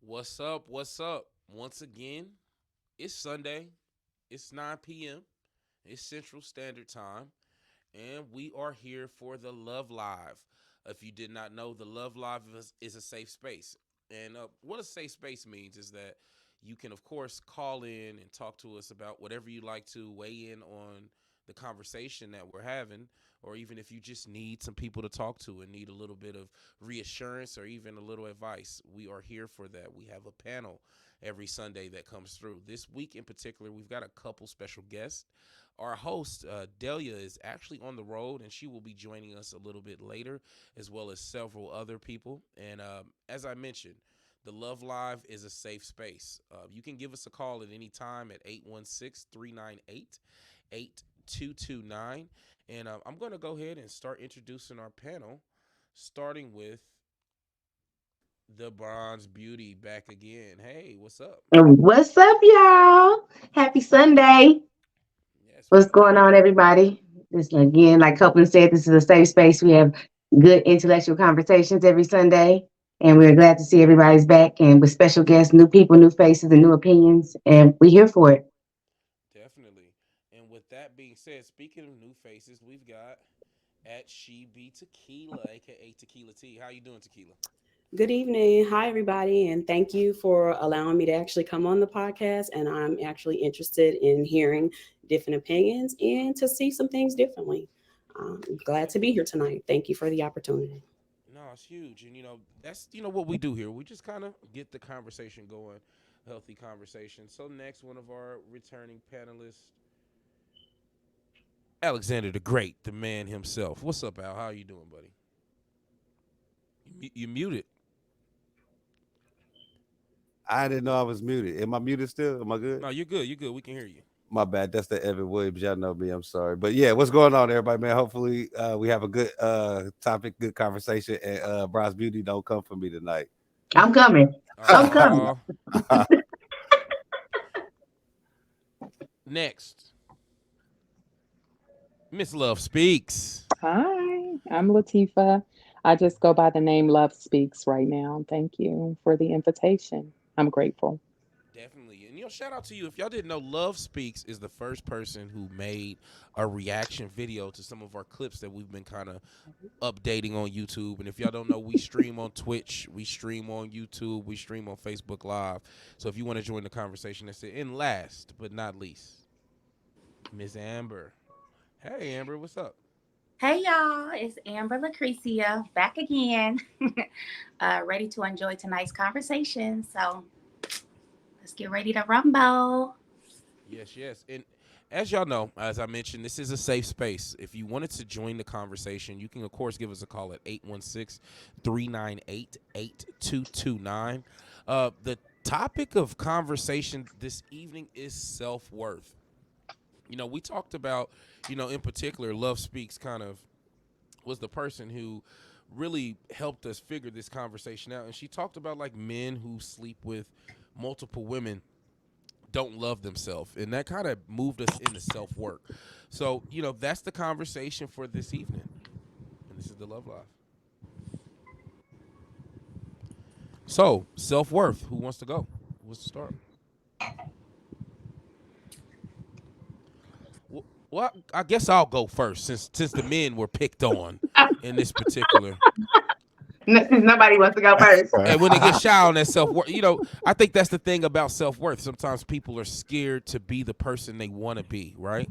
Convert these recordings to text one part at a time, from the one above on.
What's up? What's up? Once again, it's Sunday. It's 9 p.m. It's Central Standard Time. And we are here for the Love Live. If you did not know, the Love Live is a safe space. And what a safe space means is that you can, of course, call in and talk to us about whatever you like to, weigh in on the conversation that we're having, or even if you just need some people to talk to and need a little bit of reassurance or even a little advice. We are here for that. We have a panel every Sunday that comes through. This week in particular, we've got a couple special guests. Our host, Delia, is actually on the road, and she will be joining us a little bit later, as well as several other people. And as I mentioned, the Love Live is a safe space. You can give us a call at any time at 816-398-8229. And I'm going to go ahead and start introducing our panel, starting with the Bronze Beauty back again. Hey, what's up? What's up, y'all? Happy Sunday. Yes, What's ma'am. going on, everybody? This again, like Copeland said, this is a safe space. We have good intellectual conversations every Sunday, and we're glad to see everybody's back and with special guests, new people, new faces, and new opinions. And we're here for it. Definitely. And with that being said, speaking of new faces, we've got at She Be Tequila, aka Tequila T. How you doing, Tequila? Good evening. Hi, everybody. And thank you for allowing me to actually come on the podcast. And I'm actually interested in hearing different opinions and to see some things differently. I'm glad to be here tonight. Thank you for the opportunity. No, it's huge. And that's what we do here. We just kind of get the conversation going, healthy conversation. So next, one of our returning panelists, Alexander the Great, the man himself. What's up, Al? How you doing, buddy? You muted. I didn't know I was muted. Am I muted still? Am I good? No, you're good. You're good. We can hear you. My bad. That's the Evan Williams. Y'all know me. I'm sorry. But yeah, what's going on, everybody, man? Hopefully we have a good topic, good conversation, and Bronze Beauty don't come for me tonight. I'm coming. I'm coming. Uh, Next, Miss Love Speaks. Hi, I'm Latifa. I just go by the name Love Speaks right now. Thank you for the invitation. I'm grateful. Definitely. And shout out to you. If y'all didn't know, Love Speaks is the first person who made a reaction video to some of our clips that we've been kind of updating on YouTube. And if y'all don't know, we stream on Twitch, we stream on YouTube, we stream on Facebook Live. So if you want to join the conversation, that's it. And last but not least, Miss Amber. Hey, Amber, what's up? Hey y'all, it's Amber Lucretia back again, ready to enjoy tonight's conversation. So let's get ready to rumble. Yes, yes. And as y'all know, as I mentioned, this is a safe space. If you wanted to join the conversation, you can, of course, give us a call at 816-398-8229. The topic of conversation this evening is self-worth. We talked about, in particular, Love Speaks kind of was the person who really helped us figure this conversation out. And she talked about like men who sleep with multiple women don't love themselves. And that kind of moved us into self-work. So, that's the conversation for this evening. And this is the Love Live. So, self-worth. Who wants to go? Who wants to start? Well, I guess I'll go first since the men were picked on in this particular. Nobody wants to go first. And when they get shy on that self-worth, I think that's the thing about self-worth. Sometimes people are scared to be the person they want to be, right?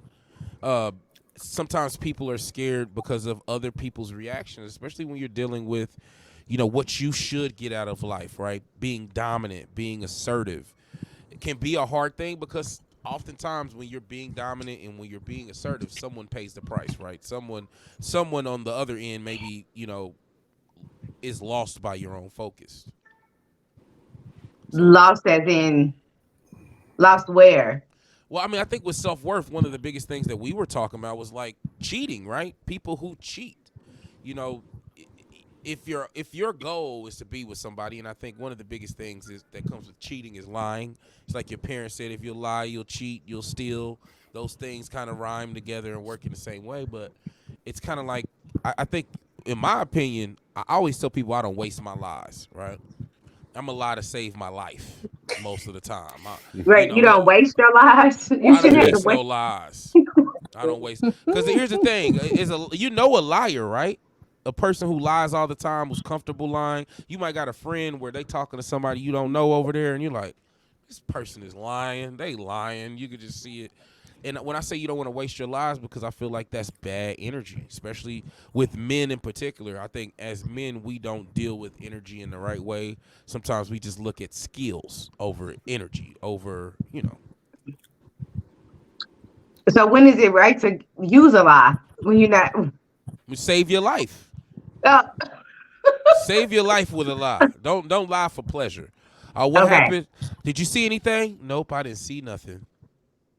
Sometimes people are scared because of other people's reactions, especially when you're dealing with, what you should get out of life, right? Being dominant, being assertive. It can be a hard thing because oftentimes when you're being dominant and when you're being assertive, someone pays the price, right? Someone on the other end maybe, is lost by your own focus. So, Lost as in lost where? well, I mean, I think with self-worth, one of the biggest things that we were talking about was like cheating, right? People who cheat. You know, if your goal is to be with somebody, and I think one of the biggest things is that comes with cheating is lying. It's like your parents said, if you lie, you'll cheat, you'll steal. Those things kind of rhyme together and work in the same way, but it's kind of like I think, in my opinion, I always tell people I don't waste my lies, right? I'm a lie to save my life most of the time. Right. You don't waste your lives. You I don't shouldn't have to waste no waste. lies. I don't waste because here's the thing: is a a liar, right? A person who lies all the time, who's comfortable lying. You might got a friend where they talking to somebody you don't know over there, and you're like, this person is lying. They lying. You could just see it. And when I say you don't want to waste your lives, because I feel like that's bad energy, especially with men in particular. I think as men, we don't deal with energy in the right way. Sometimes we just look at skills over energy, over, So when is it right to use a lie when you're not? save your life. Oh, Save your life with a lie. Don't lie for pleasure. What okay. happened? Did you see anything? Nope, I didn't see nothing.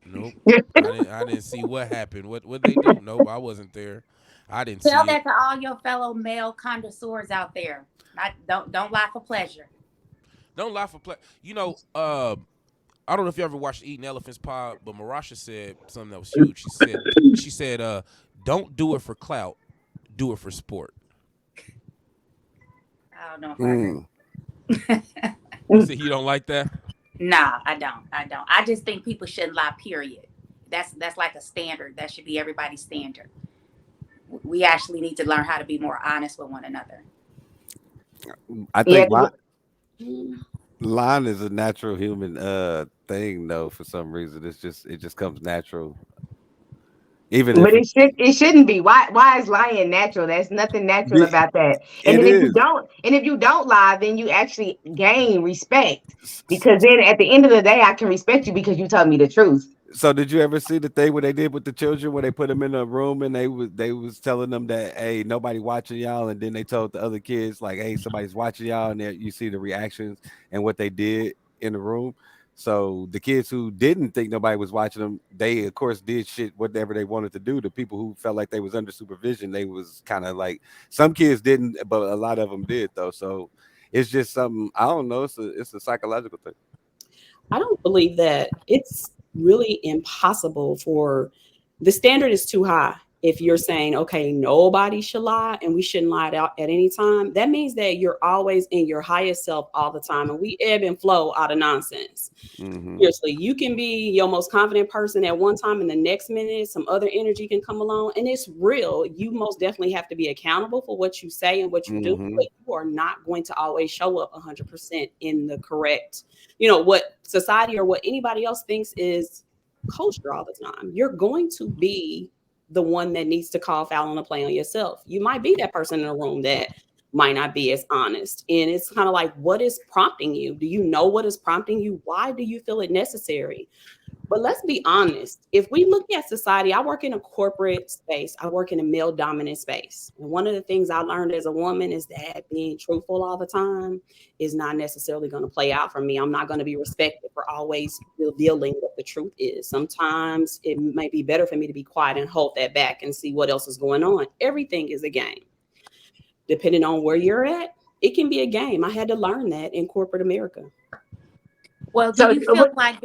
Nope. I didn't see what happened. What they do? Nope, I wasn't there. I didn't Tell see it. that to all your fellow male connoisseurs out there. Not don't lie for pleasure. Don't lie for pleasure. I don't know if you ever watched Eating Elephants Pod, but Marasha said something that was huge. She said, don't do it for clout, do it for sport. I don't know if I Mm. agree. You said you don't like that? Nah, I don't. I don't. I just think people shouldn't lie. Period. That's like a standard. That should be everybody's standard. We actually need to learn how to be more honest with one another. I Yeah. think lying is a natural human thing though. For some reason, it just comes natural. Even But if it shouldn't be. Why is lying natural? There's nothing natural it, about that. And it then is. if you don't lie, then you actually gain respect. Because then at the end of the day, I can respect you because you told me the truth. So did you ever see the thing what they did with the children where they put them in a room and they was telling them that hey nobody watching y'all, and then they told the other kids like hey somebody's watching y'all, and then you see the reactions and what they did in the room. So the kids who didn't think nobody was watching them, they of course did shit whatever they wanted to do. The people who felt like they was under supervision, they was kind of like some kids didn't, but a lot of them did though. So it's just something I don't know. It's a psychological thing. I don't believe that. It's really impossible for the standard is too high. If you're saying, okay, nobody should lie and we shouldn't lie out at any time, that means that you're always in your highest self all the time. And we ebb and flow out of nonsense. Hmm. Seriously, you can be your most confident person at one time, and the next minute, some other energy can come along, and it's real. You most definitely have to be accountable for what you say and what you do, Hmm. but you are not going to always show up 100% in the correct, what society or what anybody else thinks is kosher all the time. You're going to be the one that needs to call foul on a play on yourself. You might be that person in a room that might not be as honest. And it's kind of like, what is prompting you? Do you know what is prompting you? Why do you feel it necessary? But let's be honest. If we look at society, I work in a corporate space. I work in a male dominant space. And one of the things I learned as a woman is that being truthful all the time is not necessarily going to play out for me. I'm not going to be respected for always revealing what the truth is. Sometimes it may be better for me to be quiet and hold that back and see what else is going on. Everything is a game. Depending on where you're at, it can be a game. I had to learn that in corporate America. Well, do So you feel like,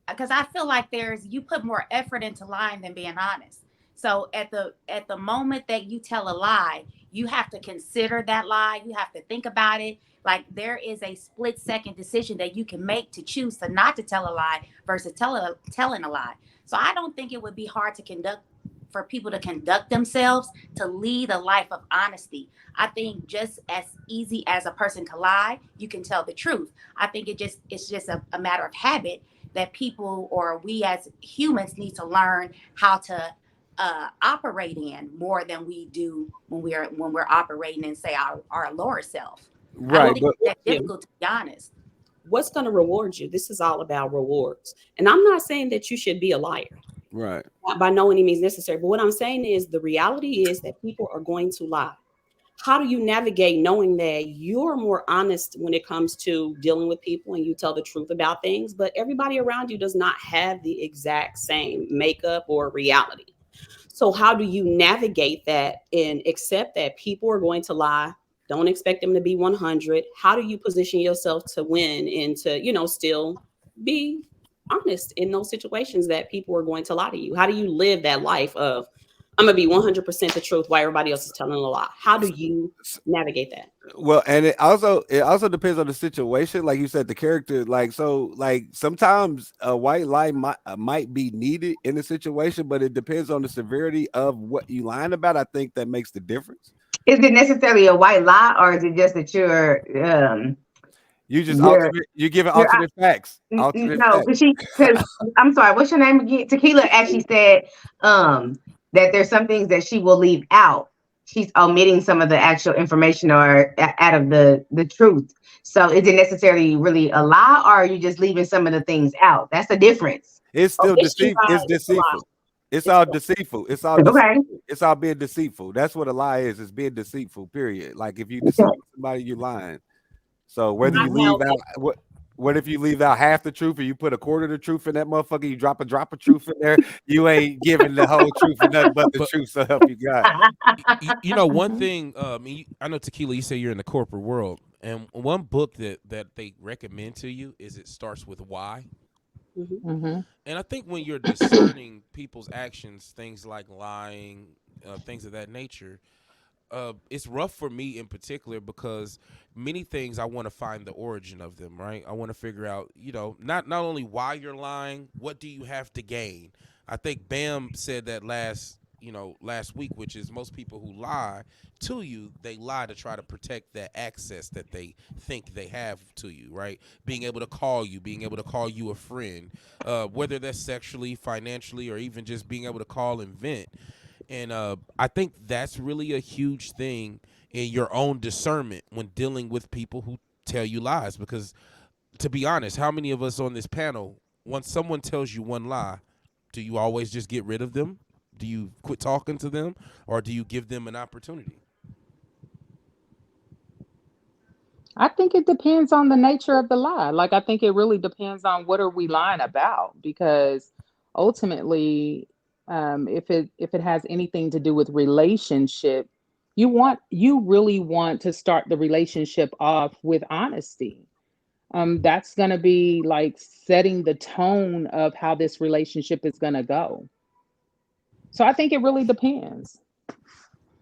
because I feel like you put more effort into lying than being honest. So at the moment that you tell a lie, you have to consider that lie. You have to think about it. Like there is a split second decision that you can make to choose to not to tell a lie versus telling a lie. So I don't think it would be hard to conduct for people to conduct themselves to lead a life of honesty. I think just as easy as a person can lie, you can tell the truth. I think it's just a matter of habit that people or we as humans need to learn how to operate in more than we do when we're operating in say our lower self. I don't Right, think but it's that Yeah. difficult to be honest. What's going to reward you? This is all about rewards. And I'm not saying that you should be a liar. right. Not by no any means necessary. But what I'm saying is the reality is that people are going to lie. How do you navigate knowing that you're more honest when it comes to dealing with people and you tell the truth about things, but everybody around you does not have the exact same makeup or reality? So how do you navigate that and accept that people are going to lie? Don't expect them to be 100. How do you position yourself to win and to, still be honest in those situations that people are going to lie to you? How do you live that life of I'm gonna be 100% the truth while everybody else is telling a lie. How do you navigate that? Well, and it also depends on the situation. Like you said, the character. Like sometimes a white lie might be needed in a situation, but it depends on the severity of what you lying about. I think that makes the difference. Is it necessarily a white lie, or is it just that You just you're alternate. You're giving you're alternate facts. Alternate no, facts. because I'm sorry, what's your name again? Tequila actually said that there's some things that she will leave out. She's omitting some of the actual information or out of the truth. So is it necessarily really a lie, or are you just leaving some of the things out? That's the difference. It's Oh, still if she deceit. lied, It's it's a lie. deceitful. It's It's all a deceitful. It's all Okay. deceitful. It's all being deceitful. That's what a lie is. It's being deceitful. Period. Like if you deceive Okay. somebody, you're lying. So whether not you leave out healthy. what if you leave out half the truth or you put a quarter of the truth in that motherfucker, you drop of truth in there, you ain't giving the whole truth and nothing but the But truth, so help you God. one Mhm. thing, I know Tequila. You say you're in the corporate world, and one book that they recommend to you is It Starts with Why. Hmm. Mhm. And I think when you're discerning people's actions, things like lying, things of that nature, it's rough for me in particular because many things I want to find the origin of them, right? I want to figure out, not only why you're lying, what do you have to gain? I think Bam said that last week, which is most people who lie to you, they lie to try to protect that access that they think they have to you, right? Being able to call you, being able to call you a friend, whether that's sexually, financially, or even just being able to call and vent. And I think that's really a huge thing in your own discernment when dealing with people who tell you lies. Because to be honest, how many of us on this panel, once someone tells you one lie, do you always just get rid of them? Do you quit talking to them, or do you give them an opportunity? I think it depends on the nature of the lie. Like I think it really depends on what are we lying about because ultimately if it has anything to do with relationship, you really want to start the relationship off with honesty. That's going to be like setting the tone of how this relationship is going to go. So I think it really depends.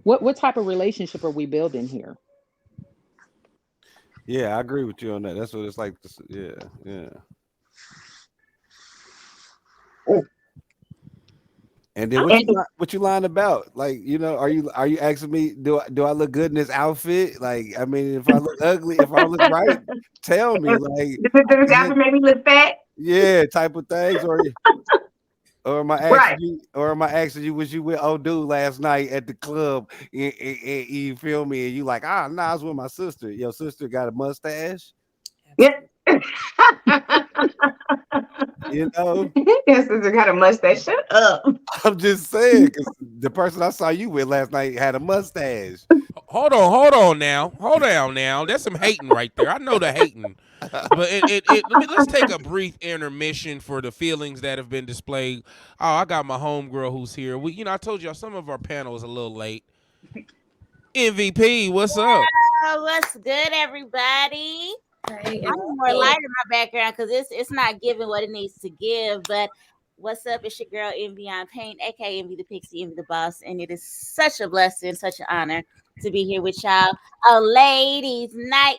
What type of relationship are we building here? Yeah, I agree with you on that. That's what it's like. Yeah, yeah. And then And what you lying about? Like, are you asking me, do I look good in this outfit? Like, I mean, if I look ugly, if I don't look right, tell me. Like, does this is it outfit make me look fat? yeah, type of things, or am I Right. asking you, was you with old dude last night at the club? And you feel me? And you like, nah, I was with my sister. Your sister got a mustache, Yeah. you know. Yes, sister got a mustache. Shut up. I'm just saying, because the person I saw you with last night had a mustache. Hold on now. That's some hating right there. I know the hating. But let's take a brief intermission for the feelings that have been displayed. Oh, I got my homegirl who's here. I told y'all some of our panel is a little late. MVP, what's up? What's good, everybody? Hey, I need more light in my background because it's not giving what it needs to give. But what's up? It's your girl Envy on Paint, aka Envy the Pixie, Envy the Boss, and it is such a blessing, such an honor to be here with y'all. A ladies' night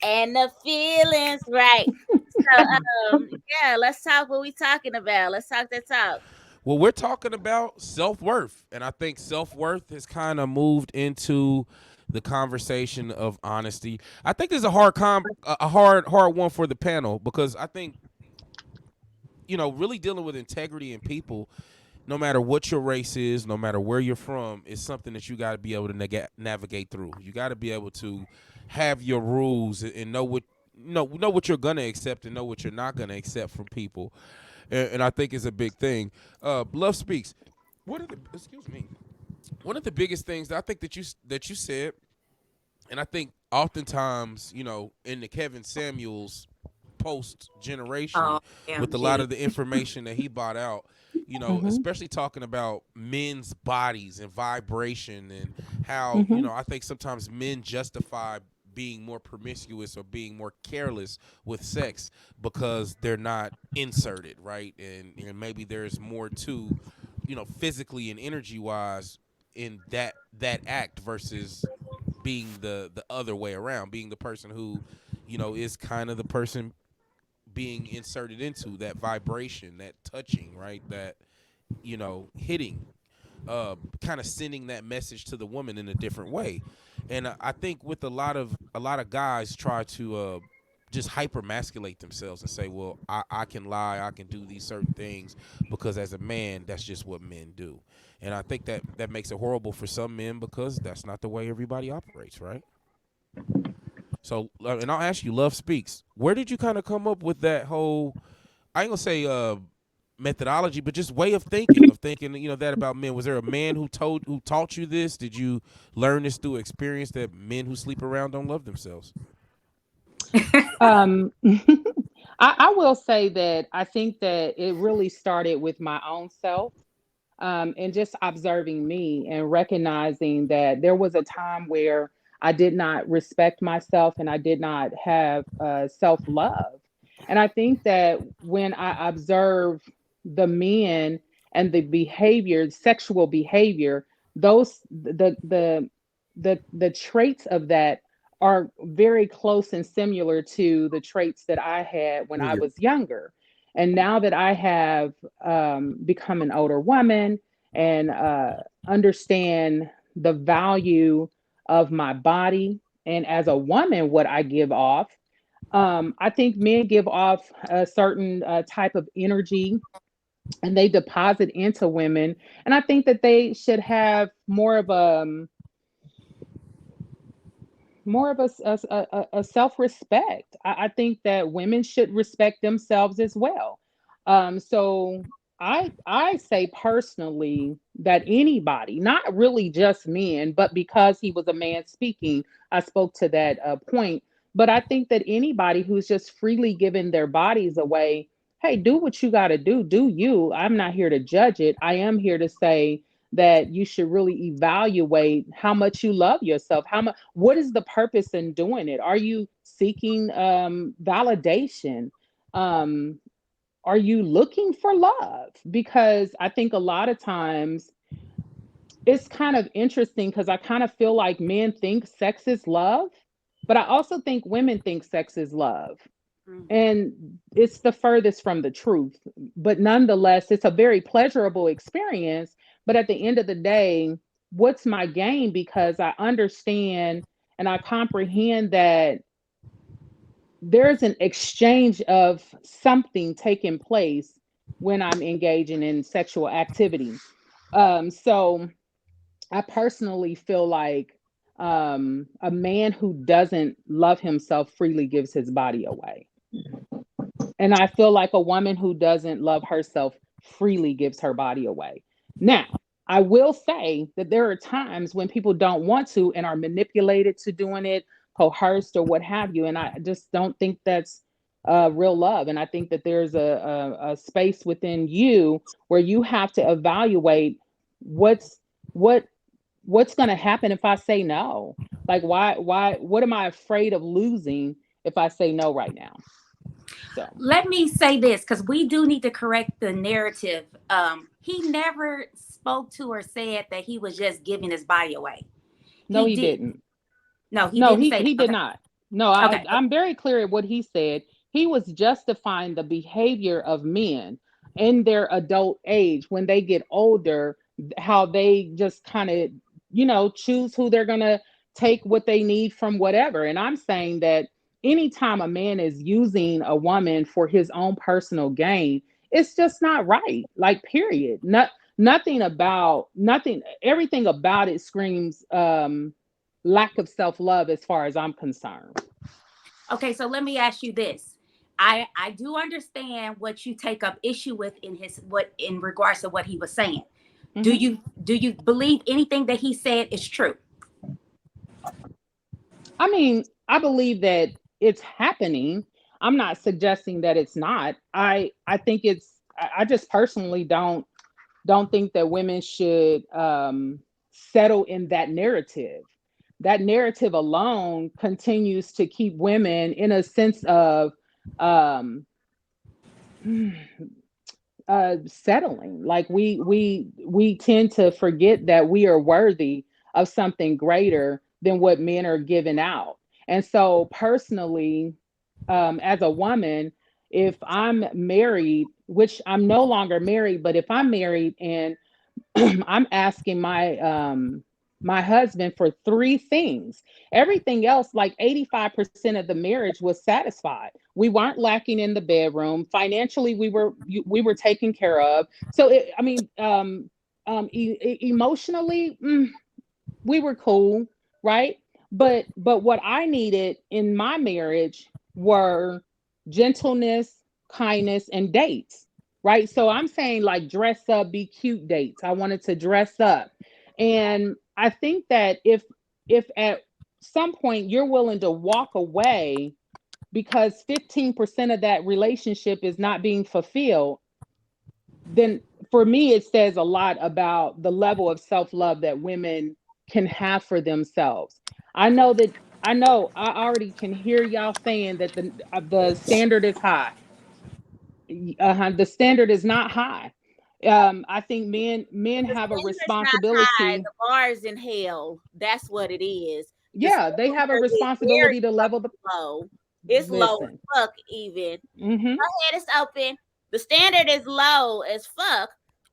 and the feelings right. So yeah, let's talk what we talking about. Let's talk that talk. Well, we're talking about self worth, and I think self worth has kind of moved into the conversation of honesty. I think there's a hard one for the panel because I think really dealing with integrity in people, no matter what your race is, no matter where you're from, is something that you got to be able to navigate through. You got to be able to have your rules and know what you're gonna accept and know what you're not gonna accept from people, and I think is a big thing. Love speaks. What are the excuse me? One of the biggest things that I think that you said, and I think oftentimes, in the Kevin Samuels post generation, oh, with a lot MG. of the information that he brought out, Mhm. especially talking about men's bodies and vibration and how, Mhm. I think sometimes men justify being more promiscuous or being more careless with sex because they're not inserted, right? And maybe there's more to physically and energy wise in that act versus being the other way around, being the person who, is kind of the person being inserted into that vibration, that touching, right? That, hitting, kind of sending that message to the woman in a different way. And I think with a lot of guys try to just hypermasculate themselves and say, well, I can lie, I can do these certain things because as a man, that's just what men do. And I think that makes it horrible for some men because that's not the way everybody operates, right? So, and I'll ask you, Love Speaks, where did you kind of come up with that whole, I ain't gonna say methodology, but just way of thinking, that about men? Was there a man who taught you this? Did you learn this through experience that men who sleep around don't love themselves? Um, I will say that I think that it really started with my own self, and just observing me and recognizing that there was a time where I did not respect myself and I did not have self love. And I think that when I observe the men and the behavior, sexual behavior, those the traits of that are very close and similar to the traits that I had when I Yeah. was younger. And now that I have become an older woman and understand the value of my body, and as a woman, what I give off, I think men give off a certain type of energy and they deposit into women. And I think that they should have more of a self-respect. I think that women should respect themselves as well. So I say personally that anybody, not really just men, but because he was a man speaking, I spoke to that point. But I think that anybody who's just freely giving their bodies away, hey, do what you got to do. Do you? I'm not here to judge it. I am here to say that you should really evaluate how much you love yourself. How much, what is the purpose in doing it? Are you seeking validation? um are you looking for love? Because I think a lot of times it's kind of interesting because I kind of feel like men think sex is love, but I also think women think sex is love, Mhm. and it's the furthest from the truth. But nonetheless, it's a very pleasurable experience. But at the end of the day, what's my gain? Because I understand and I comprehend that there's an exchange of something taking place when I'm engaging in sexual activity. So I personally feel like a man who doesn't love himself freely gives his body away. And I feel like a woman who doesn't love herself freely gives her body away. Now, I will say that there are times when people don't want to and are manipulated to doing it, coerced or what have you. And I just don't think that's real love. And I think that there's a space within you where you have to evaluate what's what what's going to happen if I say no. Like what am I afraid of losing if I say no right now? So Let me say this because we do need to correct the narrative. He never spoke to or said that he was just giving his body away. no, He he did. didn't. No, he No, didn't he say that. he did Okay. not. No, Okay. I'm very clear at what he said. He was justifying the behavior of men in their adult age when they get older, how they just kind of, choose who they're gonna take what they need from whatever. And I'm saying that anytime a man is using a woman for his own personal gain, it's just not right. Like, period. Nothing, everything about it screams lack of self-love as far as I'm concerned. Okay. So let me ask you this. I do understand what you take up issue with in his what in regards to what he was saying. Mhm. Do you believe anything that he said is true? I mean, I believe that it's happening. I'm not suggesting that it's not. I think I just personally don't think that women should settle in that narrative. That narrative alone continues to keep women in a sense of um settling. Like we tend to forget that we are worthy of something greater than what men are giving out. And so personally, as a woman, if I'm married, which I'm no longer married, but if I'm married and I'm asking my husband for three things. Everything else, like 85% of the marriage was satisfied. We weren't lacking in the bedroom. Financially, we were taken care of. So I mean, emotionally, we were cool, right? But what I needed in my marriage were gentleness, kindness, and dates, right? So I'm saying like dress up, be cute dates. I wanted to dress up. And I think that if at some point you're willing to walk away because 15% of that relationship is not being fulfilled, then for me, it says a lot about the level of self love that women can have for themselves. I know that I already can hear y'all saying that the standard is high. The standard is not high. I think men The have a standard's not high. responsibility. The bar is in hell. That's what it is. The Yeah, they have a standard is very responsibility to level the fucking low. It's low listen. as fuck even. Hmm. Head is open. The standard is low as fuck.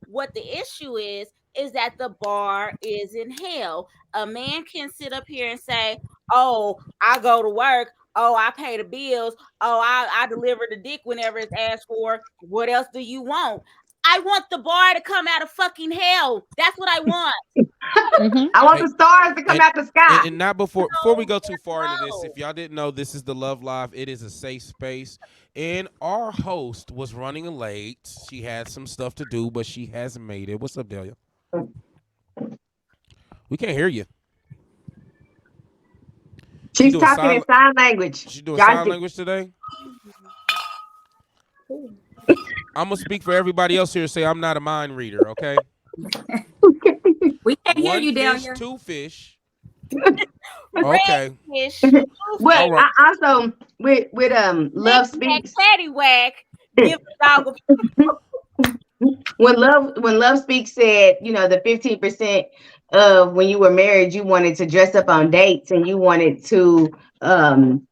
What the issue is that the bar is in hell. A man can sit up here and say, "Oh, I go to work. Oh, I pay the bills. Oh, I deliver the dick whenever it's asked for. What else do you want?" I want the bar to come out of fucking hell. That's what I want. Hmm. I want Hey, the stars to come and out the sky. and not before we No, go too just far into this, low. if y'all didn't know, this is the Love Live. It is a safe space, and our host was running late. She had some stuff to do, but she has made it. What's up, Delia? We can't hear you. She She's doing talking in sign. sign language. She doing Y'all sign just, language today. I'm gonna speak for everybody else here and say I'm not a mind reader. Okay. We can't hear One you down fish, here. two fish. Okay. Redfish, but All bluefish, right. I also with love knick-knack, speaks. paddywhack, give a dog a When love speaks said, the 15% of when you were married, you wanted to dress up on dates and you wanted to um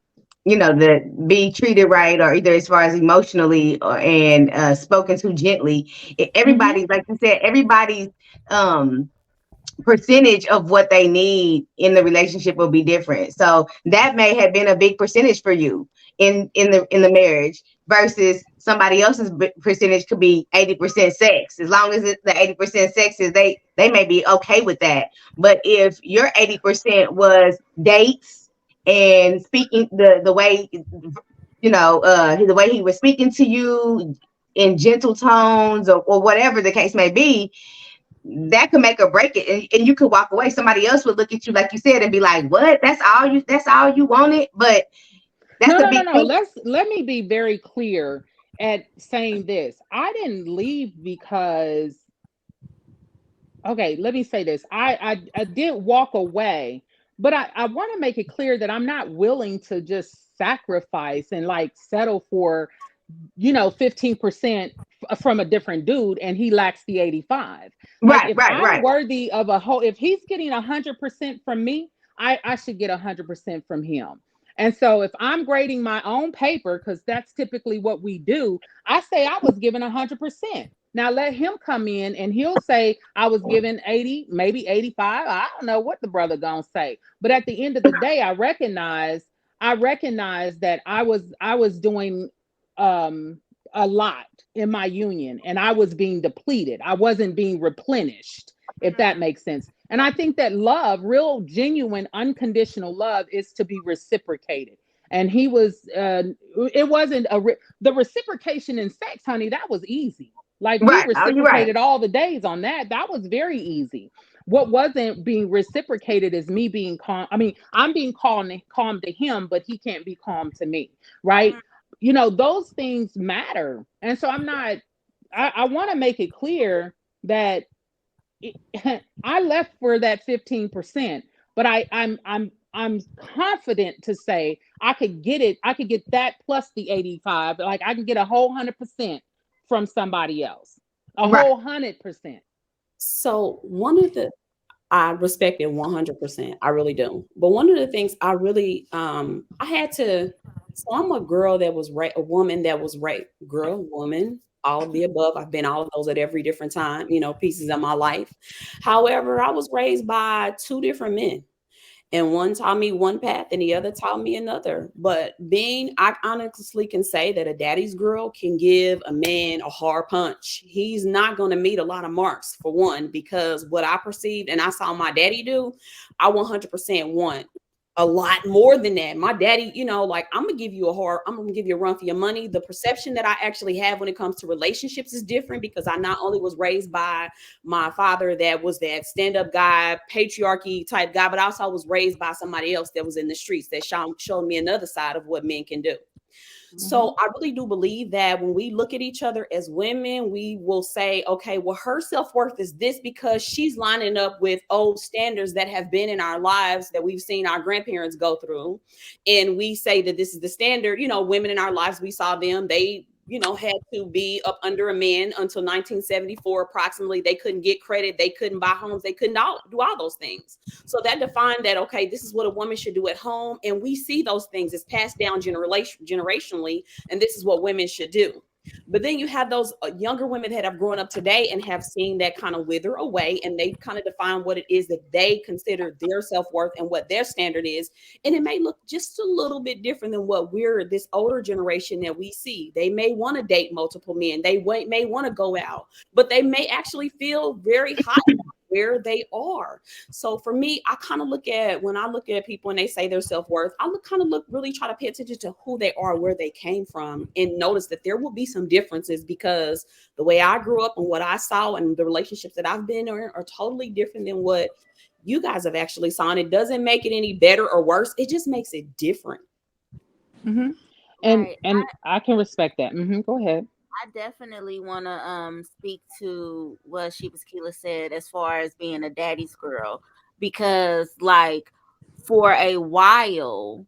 the be treated right, or either as far as emotionally and spoken to gently. Hmm. Everybody, like you said, everybody's um percentage of what they need in the relationship will be different. So that may have been a big percentage for you in the marriage versus somebody else's percentage could be 80% sex. As long as the 80% sex is they may be okay with that. But if your 80% was dates and speaking the way the way he was speaking to you in gentle tones, or whatever the case may be, that could make or break it, and you could walk away. Somebody else would look at you, like you said, and be like, what, that's all you wanted? But No, that's a no, no, big no. thing. Let me be very clear at saying this. I didn't leave because okay, let me say this. I did walk away, but I want to make it clear that I'm not willing to just sacrifice and like settle for 15% from a different dude and he lacks the 85. Like Right, if right, I'm right, worthy of a whole, if he's getting 100% from me, I should get 100% from him. And so if I'm grading my own paper, because that's typically what we do, I say I was given 100%. Now let him come in and he'll say I was given 80, maybe 85. I don't know what the brother gonna say. But at the end of the day, I recognize that I was doing um a lot in my union and I was being depleted. I wasn't being replenished, if that makes sense. And I think that love, real genuine unconditional love, is to be reciprocated. And he was it wasn't the reciprocation in sex, honey, that was easy. Like we right. Oh, you're right. reciprocated all the days on that. That was very easy. What wasn't being reciprocated is me being calm. I mean, I'm being calm to him, but he can't be calm to me, right? Those things matter. And so I want to make it clear that it, I left for that 15%, but I'm confident to say I could get it. I could get that plus the 85. Like I can get a whole 100% from somebody else. A Right. whole 100%. So one of the I respect it 100%. I really do. But one of the things I really I had to so I'm a girl that was a woman that was raped. Girl, woman, all of the above. I've been all of those at every different time, pieces of my life. However, I was raised by two different men, and one taught me one path and the other taught me another. But I honestly can say that a daddy's girl can give a man a hard punch. He's not going to meet a lot of marks, for one, because what I perceived and I saw my daddy do, I 100% want a lot more than that. My daddy, like, I'm gonna give you a run for your money. The perception that I actually have when it comes to relationships is different, because I not only was raised by my father that was that stand-up guy, patriarchy type guy, but also I was raised by somebody else that was in the streets that showed me another side of what men can do. Mm-hmm. So I really do believe that when we look at each other as women, we will say, okay, well, her self-worth is this because she's lining up with old standards that have been in our lives that we've seen our grandparents go through. And we say that this is the standard. Women in our lives, we saw them, they had to be up under a man until 1974 approximately. They couldn't get credit, they couldn't buy homes, they couldn't do all those things. So that defined that, okay, this is what a woman should do at home. And we see those things as passed down generationally, and this is what women should do. But then you have those younger women that have grown up today and have seen that kind of wither away, and they kind of define what it is that they consider their self-worth and what their standard is. And it may look just a little bit different than what this older generation that we see. They may want to date multiple men. They may want to go out, but they may actually feel very hot where they are. So for me, I kind of when I look at people and they say their self-worth, really try to pay attention to who they are, where they came from, and notice that there will be some differences, because the way I grew up and what I saw and the relationships that I've been in are totally different than what you guys have actually saw. And it doesn't make it any better or worse. It just makes it different. Mm-hmm. And Right. and I can respect that. Go ahead. I definitely want to speak to what Sheba Keela said as far as being a daddy's girl, because like for a while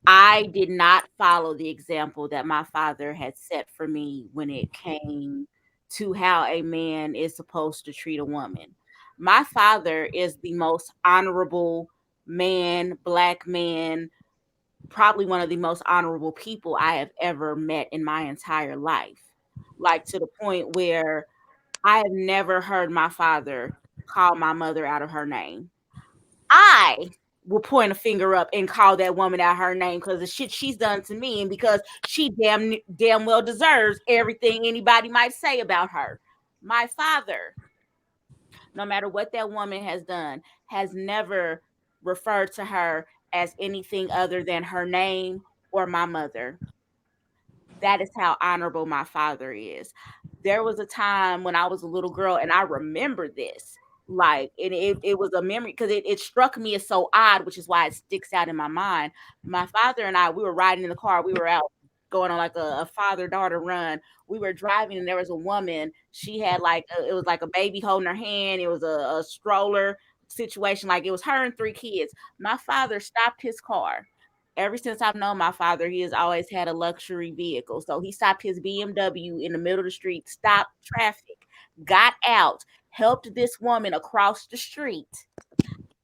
I did not follow the example that my father had set for me when it came to how a man is supposed to treat a woman. My father is the most honorable man, black man, probably one of the most honorable people I have ever met in my entire life. Like to the point where I have never heard my father call my mother out of her name. I will point a finger up and call that woman out her name because the shit she's done to me, and because she damn well deserves everything anybody might say about her. My father, no matter what that woman has done, has never referred to her as anything other than her name or my mother. That is how honorable my father is. There was a time when I was a little girl, and I remember this. Like, and it was a memory because it struck me as so odd, which is why it sticks out in my mind. My father and I, we were riding in the car. We were out going on like a father-daughter run. We were driving, and there was a woman. She had like, it was like a baby holding her hand. It was a stroller situation. Like, it was her and three kids. My father stopped his car. Ever since I've known my father, he has always had a luxury vehicle. So he stopped his BMW in the middle of the street, stopped traffic, got out, helped this woman across the street.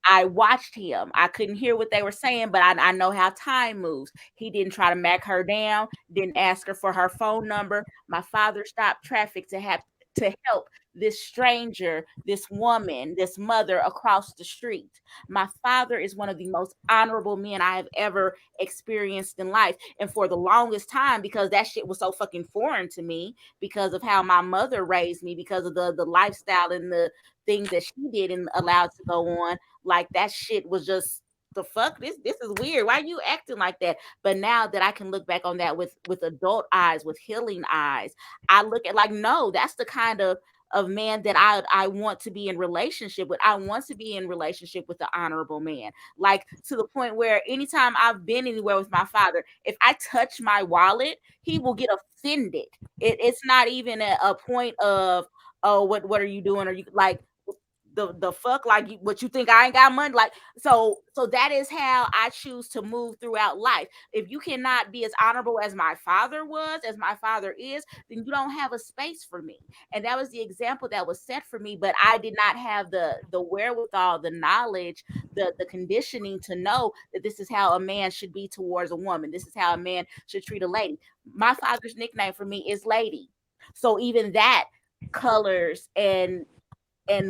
I watched him. I couldn't hear what they were saying, but I know how time moves. He didn't try to mac her down, didn't ask her for her phone number. My father stopped traffic to help this stranger, this woman, this mother across the street. My father is one of the most honorable men I have ever experienced in life. And for the longest time, because that shit was so fucking foreign to me, because of how my mother raised me, because of the lifestyle and the things that she did and allowed to go on, like that shit was just the fuck, this is weird, why are you acting like that? But now that I can look back on that with adult eyes, with healing eyes, I look at like, no, that's the kind of man that I want to be in relationship with. I want to be in relationship with the honorable man, like to the point where anytime I've been anywhere with my father, if I touch my wallet, he will get offended. It's not even a point of, oh, what are you doing, or you like, the fuck, like, what, you think I ain't got money? Like, so that is how I choose to move throughout life. If you cannot be as honorable as my father was, as my father is, then you don't have a space for me. And that was the example that was set for me. But I did not have the wherewithal, the knowledge, the conditioning to know that this is how a man should be towards a woman. This is how a man should treat a lady. My father's nickname for me is Lady. So even that colors and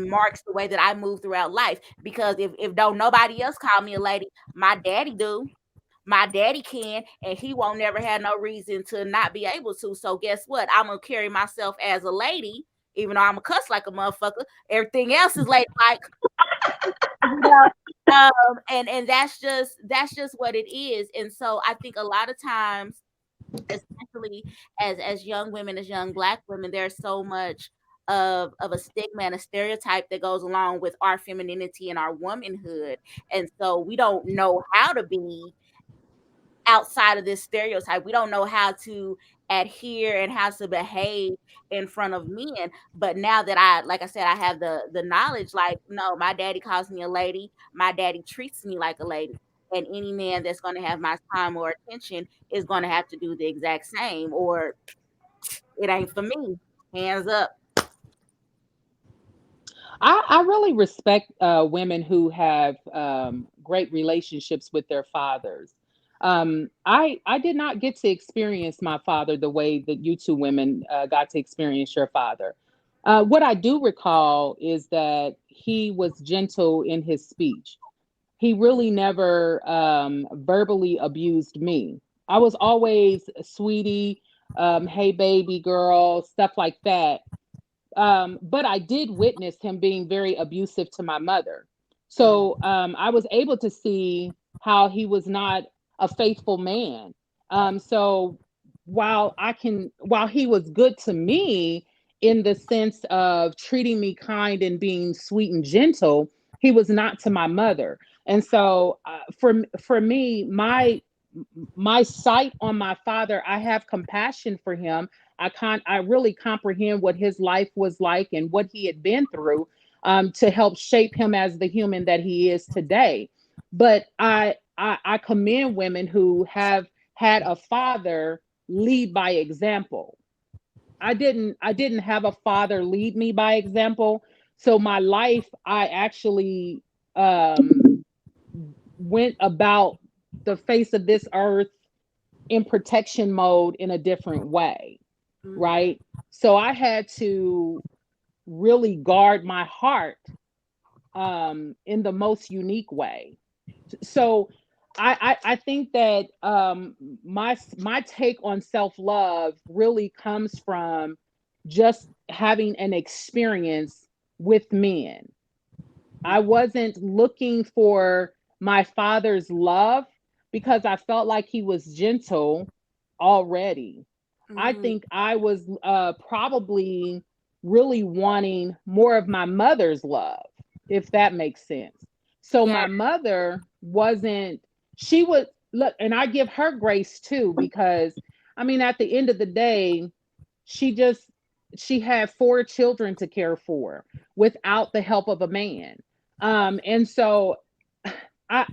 marks the way that I move throughout life. Because if don't nobody else call me a lady, my daddy do. My daddy can, and he won't never have no reason to not be able to. So guess what? I'm gonna carry myself as a lady, even though I'm a cuss like a motherfucker. Everything else is lady like, you know. And that's just what it is. And so I think a lot of times, especially as young women, as young Black women, there's so much of a stigma and a stereotype that goes along with our femininity and our womanhood. And so we don't know how to be outside of this stereotype. We don't know how to adhere and how to behave in front of men. But now that like I said, I have the knowledge, like, no, my daddy calls me a lady. My daddy treats me like a lady. And any man that's going to have my time or attention is going to have to do the exact same, or it ain't for me. Hands up. I really respect women who have great relationships with their fathers. I did not get to experience my father the way that you two women got to experience your father. What I do recall is that he was gentle in his speech. He really never verbally abused me. I was always sweetie, hey baby girl, stuff like that. But I did witness him being very abusive to my mother. So I was able to see how he was not a faithful man. So while he was good to me in the sense of treating me kind and being sweet and gentle, he was not to my mother. And so for me, my sight on my father, I have compassion for him. I really comprehend what his life was like and what he had been through, to help shape him as the human that he is today. But I commend women who have had a father lead by example. I didn't have a father lead me by example. So my life, I actually um went about the face of this earth in protection mode in a different way, Mm, right? So I had to really guard my heart in the most unique way. So I think that my take on self love really comes from just having an experience with men. I wasn't looking for my father's love because I felt like he was gentle already. I mm, think I was probably really wanting more of my mother's love, if that makes sense. So Yeah. my mother wasn't, she was, look, and I give her grace too, because I mean, at the end of the day, she just, she had four children to care for without the help of a man. And so I,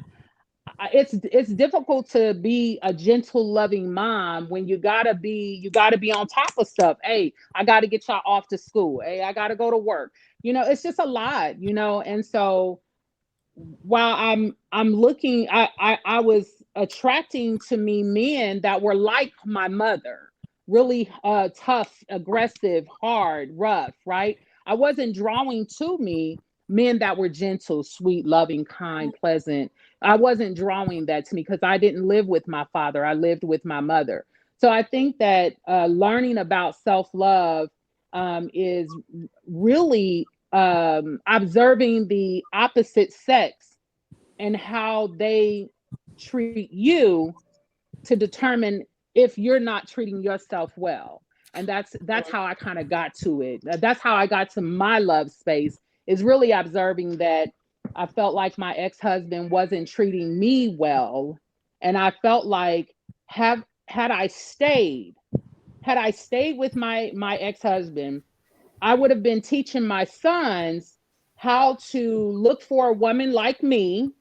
it's difficult to be a gentle, loving mom when you gotta be on top of stuff. Hey, I gotta get y'all off to school. Hey, I gotta go to work. It's just a lot. And so while I'm looking, I was attracting to me men that were like my mother, really tough, aggressive, hard, rough, right? I wasn't drawing to me men that were gentle, sweet, loving, kind, pleasant. I wasn't drawing that to me because I didn't live with my father. I lived with my mother. So I think that learning about self-love is really observing the opposite sex and how they treat you to determine if you're not treating yourself well. And that's how I kind of got to it. That's how I got to my love space, is really observing that I felt like my ex-husband wasn't treating me well, and I felt like have had I stayed with my ex-husband, I would have been teaching my sons how to look for a woman like me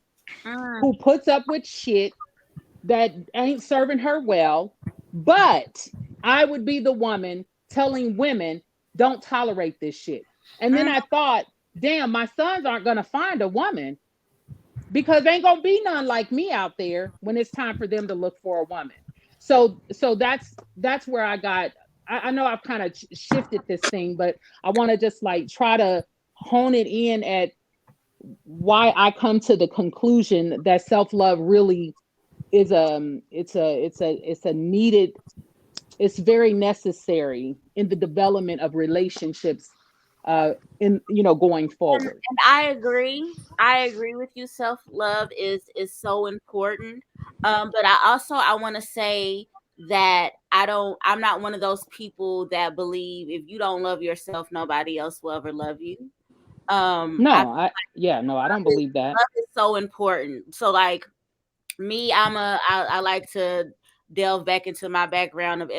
Mm. who puts up with shit that ain't serving her well, but I would be the woman telling women, don't tolerate this shit. And then Mm. I thought, damn, my sons aren't going to find a woman because ain't going to be none like me out there when it's time for them to look for a woman. So that's where I got. I know I've kind of shifted this thing, but I want to just like try to hone it in at why I come to the conclusion that self-love really is it's a needed, it's very necessary in the development of relationships in going forward. And I agree. I agree with you. Self love is so important. But I want to say that I'm not one of those people that believe if you don't love yourself, nobody else will ever love you. I No, I don't believe that. love is so important. So like me, I like to delve back into my background of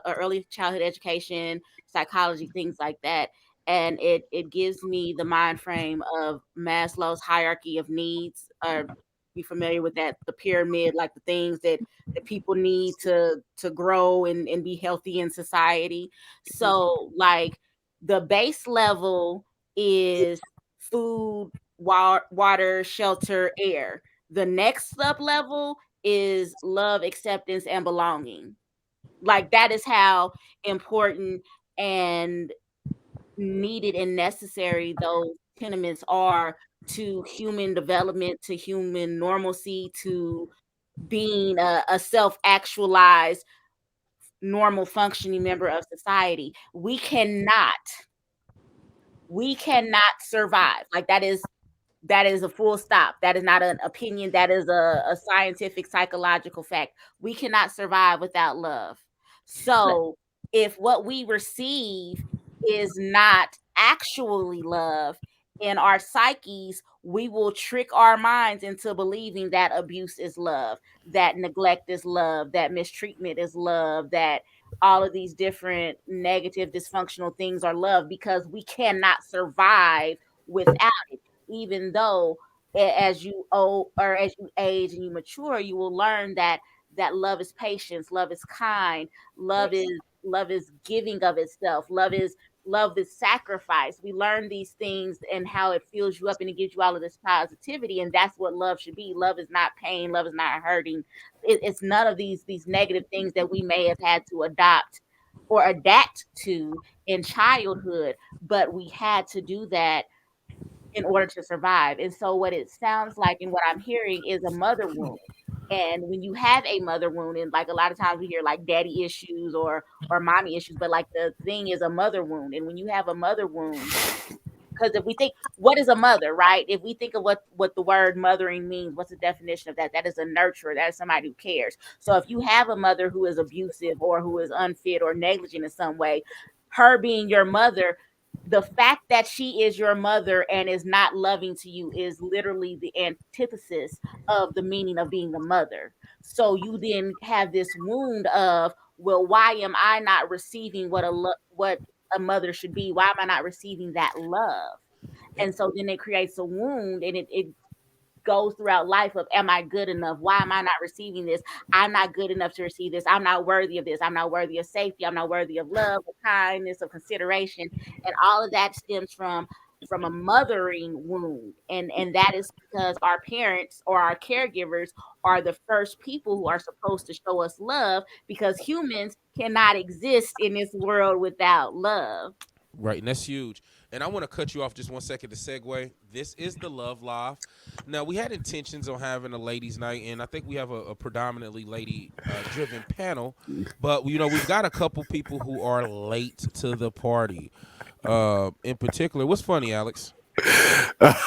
early childhood education, psychology, things like that. And it gives me the mind frame of Maslow's hierarchy of needs. Or be familiar with that, the pyramid, like the things that people need to grow and be healthy in society. So like the base level is food, water, shelter, air. The next sub level is love, acceptance, and belonging. Like that is how important and needed and necessary those tenements are to human development, to human normalcy, to being a self actualized, normal functioning member of society. We cannot survive. Like that is a full stop. That is not an opinion. That is a scientific, psychological fact. We cannot survive without love. So, if what we receive is not actually love in our psyches, we will trick our minds into believing that abuse is love, that neglect is love, that mistreatment is love, that all of these different negative, dysfunctional things are love because we cannot survive without it, even though as you or as you age and you mature, you will learn that love is patience, love is kind, love is love is giving of itself, love is sacrifice. We learn these things and how it fills you up and it gives you all of this positivity, and that's what love should be. Love is not pain, love is not hurting. It's none of these negative things that we may have had to adopt or adapt to in childhood, but we had to do that in order to survive. And so what it sounds like and what I'm hearing is a mother wound. And when you have a mother wound, and like a lot of times we hear like daddy issues or mommy issues, but like the thing is a mother wound. And when you have a mother wound, because if we think what is a mother, right? If we think of what the word mothering means, what's the definition of that? That is a nurturer. That is somebody who cares. So if you have a mother who is abusive or who is unfit or negligent in some way, her being your mother, the fact that she is your mother and is not loving to you is literally the antithesis of the meaning of being a mother. So you then have this wound of, well, why am I not receiving what a mother should be? Why am I not receiving that love? And so then it creates a wound, and it goes throughout life of, am I good enough? Why am I not receiving this? I'm not good enough to receive this. I'm not worthy of this. I'm not worthy of safety. I'm not worthy of love, of kindness, of consideration. And all of that stems from a mothering wound. And that is because our parents or our caregivers are the first people who are supposed to show us love, because humans cannot exist in this world without love. Right, and that's huge. And I want to cut you off just 1 second to segue. This is the Love Live. Now, we had intentions on having a ladies' night, and I think we have a predominantly lady-driven panel. But we've got a couple people who are late to the party. In particular, what's funny, Alex? If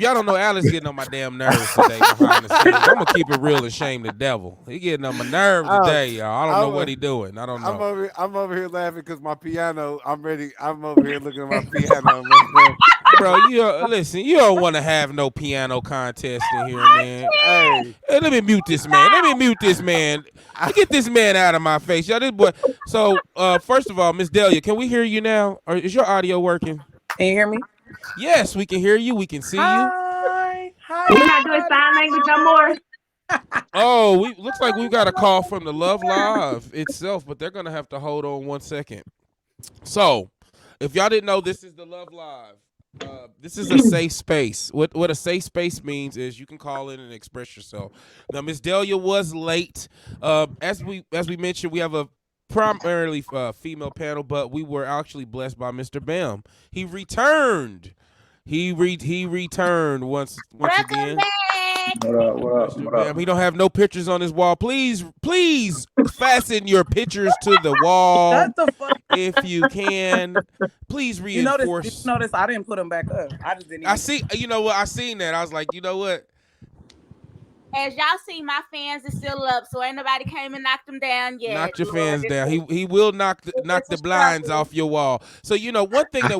y'all don't know, Alex getting on my damn nerves today behind the scenes. I'm gonna keep it real and shame the devil. He getting on my nerves today, y'all. I don't know what he doing. I don't know. I'm over here laughing because my piano. I'm ready. I'm over here looking at my piano. Man. Bro, listen. You don't want to have no piano contest in here, man. Hey, Hey, let me mute this man. Let me mute this man. Get this man out of my face, y'all. This boy. So, first of all, Miss Delia, can we hear you now? Or is your audio working? Can you hear me? Yes, we can hear you. We can see you. Hi, We're not doing sign language no more. Oh, we looks like we've got a call from the Love Live itself, but they're gonna have to hold on 1 second. So, if y'all didn't know, this is the Love Live. This is a safe space. What a safe space means is you can call in and express yourself. Now, Miss Delia was late. As we mentioned, we have a primarily female panel, but we were actually blessed by Mr. Bam. He returned. He returned once Welcome again. back. What up? What up? Mr. What up? Bam. He don't have no pictures on his wall. Please fasten your pictures to the wall Shut the fuck. if you can. Please You notice? Did you reinforce. notice? I didn't put them back up. I just didn't. I Even... see. You know what? I seen that. I was like, you know what? As y'all see, my fans is still up, so ain't nobody came and knocked them down yet. Knock your Lord, fans this down. is- He will knock it's the a blinds struggle. off your wall. So one thing that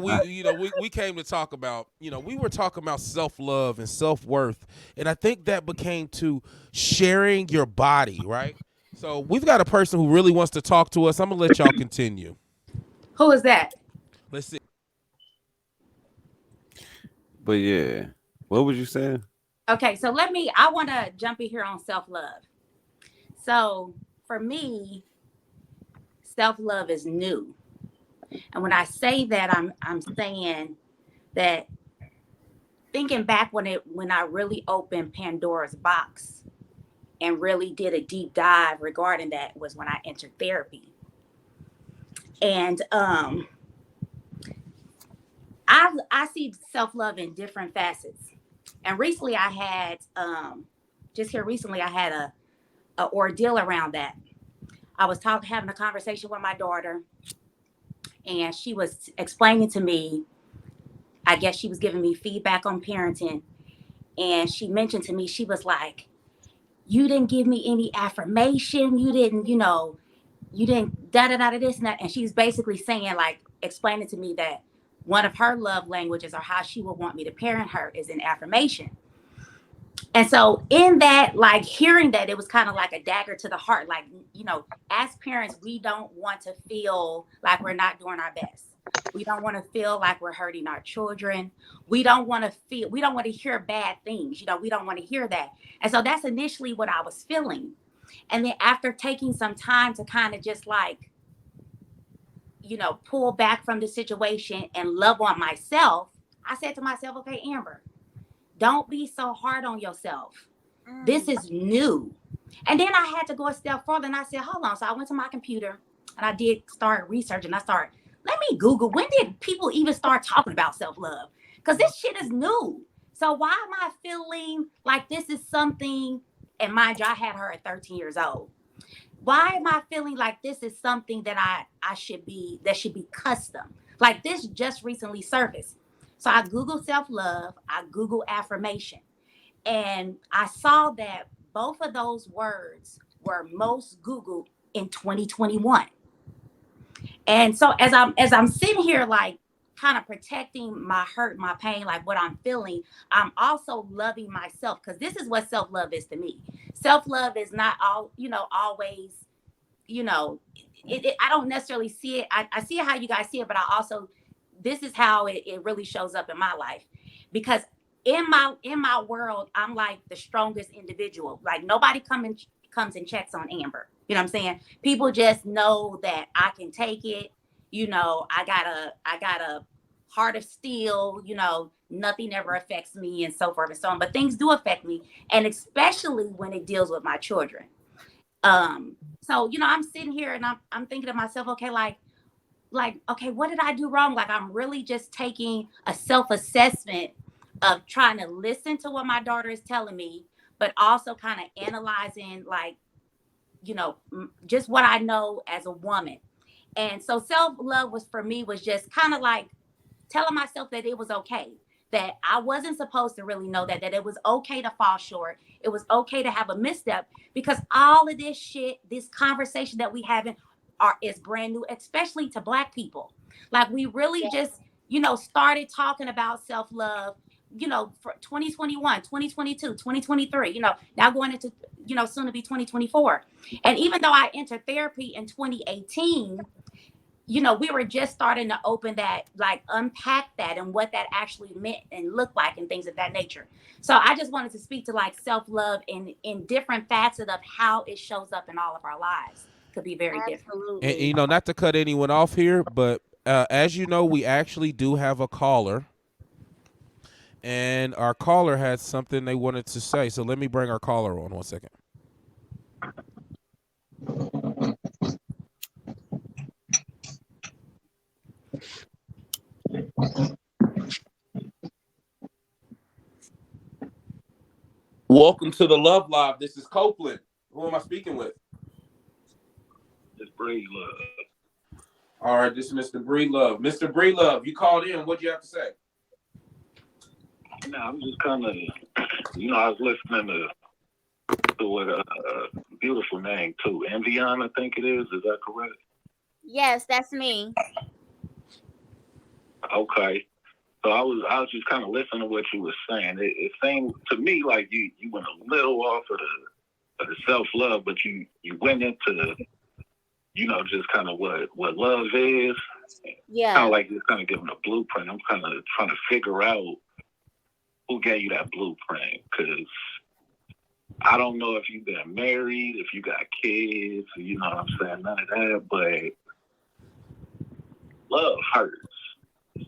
we came to talk about. We were talking about self-love and self-worth, and I think that became to sharing your body, right? So we've got a person who really wants to talk to us. I'm gonna let y'all continue. Who is that? Let's see. But yeah, what was you saying? Okay, so I want to jump in here on self-love. So for me, self-love is new. And when I say that, I'm saying that thinking back when I really opened Pandora's box and really did a deep dive regarding that was when I entered therapy. And I see self-love in different facets. And recently I had a ordeal around that. I was having a conversation with my daughter, and she was explaining to me, I guess she was giving me feedback on parenting. And she mentioned to me, she was like, you didn't give me any affirmation. You didn't da da da da this and that. And she's basically saying, like, explaining to me that one of her love languages or how she would want me to parent her is an affirmation. And so in that, like hearing that, it was kind of like a dagger to the heart. Like, as parents, we don't want to feel like we're not doing our best. We don't want to feel like we're hurting our children. We don't want to hear bad things. We don't want to hear that. And so that's initially what I was feeling. And then after taking some time to kind of just like, pull back from the situation and love on myself, I said to myself, okay, Amber, don't be so hard on yourself. This is new. And then I had to go a step further and I said, hold on. So I went to my computer and I did start researching. Let me Google, when did people even start talking about self-love? Because this shit is new. So why am I feeling like this is something, and mind you, I had her at 13 years old. Why am I feeling like this is something that should be custom? Like this just recently surfaced. So I Googled self-love, I Googled affirmation, and I saw that both of those words were most Googled in 2021. And so as I'm sitting here like kind of protecting my hurt, my pain, like what I'm feeling, I'm also loving myself, because this is what self-love is to me. Self-love is not always, I don't necessarily see it. I see how you guys see it, but this is how it really shows up in my life. Because in my world, I'm like the strongest individual. Like nobody comes and checks on Amber. You know what I'm saying? People just know that I can take it. I got a heart of steel. Nothing ever affects me and so forth and so on. But things do affect me, and especially when it deals with my children. So I'm sitting here and I'm thinking to myself, okay, like, okay, what did I do wrong? Like, I'm really just taking a self-assessment of trying to listen to what my daughter is telling me, but also kind of analyzing, like, just what I know as a woman. And so self-love was just kind of like telling myself that it was okay, that I wasn't supposed to really know that it was okay to fall short. It was okay to have a misstep, because all of this shit, this conversation that we having is brand new, especially to Black people. Like we really just, started talking about self-love, for 2021, 2022, 2023, now going into, soon to be 2024. And even though I entered therapy in 2018, we were just starting to open that, like unpack that and what that actually meant and looked like and things of that nature. So I just wanted to speak to like self-love in different facets of how it shows up in all of our lives. Could be very different. And Absolutely. not to cut anyone off here, but as you know, we actually do have a caller, and our caller had something they wanted to say. So let me bring our caller on 1 second. Welcome to the Love Live. This is Copeland. Who am I speaking with? It's Breed Love. All right, this is Mr. Breedlove. Mr. Breedlove, you called in. What do you have to say? Now, I'm just kind of, I was listening to what a beautiful name too, Envion, I think it is. Is that correct? Yes, that's me. Okay. So I was just kind of listening to what you were saying. It seemed to me like you went a little off of the self love, but you went into just kind of what love is. Yeah. Kind of like just kind of giving a blueprint. I'm kind of trying to figure out who gave you that blueprint, because I don't know if you've been married, if you got kids, you know what I'm saying, none of that, but love hurts,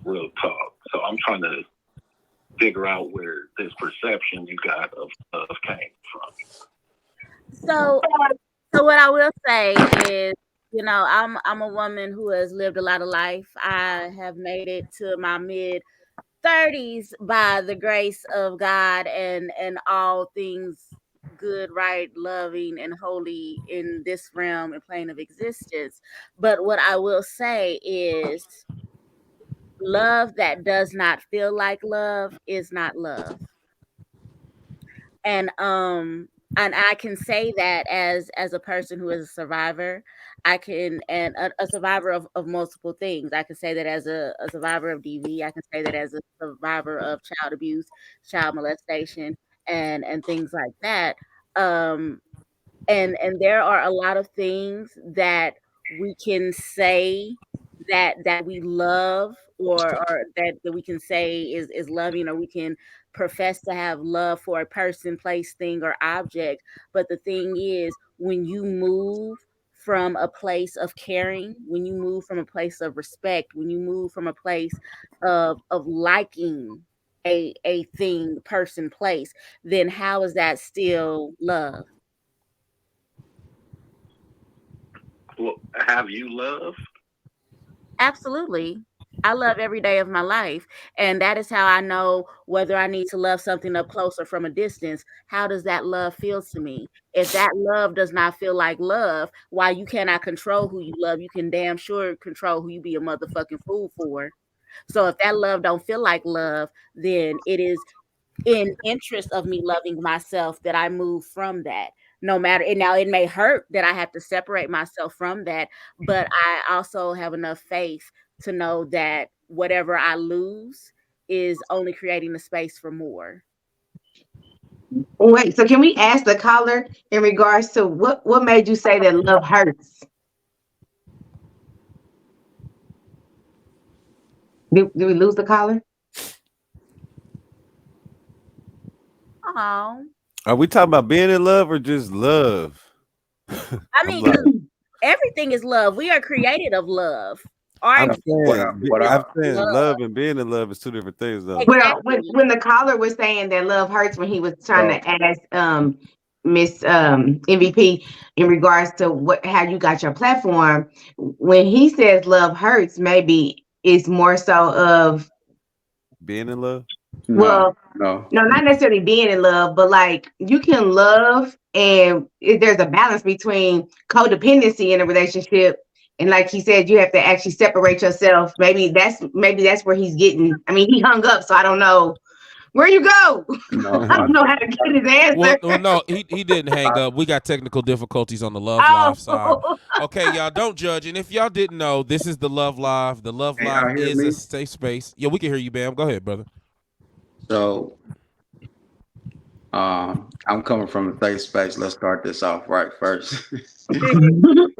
real talk. So I'm trying to figure out where this perception you got of love came from. So what I will say is, I'm a woman who has lived a lot of life. I have made it to my mid 30s by the grace of God and all things good, right, loving, and holy in this realm and plane of existence. But what I will say is, love that does not feel like love is not love. And I can say that as a person who is a survivor. I can, and a survivor of multiple things. I can say that as a survivor of DV. I can say that as a survivor of child abuse, child molestation, and things like that. Um, and there are a lot of things that we can say that we love, or that we can say is loving, or we can profess to have love for a person, place, thing, or object. But the thing is, when you move from a place of caring, when you move from a place of respect, when you move from a place of liking a thing, person, place, then how is that still love? Well, have you love? Absolutely. I love every day of my life. And that is how I know whether I need to love something up close or from a distance. How does that love feel to me? If that love does not feel like love, while you cannot control who you love, you can damn sure control who you be a motherfucking fool for. So if that love don't feel like love, then it is in interest of me loving myself that I move from that. No matter, and now it may hurt that I have to separate myself from that, but I also have enough faith to know that whatever I lose is only creating the space for more. Wait, so can we ask the caller in regards to what made you say that love hurts? Did we lose the caller? Oh, Are we talking about being in love or just love? I I'm mean, like, 'cause everything is love. We are created of love. Art I'm is I'm saying love. love and being in love is two different things, though. Well, Exactly. when the caller was saying that love hurts, when he was trying So to ask Miss MVP in regards to how you got your platform, when he says love hurts, maybe it's more so of, Being in love. no, well, no, no, not necessarily being in love, but like you can love, and there's a balance between codependency in a relationship. And like he said, you have to actually separate yourself. Maybe that's where he's getting. I mean, he hung up, so I don't know where you go. no. I don't know how to get his answer. Well, no, he didn't hang up. We got technical difficulties on the Love Live side. Oh, Okay, y'all, don't judge. And if y'all didn't know, this is the Love Live. The Love Can Live y'all hear is a me? safe space. Yeah, we can hear you, Bam. Go ahead, brother. So, I'm coming from a safe space. Let's start this off right first. So we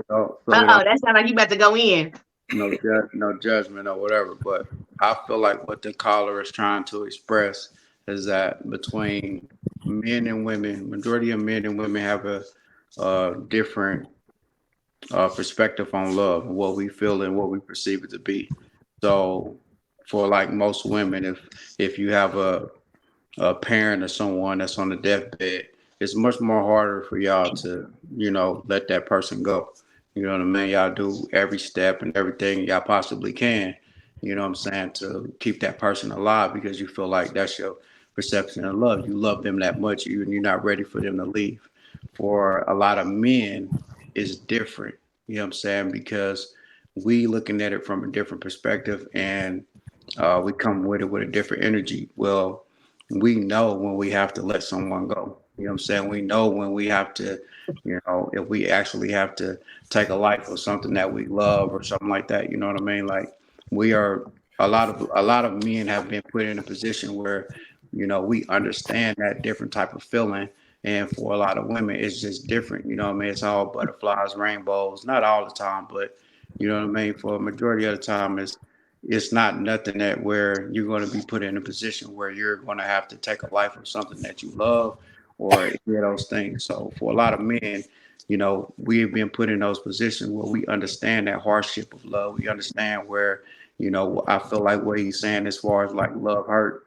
don't. that sounds like you about to go in. no judgment or whatever. But I feel like what the caller is trying to express is that between men and women, majority of men and women have a different perspective on love and what we feel and what we perceive it to be. So, for like most women, if you have a parent or someone that's on the deathbed, it's much more harder for y'all to, let that person go. You know what I mean? Y'all do every step and everything y'all possibly can, you know what I'm saying, to keep that person alive because you feel like that's your perception of love. You love them that much, you're not ready for them to leave. For a lot of men, it's different, you know what I'm saying, because we looking at it from a different perspective and we come with it with a different energy. Well, we know when we have to let someone go. You know what I'm saying? We know when we have to, if we actually have to take a life or something that we love or something like that. You know what I mean? Like we are a lot of men have been put in a position where, we understand that different type of feeling. And for a lot of women, it's just different. You know what I mean? It's all butterflies, rainbows, not all the time, but you know what I mean? For a majority of the time, it's not nothing that where you're going to be put in a position where you're going to have to take a life of something that you love or any of those things. So for a lot of men, we've been put in those positions where we understand that hardship of love. We understand where, I feel like what he's saying as far as like love hurt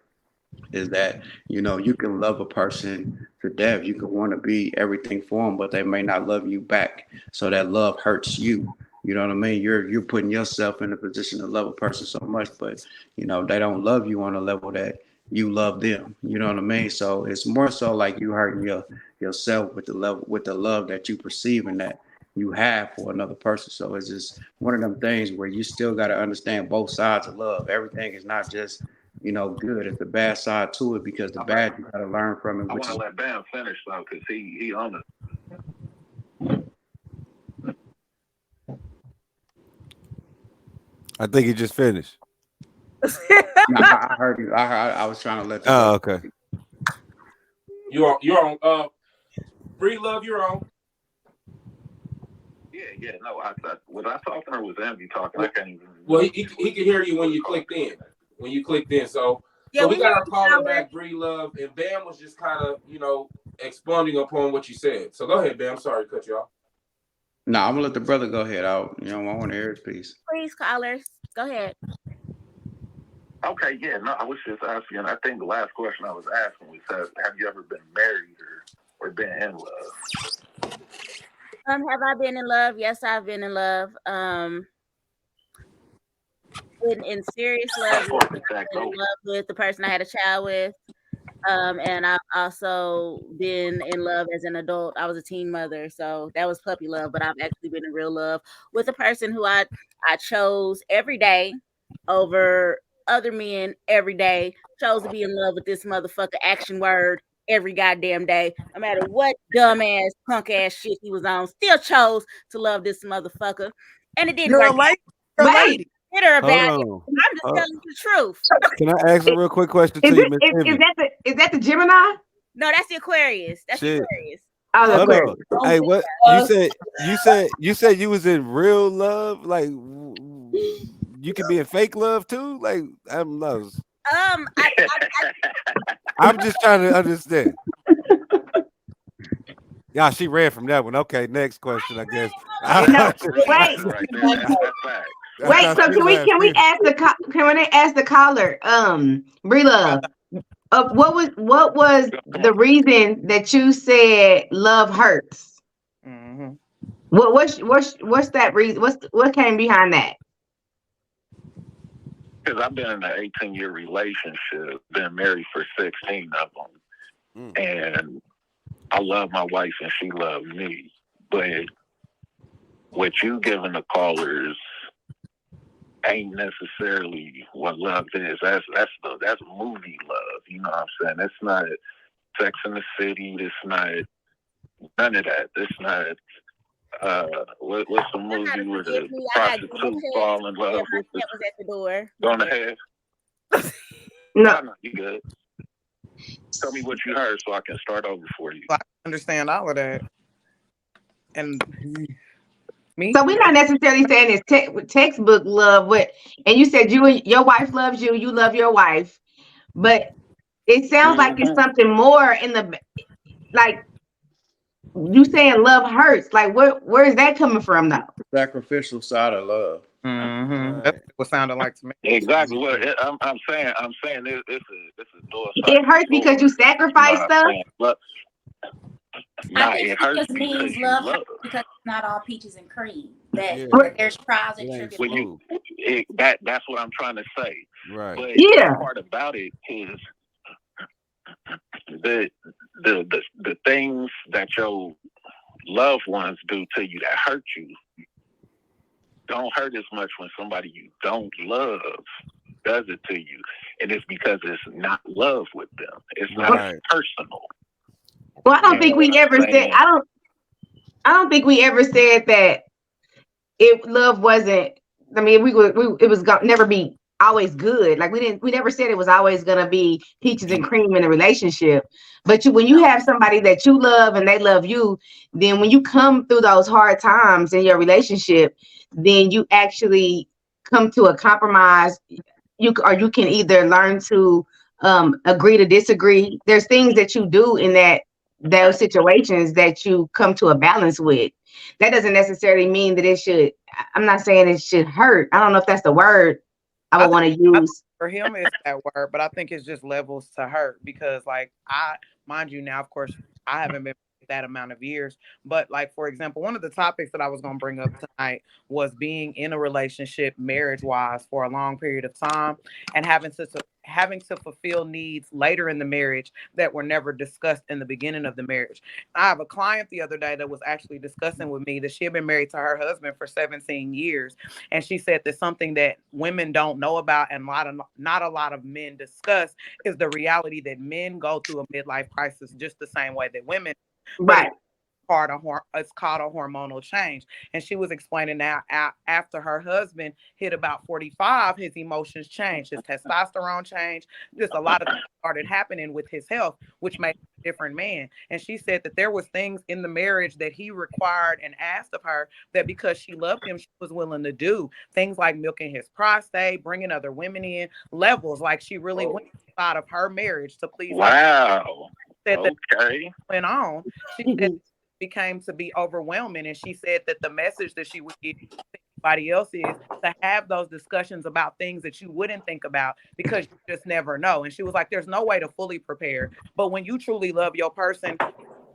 is that you can love a person to death. You can want to be everything for them, but they may not love you back. So that love hurts you. You know what I mean? You're putting yourself in a position to love a person so much, but they don't love you on a level that you love them. You know what I mean? So it's more so like you hurting yourself with the love that you perceive and that you have for another person. So it's just one of them things where you still got to understand both sides of love. Everything is not just good. It's the bad side to it because the bad you gotta learn from it. I Which want to is let Bam finish though, because he on it. I think he just finished. no, I heard you. I was trying to let the Oh, brother. okay. You're on. Bree Love, you're on. Yeah. No, was I talking or was Envy talking? I can't even. Well, he can hear you when you clicked in. So Yeah, we we got heard our you, caller caller. back, Bree Love, and Bam was just kind of expounding upon what you said. So go ahead, Bam. Sorry to cut you off. No, I'm gonna let the brother go ahead. I want to hear his piece. Please, callers, go ahead. Okay, yeah, no, I was just asking. I think the last question I was asking was, have you ever been married or been in love? Have I been in love? Yes, I've been in love. In serious love, Of yes, course, I've been in love with the person I had a child with. And I've also been in love as an adult. I was a teen mother, so that was puppy love, but I've actually been in real love with a person who I chose every day over other men every day. Chose to be in love with this motherfucker action word every goddamn day. No matter what dumbass, punk ass shit he was on, still chose to love this motherfucker. And it didn't You're work a lady. out. You're a Wait, lady. Bitter Hold about it. on. I'm just telling you the truth. Can I ask a real quick question is to you, it Miss is, Envy? is that the Gemini? No, that's the Aquarius. That's the Shit. Aquarius. Oh, the Hold Aquarius. on. Hey, what you said you was in real love? Like you could be in fake love too? Like I'm lost. I'm just trying to understand. Yeah, she ran from that one. Okay, next question, I guess. No, wait, Right there. That's fact. I wait. thought So she was can we asking. ask the caller, Bree Love, what was the reason that you said love hurts? Mm-hmm. What's that reason? What came behind that? Because I've been in an 18-year relationship, been married for 16 of them, and I love my wife and she loves me. But what you giving the callers ain't necessarily what love is. That's movie love. You know what I'm saying? It's not Sex in the City. It's not none of that. It's not what's the movie where the prostitute fall in love with the was at the door. on the head? No, You good. Tell me what you heard so I can start over for you. I understand all of that. And Me? So we're not necessarily saying it's textbook love. What? And you said you and your wife loves you. You love your wife, but it sounds like it's Mhm. something more in the like you saying love hurts. Like where is that coming from though? Sacrificial side of love. Mm-hmm. That's Right. what it sounded like to me. Exactly. Well, I'm saying it's a It dual-sided hurts because sword. you You know sacrifice what I'm stuff. saying? But I nah, think it she hurts just because means you love her love. because it's not all peaches and cream. That Yeah. Right. that there's trials and It ain't When tribulations. you smooth. that's what I'm trying to say. Right. But the Yeah. part about it is the the things that your loved ones do to you that hurt you don't hurt as much when somebody you don't love does it to you, and it's because it's not love with them. It's not as Right. personal. Well, I don't You think know what we I'm ever said. saying? I don't think we ever said that it love wasn't. I mean, it was gonna never be always good. Like we never said it was always gonna be peaches and cream in a relationship. But when you No. have somebody that you love and they love you, then when you come through those hard times in your relationship, then you actually come to a compromise. You can either learn to agree to disagree. There's things that you do in those situations that you come to a balance with. That doesn't necessarily mean that it should. I'm not saying it should hurt. I don't know if that's the word I I would think want to I think use. for him it's that word, but I think it's just levels to hurt because like I mind you now, of course, I haven't been that amount of years, but like for example, one of the topics that I was gonna bring up tonight was being in a relationship marriage wise for a long period of time and having to fulfill needs later in the marriage that were never discussed in the beginning of the marriage. I have a client the other day that was actually discussing with me that she had been married to her husband for 17 years. And she said that something that women don't know about and not a lot of men discuss is the reality that men go through a midlife crisis just the same way that women, but Right. it's called a hormonal change. And she was explaining now after her husband hit about 45, his emotions changed, his testosterone changed, just a lot of things started happening with his health, which made him a different man. And she said that there was things in the marriage that he required and asked of her that because she loved him, she was willing to do things like milking his prostate, bringing other women in, levels like she really went outside of her marriage to please her. Wow. Said that Okay. went on. She said it became to be overwhelming, and she said that the message that she would give to anybody else is to have those discussions about things that you wouldn't think about because you just never know. And she was like, "There's no way to fully prepare, but when you truly love your person."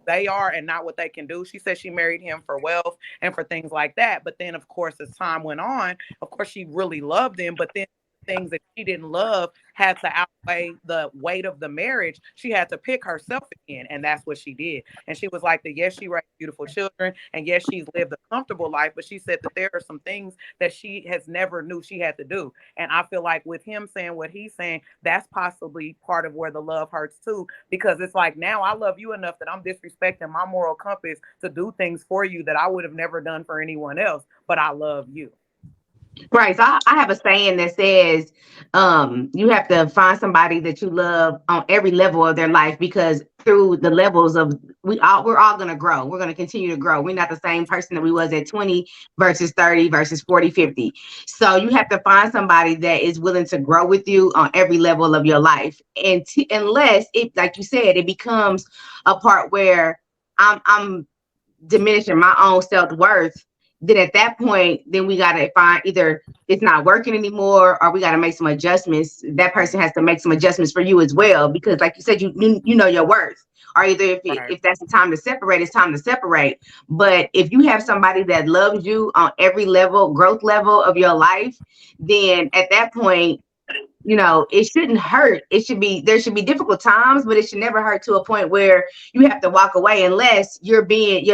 They are and not what they can do. She said she married him for wealth and for things like that. But then, of course, as time went on, of course, she really loved him. But then things that she didn't love had to outweigh the weight of the marriage. She had to pick herself again. And that's what she did. And she was like that, yes, she raised beautiful children. And yes, she's lived a comfortable life. But she said that there are some things that she has never knew she had to do. And I feel like with him saying what he's saying, that's possibly part of where the love hurts too, because it's like now I love you enough that I'm disrespecting my moral compass to do things for you that I would have never done for anyone else, but I love you. Right. So I have a saying that says, you have to find somebody that you love on every level of their life because through the levels of we're all gonna grow. We're gonna continue to grow. We're not the same person that we was at 20 versus 30 versus 40, 50. So you have to find somebody that is willing to grow with you on every level of your life. And unless it, like you said, it becomes a part where I'm diminishing my own self-worth, then at that point, then we got to find either it's not working anymore or we got to make some adjustments. That person has to make some adjustments for you as well, because like you said, you know your worth. Or either Right. if that's the time to separate, it's time to separate. But if you have somebody that loves you on every level, growth level of your life, then at that point, it shouldn't hurt. There should be difficult times, but it should never hurt to a point where you have to walk away unless your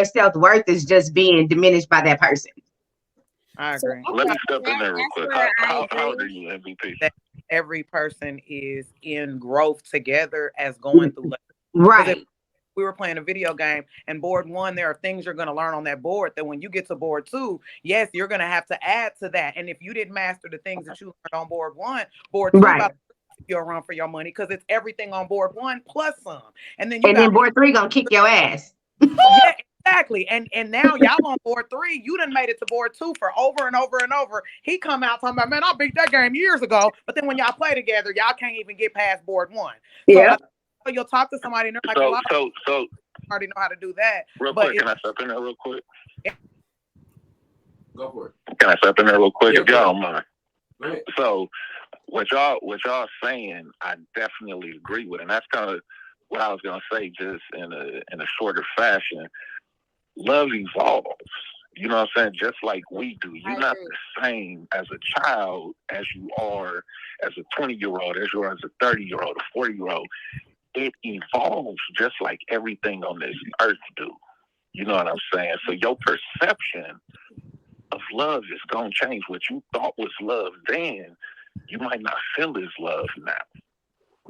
self-worth is just being diminished by that person. I So agree. Let me step in there real that's quick. where I How old are agree. you, MVP? That every person is in growth together as going through life. Because if Right. we were playing a video game and board one, there are things you're going to learn on that board that when you get to board two, yes, you're going to have to add to that. And if you didn't master the things that you learned on board one, board two Right. about you'll run for your money because it's everything on board one plus some. And then you And then got people, board three gonna kick your ass. yeah, Exactly. And now y'all on board 3. You done made it to board 2 for over and over and over. He come out talking about, man, I beat that game years ago. But then when y'all play together, y'all can't even get past board 1. So Yeah. you'll talk to somebody and they're like, So well, I already know how to do that. real But quick, can I step in there real quick? Go for it. Can I step in there real quick Yeah, if y'all don't mind? Go ahead. So what y'all saying, I definitely agree with, and that's kind of what I was gonna say, just in a shorter fashion. Love evolves. You know what I'm saying? Just like we do. You're not the same as a child as you are as a 20-year-old, as you are as a 30-year-old, a 40-year-old. It evolves just like everything on this earth do. You know what I'm saying? So your perception of love is gonna change. What you thought was love then, you might not feel as love now.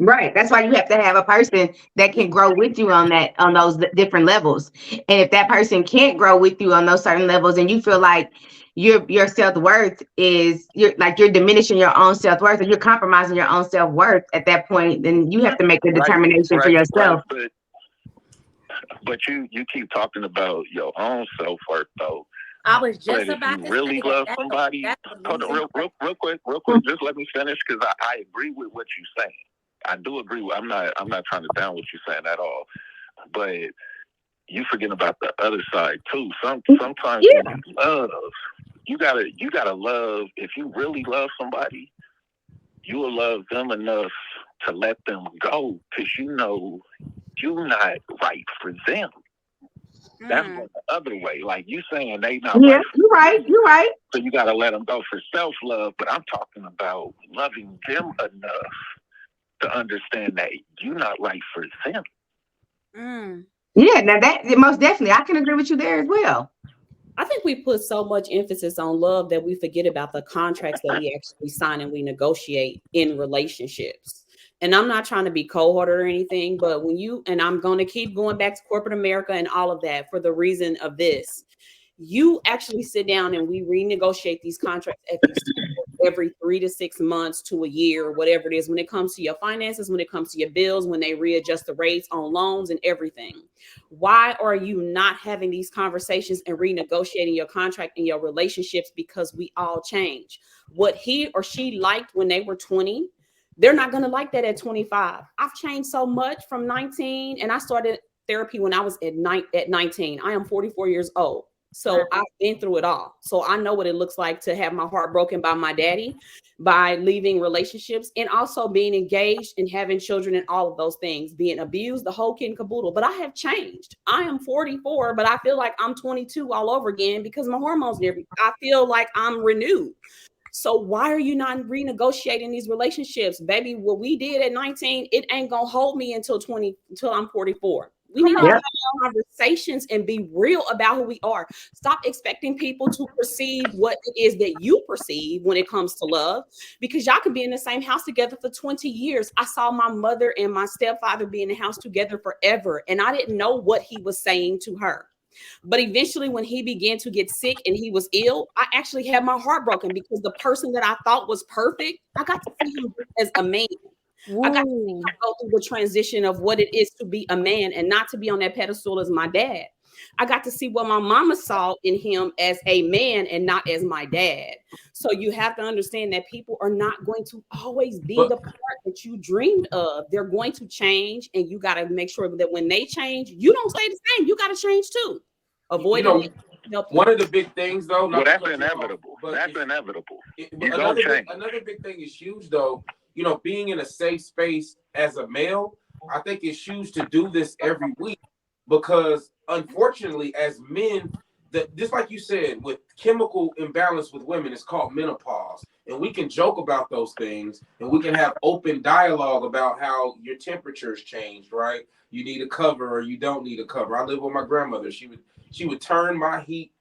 Right. That's why you have to have a person that can grow with you on those different levels. And if that person can't grow with you on those certain levels, and you feel like your self-worth you're diminishing your own self-worth, or you're compromising your own self-worth at that point, then you have to make a determination for yourself. Right. But you keep talking about your own self-worth though. I was just but about if you to really say love that. somebody, hold on, real quick, just let me finish, because I agree with what you're saying. I do agree with. I'm not trying to down what you're saying at all, but you forget about the other side too. Sometimes when you love, you gotta love. If you really love somebody, you will love them enough to let them go, because you know you're not right for them. That's going the other way. Like you saying they not right. You're right. You're right. So you gotta let them go for self-love. But I'm talking about loving them enough to understand that you're not right for them. Yeah, now that most definitely, I can agree with you there as well. I think we put so much emphasis on love that we forget about the contracts that we actually sign and we negotiate in relationships. And I'm not trying to be cold-hearted or anything, but and I'm going to keep going back to corporate America and all of that for the reason of this. You actually sit down and we renegotiate these contracts every 3 to 6 months to a year, whatever it is, when it comes to your finances, when it comes to your bills, when they readjust the rates on loans and everything. Why are you not having these conversations and renegotiating your contract and your relationships? Because we all change. What he or she liked when they were 20, they're not going to like that at 25. I've changed so much from 19, and I started therapy when I was at 19. I am 44 years old. So I've been through it all. So I know what it looks like to have my heart broken by my daddy, by leaving relationships, and also being engaged and having children and all of those things, being abused, the whole kit and caboodle. But I have changed. I am 44, but I feel like I'm 22 all over again because my hormones and everything. I feel like I'm renewed. So why are you not renegotiating these relationships? Baby, what we did at 19, it ain't going to hold me until I'm 44. We need to have conversations and be real about who we are. Stop expecting people to perceive what it is that you perceive when it comes to love, because y'all can be in the same house together for 20 years. I saw my mother and my stepfather be in the house together forever, and I didn't know what he was saying to her. But eventually, when he began to get sick and he was ill, I actually had my heart broken because the person that I thought was perfect, I got to see him as a man. I got to go through the transition of what it is to be a man and not to be on that pedestal as my dad. I got to see what my mama saw in him as a man and not as my dad. So you have to understand that people are not going to always be the part that you dreamed of. They're going to change, and you got to make sure that when they change, you don't stay the same. You got to change too. Avoid it. One of the big things, though. Well, that's inevitable. That's inevitable. Another big thing is huge, though. You know, being in a safe space as a male, I think it's huge to do this every week, because unfortunately, as men, just like you said, with chemical imbalance with women, it's called menopause. And we can joke about those things, and we can have open dialogue about how your temperature's changed, right? You need a cover or you don't need a cover. I live with my grandmother. She would turn my heat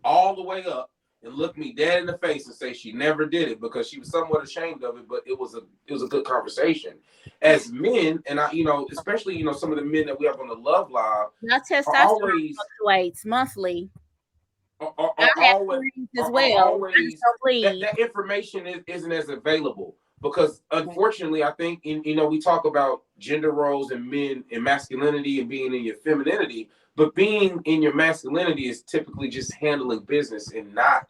all the way up and look me dead in the face and say she never did it because she was somewhat ashamed of it, but it was a good conversation. As men, and I, especially some of the men that we have on the Love Live, now testosterone fluctuates monthly. Always, that information isn't as available, because unfortunately, I think we talk about gender roles and men and masculinity and being in your femininity, But being in your masculinity is typically just handling business and not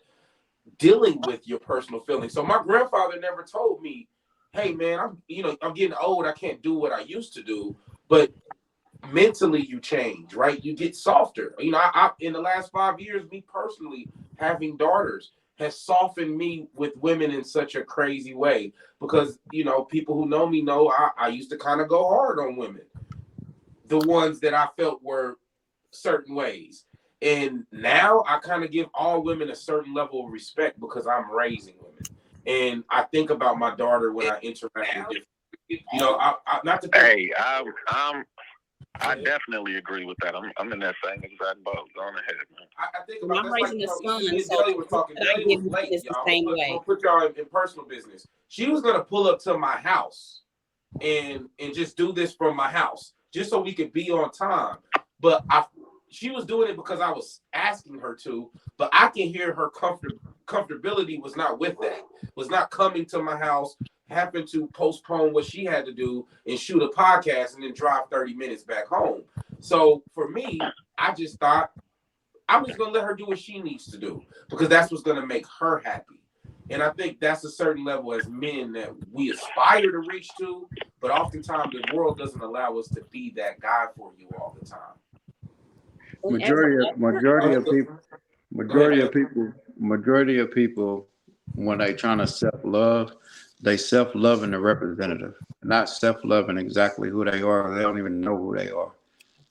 dealing with your personal feelings. So my grandfather never told me, "Hey man, I'm getting old. I can't do what I used to do." But mentally, you change, right? You get softer. I in the last 5 years, me personally having daughters has softened me with women in such a crazy way because people who know me know I used to kind of go hard on women, the ones that I felt were certain ways. And now I kind of give all women a certain level of respect because I'm raising women. And I think about my daughter when I interact with different, not to. Hey, I definitely agree with that. I'm in that same exact boat. Go on ahead, man. I think about I'm that's raising like, a son, even me and so Jelly was talking. I Jelly give was late, this the y'all. same I'm way. gonna put y'all in personal business. She was gonna pull up to my house and just do this from my house, just so we could be on time. But she was doing it because I was asking her to. But I can hear her comfortability was not with that. Was not coming to my house. Happened to postpone what she had to do and shoot a podcast and then drive 30 minutes back home. So for me, I just thought I'm just gonna let her do what she needs to do because that's what's gonna make her happy. And I think that's a certain level as men that we aspire to reach to, but oftentimes the world doesn't allow us to be that guy for you all the time. And as a Majority of people, Go ahead, majority of people, when they trying to self-love, they self-loving the representative, not self-loving exactly who they are. They don't even know who they are.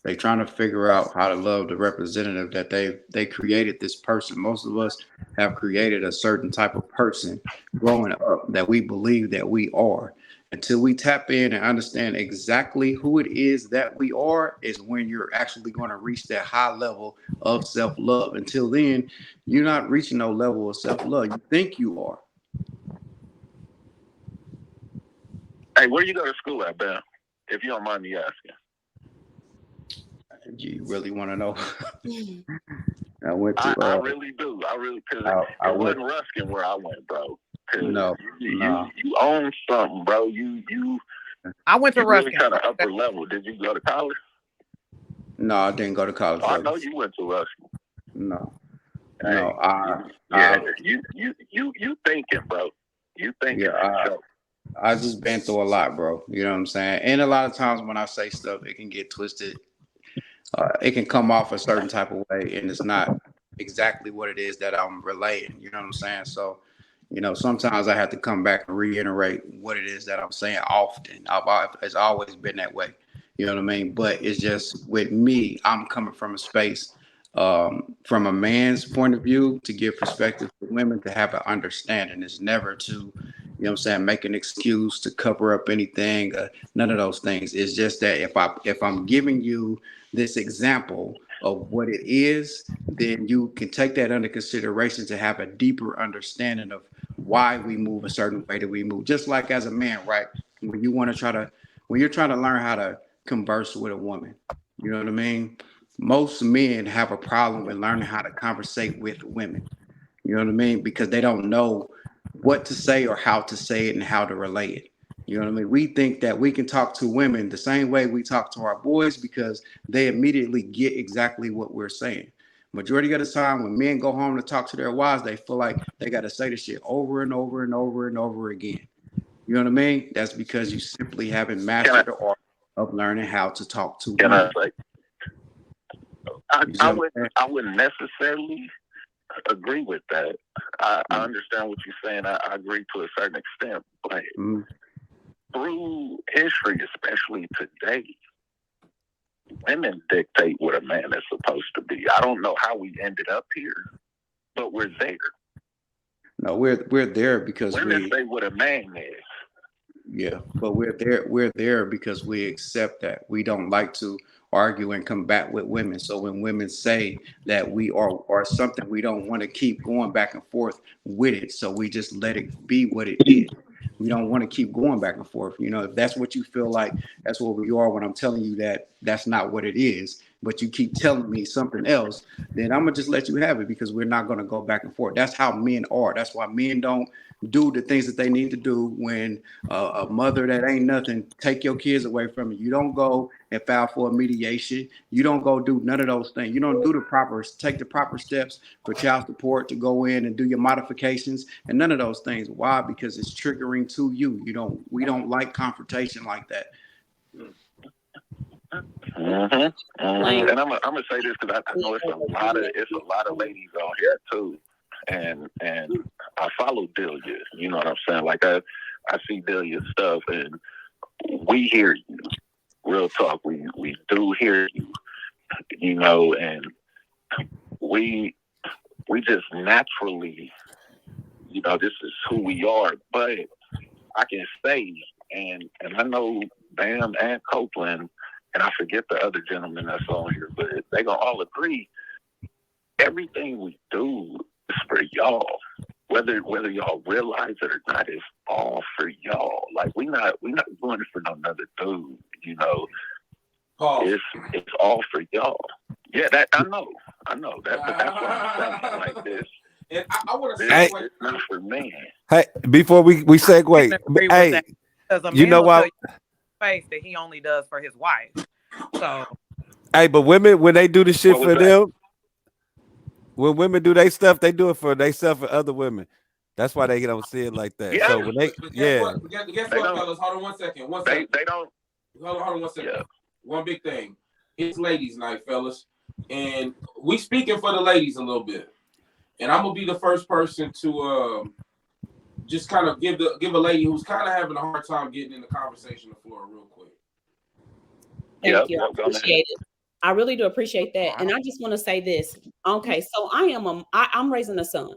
They trying to figure out how to love the representative that they created this person. Most of us have created a certain type of person growing up that we believe that we are. Until we tap in and understand exactly who it is that we are, is when you're actually going to reach that high level of self-love. Until then, you're not reaching no level of self-love. You think you are. Hey, where you go to school at, Ben? If you don't mind me asking. You really want to know? I went to. I really do. Because it wasn't Ruskin where I went, bro. No, you own something, bro. I went to Ruskin. Really kind of upper level. Did you go to college? No, I didn't go to college. I know you went to Ruskin. No. Hey, you thinking, bro. You thinking. Yeah, I just been through a lot, bro. You know what I'm saying? And a lot of times when I say stuff, it can get twisted. It can come off a certain type of way, and it's not exactly what it is that I'm relaying. You know what I'm saying? So, sometimes I have to come back and reiterate what it is that I'm saying often. It's always been that way. You know what I mean? But it's just with me, I'm coming from a space, from a man's point of view, to give perspective to women to have an understanding. It's never to, make an excuse to cover up anything. None of those things. It's just that if I'm giving you this example of what it is, then you can take that under consideration to have a deeper understanding of why we move a certain way that we move. Just like as a man, right? When you're trying to learn how to converse with a woman, you know what I mean? Most men have a problem with learning how to conversate with women. You know what I mean? Because they don't know what to say or how to say it and how to relay it. You know what I mean? We think that we can talk to women the same way we talk to our boys because they immediately get exactly what we're saying. Majority of the time when men go home to talk to their wives, they feel like they got to say the shit over and over and over and over again. You know what I mean? That's because you simply haven't mastered the art of learning how to talk to women. I wouldn't necessarily agree with that. I understand what you're saying. I agree to a certain extent, but through history, especially today, women dictate what a man is supposed to be. I don't know how we ended up here, but we're there. No, we're there because women say what a man is. Yeah, but we're there because we accept that. We don't like to argue and combat with women. So when women say that we are something, we don't want to keep going back and forth with it. So we just let it be what it is. We don't want to keep going back and forth. If that's what you feel like, that's what we are. When I'm telling you that that's not what it is, but you keep telling me something else, then I'm gonna just let you have it because we're not gonna go back and forth. That's how men are. That's why men don't do the things that they need to do when a mother that ain't nothing take your kids away from you. You don't go and file for a mediation. You don't go do none of those things. You don't do take the proper steps for child support to go in and do your modifications and none of those things. Why? Because it's triggering to you. We don't like confrontation like that. And I'm gonna say this because I know it's a lot of ladies on here too, and I follow Delia. You know what I'm saying? Like I see Delia's stuff, and we hear you. Real talk, we do hear you. You know, and we just naturally, you know, this is who we are. But I can say, and I know Bam and Copeland, and I forget the other gentleman that's on here, but they gonna all agree. Everything we do is for y'all. Whether y'all realize it or not, it's all for y'all. Like we not doing it for no other dude. You know, it's all for y'all. Yeah, that I know. That's what I'm saying. Like this. And I want to say, segue. It's not for men. Hey, before we segue, hey, you know what? Face that he only does for his wife. So, hey, but women when they do the shit for them, when women do their stuff, they do it for themselves and other women. That's why they don't see it like that. Yeah. So when they, guess what, fellas? Hold on 1 second. They don't. Hold on 1 second. Yeah. One big thing. It's ladies' night, fellas, and we speaking for the ladies a little bit. And I'm gonna be the first person to just kind of give a lady who's kind of having a hard time getting in the conversation the floor real quick. Thank you. I appreciate it. I really do appreciate that. And I just want to say this. Okay, so I'm raising a son.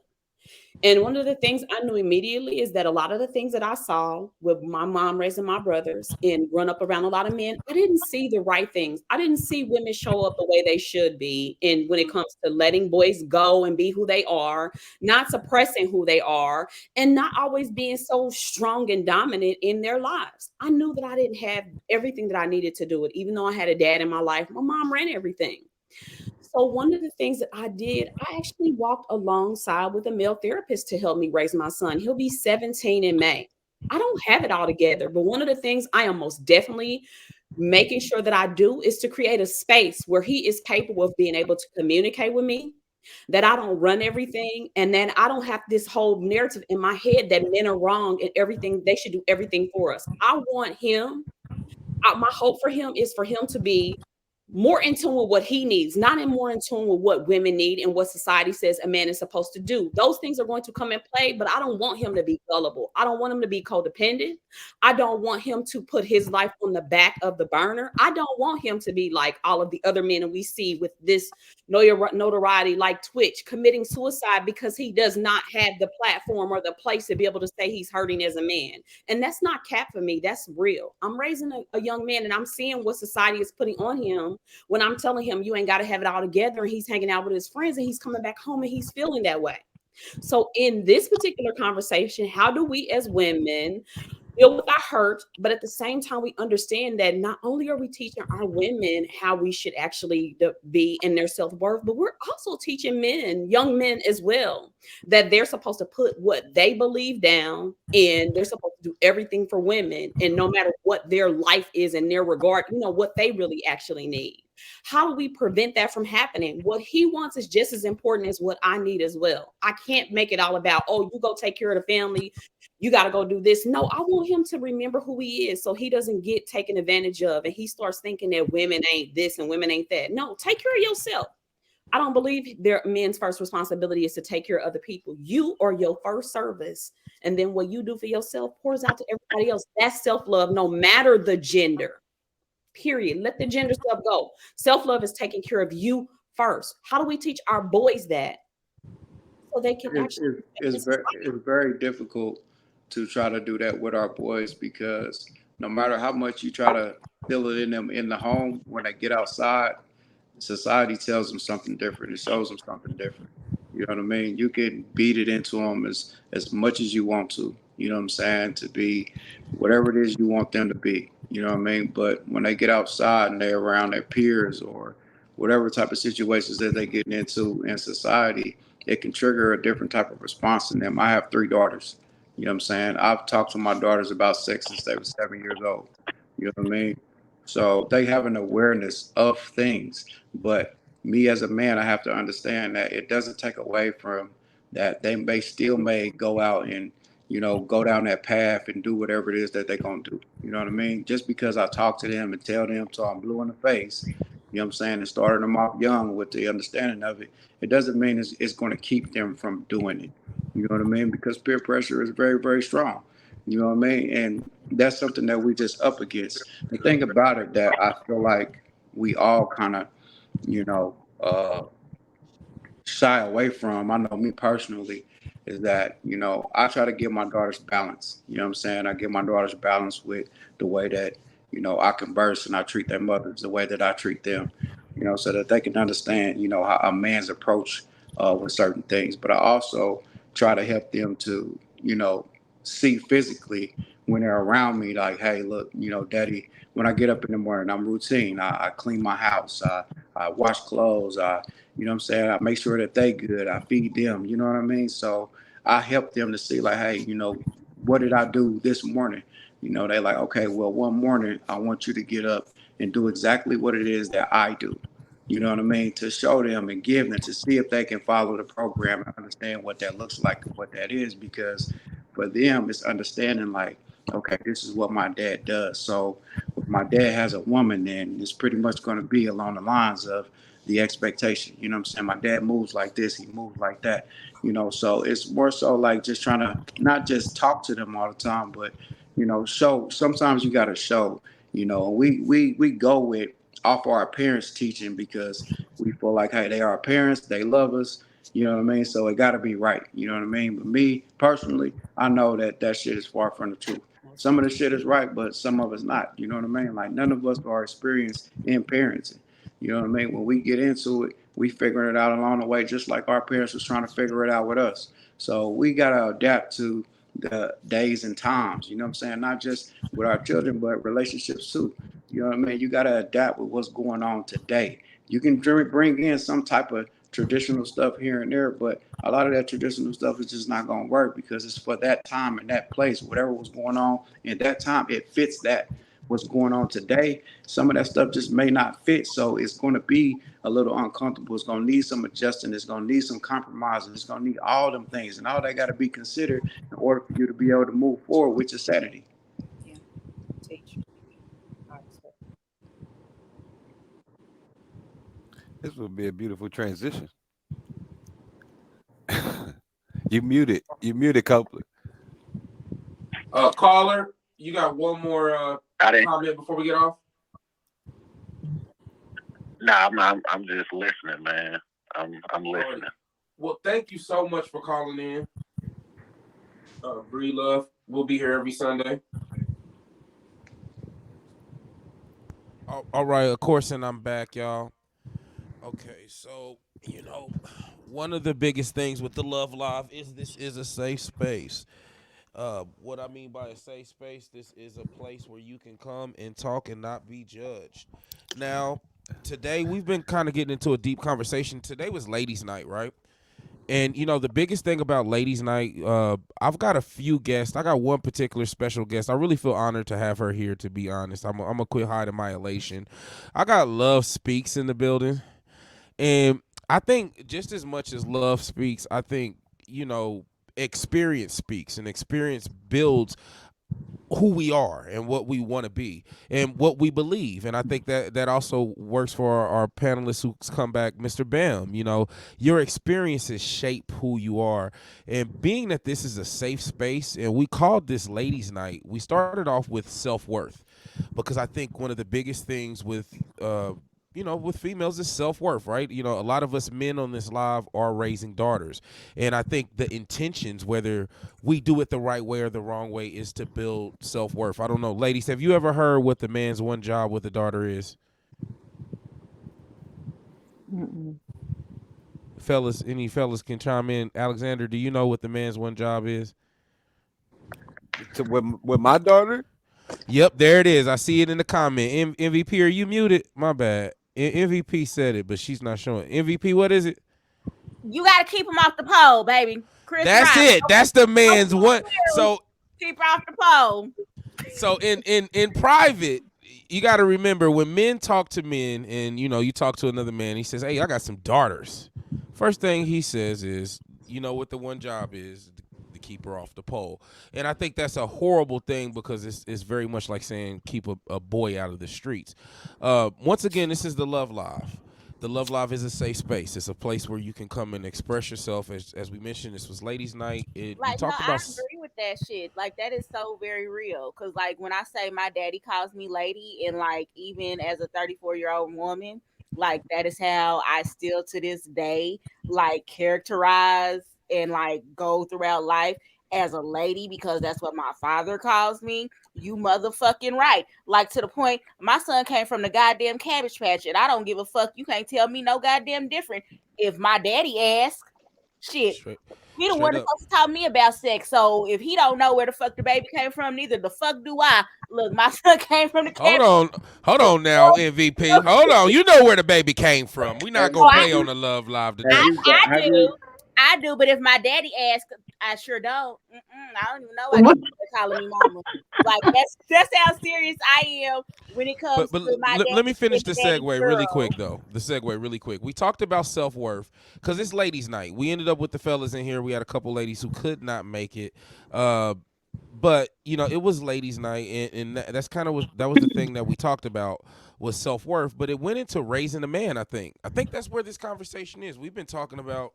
And one of the things I knew immediately is that a lot of the things that I saw with my mom raising my brothers and growing up around a lot of men, I didn't see the right things. I didn't see women show up the way they should be. And when it comes to letting boys go and be who they are, not suppressing who they are, and not always being so strong and dominant in their lives. I knew that I didn't have everything that I needed to do it. Even though I had a dad in my life, my mom ran everything. So one of the things that I did, I actually walked alongside with a male therapist to help me raise my son. He'll be 17 in May. I don't have it all together, but one of the things I am most definitely making sure that I do is to create a space where he is capable of being able to communicate with me, that I don't run everything, and then I don't have this whole narrative in my head that men are wrong and everything, they should do everything for us. I want him, my hope for him is for him to be more in tune with what he needs, not more in tune with what women need and what society says a man is supposed to do. Those things are going to come in play, but I don't want him to be gullible. I don't want him to be codependent. I don't want him to put his life on the back of the burner. I don't want him to be like all of the other men that we see with this notoriety like Twitch, committing suicide because he does not have the platform or the place to be able to say he's hurting as a man. And that's not cap for me. That's real. I'm raising a young man and I'm seeing what society is putting on him when I'm telling him you ain't got to have it all together, and he's hanging out with his friends and he's coming back home and he's feeling that way. So in this particular conversation, how do we as women deal with our hurt, but at the same time, we understand that not only are we teaching our women how we should actually be in their self-worth, but we're also teaching men, young men as well, that they're supposed to put what they believe down and they're supposed to do everything for women. And no matter what their life is in their regard, you know, what they really actually need. How do we prevent that from happening? What he wants is just as important as what I need as well. I can't make it all about, oh, you go take care of the family. You got to go do this. No, I want him to remember who he is so he doesn't get taken advantage of and he starts thinking that women ain't this and women ain't that. No, take care of yourself. I don't believe their men's first responsibility is to take care of other people. You are your first service. And then what you do for yourself pours out to everybody else. That's self-love, no matter the gender. Period. Let the gender stuff go. Self-love is taking care of you first. How do we teach our boys that? So they can actually. It's very difficult to try to do that with our boys because no matter how much you try to fill it in them in the home, when they get outside, society tells them something different. It shows them something different. You know what I mean? You can beat it into them as much as you want to. You know what I'm saying? To be whatever it is you want them to be. You know what I mean? But when they get outside and they're around their peers or whatever type of situations that they getting into in society, it can trigger a different type of response in them. I have 3 daughters. You know what I'm saying? I've talked to my daughters about sex since they were 7 years old. You know what I mean? So they have an awareness of things. But me as a man, I have to understand that it doesn't take away from that they may still may go out and, go down that path and do whatever it is that they're gonna do. You know what I mean? Just because I talk to them and tell them till I'm blue in the face, you know what I'm saying, and starting them off young with the understanding of it, it doesn't mean it's going to keep them from doing it. You know what I mean? Because peer pressure is very, very strong. You know what I mean? And that's something that we just up against. The thing about it that I feel like we all kind of, you know, uh, shy away from, I know me personally, is that, I try to give my daughters balance. You know what I'm saying? I give my daughters balance with the way that, I converse and I treat their mothers the way that I treat them, so that they can understand, how a man's approach with certain things. But I also try to help them to, see physically when they're around me, like, hey, look, daddy, when I get up in the morning, I'm routine. I clean my house. I wash clothes. You know what I'm saying? I make sure that they good. I feed them. You know what I mean? So I help them to see like, hey, what did I do this morning? They like, okay, well, one morning I want you to get up and do exactly what it is that I do. You know what I mean? To show them and give them to see if they can follow the program and understand what that looks like and what that is. Because for them, it's understanding like, okay, this is what my dad does. So if my dad has a woman, then it's pretty much going to be along the lines of the expectation. You know what I'm saying? My dad moves like this, he moves like that. So it's more so like just trying to not just talk to them all the time, but show. Sometimes you got to show. We go with off our parents' teaching because we feel like, hey, they are our parents, they love us. You know what I mean? So it got to be right. You know what I mean? But me personally, I know that that shit is far from the truth. Some of the shit is right, but some of it's not. You know what I mean? Like none of us are experienced in parenting. You know what I mean? When we get into it, we figuring it out along the way, just like our parents was trying to figure it out with us. So we gotta adapt to the days and times. You know what I'm saying? Not just with our children, but relationships too. You know what I mean? You gotta adapt with what's going on today. You can bring in some type of traditional stuff here and there, but a lot of that traditional stuff is just not gonna work because it's for that time and that place. Whatever was going on in that time, it fits that. What's going on today, some of that stuff just may not fit. So it's going to be a little uncomfortable. It's going to need some adjusting. It's going to need some compromising. It's going to need all them things. And all that got to be considered in order for you to be able to move forward with your sanity. Yeah. Teach. This would be a beautiful transition. You muted. You muted Copeland. Caller, you got one more comment before we get off? Nah, I'm just listening, man. I'm listening. Well, thank you so much for calling in. Bree Love, we'll be here every Sunday. All right, of course, and I'm back, y'all. Okay, so one of the biggest things with the Love Live is this is a safe space. What I mean by a safe space, this is a place where you can come and talk and not be judged. Now, today we've been kind of getting into a deep conversation. Today was ladies' night, right? And the biggest thing about ladies' night, I've got a few guests. I got one particular special guest. I really feel honored to have her here. To be honest, I'm gonna quit hiding my elation. I got Love Speaks in the building, and I think just as much as Love Speaks, I think experience speaks, and experience builds who we are and what we want to be and what we believe. And I think that also works for our panelists who come back. Mr. Bam, your experiences shape who you are. And being that this is a safe space and we called this ladies night, we started off with self-worth, because I think one of the biggest things with with females is self-worth, right? A lot of us men on this live are raising daughters. And I think the intentions, whether we do it the right way or the wrong way, is to build self-worth. I don't know. Ladies, have you ever heard what the man's one job with a daughter is? Mm-mm. Fellas, any fellas can chime in. Alexander, do you know what the man's one job is? With my daughter? Yep, there it is. I see it in the comment. MVP, are you muted? My bad. MVP said it, but she's not showing. MVP, what is it? You got to keep him off the pole, baby. Chris That's Rock. it. That's the man's one. Will, So keep her off the pole. in private, you got to remember when men talk to men, and you talk to another man, he says, "Hey, I got some daughters." First thing he says is, "You know what the one job is? To keep her off the pole." And I think that's a horrible thing because it's very much like saying keep a boy out of the streets. Once again, this is the Love Live. The Love Live is a safe space. It's a place where you can come and express yourself. As we mentioned, this was ladies' night. We Like, no, talked I about. agree with that shit. Like, that is so very real. Cause like when I say my daddy calls me lady, and like even as a 34-year-old woman, like that is how I still to this day like characterize and like go throughout life as a lady, because that's what my father calls me. You motherfucking right. Like, to the point, my son came from the goddamn Cabbage Patch, and I don't give a fuck. You can't tell me no goddamn different. If my daddy asks, shit, Straight, he the straight one that's up. supposed to tell me about sex. So if he don't know where the fuck the baby came from, neither the fuck do I. Look, my son came from the Hold Cabbage. on now, MVP. Hold on. You know where the baby came from. We not Have gonna Oh, you, play on the Love Live have today. you, have you, I do, but if my daddy asks, I sure don't. I don't even know why What? they're calling me mama. Like, that's how serious I am when it comes But to my let me daddy finish being the a daddy segue really girl. quick though. The segue really quick. We talked about self-worth because it's ladies' night. We ended up with the fellas in here. We had a couple ladies who could not make it. But it was ladies' night, and that's kind of that was the thing that we talked about was self-worth. But it went into raising a man. I think that's where this conversation is. We've been talking about.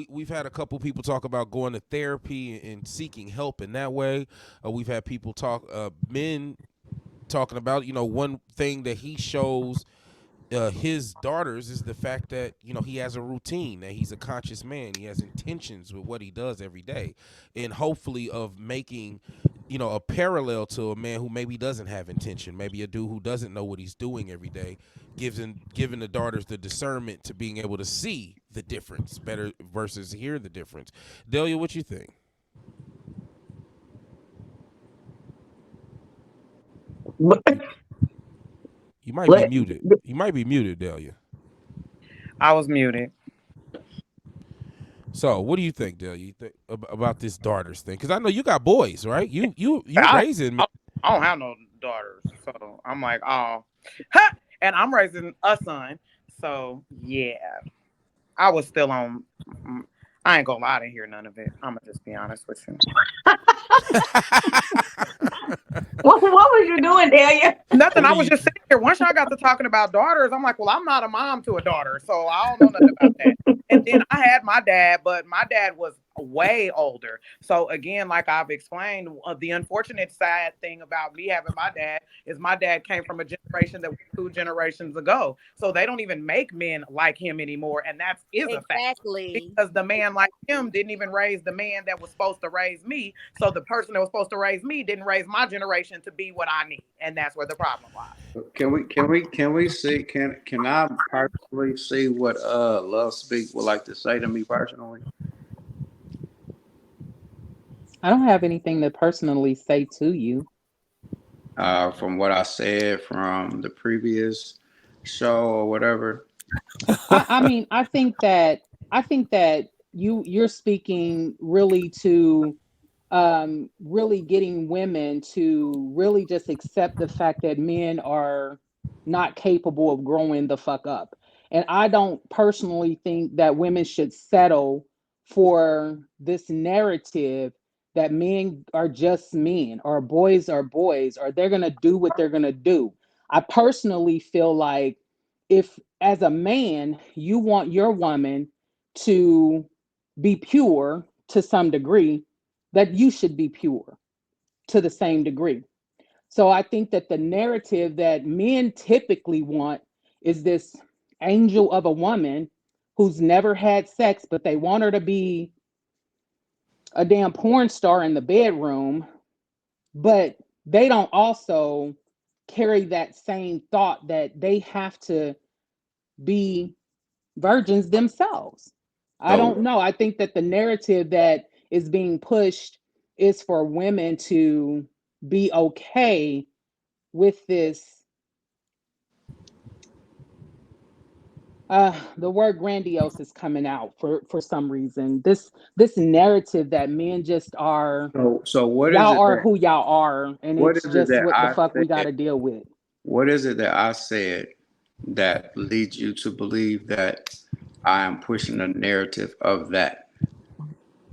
We've had a couple people talk about going to therapy and seeking help in that way. We've had people talk, men talking about, one thing that he shows his daughters is the fact that he has a routine, that he's a conscious man, he has intentions with what he does every day, and hopefully of making a parallel to a man who maybe doesn't have intention, maybe a dude who doesn't know what he's doing every day, giving the daughters the discernment to being able to see the difference better versus hear the difference. Delia, what you think? What? You might be What? muted. You might be muted, Delia. I was muted. So, what do you think, Delia? You think about this daughters thing? Because I know you got boys, right? You I, raising. I don't have no daughters, so I'm like, oh, ha! And I'm raising a son, so yeah, I was still on. I ain't gonna lie, I didn't hear none of it. I'm gonna just be honest with you. What was you doing, Delia? Nothing. What I are was you? just sitting here. Once y'all got to talking about daughters, I'm like, well, I'm not a mom to a daughter, so I don't know nothing about that. And then I had my dad, but my dad was way older. So again, like I've explained, the unfortunate sad thing about me having my dad is my dad came from a generation that was 2 generations ago. So they don't even make men like him anymore, and that is a fact. Exactly. Because the man like him didn't even raise the man that was supposed to raise me. So the person that was supposed to raise me didn't raise my generation to be what I need. And that's where the problem lies. can I personally see what Love Speak would like to say to me personally? I don't have anything to personally say to you. From what I said from the previous show or whatever. I mean, I think that you're speaking really to really getting women to really just accept the fact that men are not capable of growing the fuck up. And I don't personally think that women should settle for this narrative that men are just men or boys or they're going to do what they're going to do. I personally feel like if as a man you want your woman to be pure to some degree, that you should be pure to the same degree. So I think that the narrative that men typically want is this angel of a woman who's never had sex, but they want her to be a damn porn star in the bedroom, but they don't also carry that same thought that they have to be virgins themselves. I don't So know. I think that the narrative that is being pushed is for women to be okay with this The word grandiose is coming out for some reason. This narrative that men just are, So what is y'all it are that who y'all are, and what it's is it just that what the I fuck we got said? to deal with. What is it that I said that leads you to believe that I am pushing the narrative of that?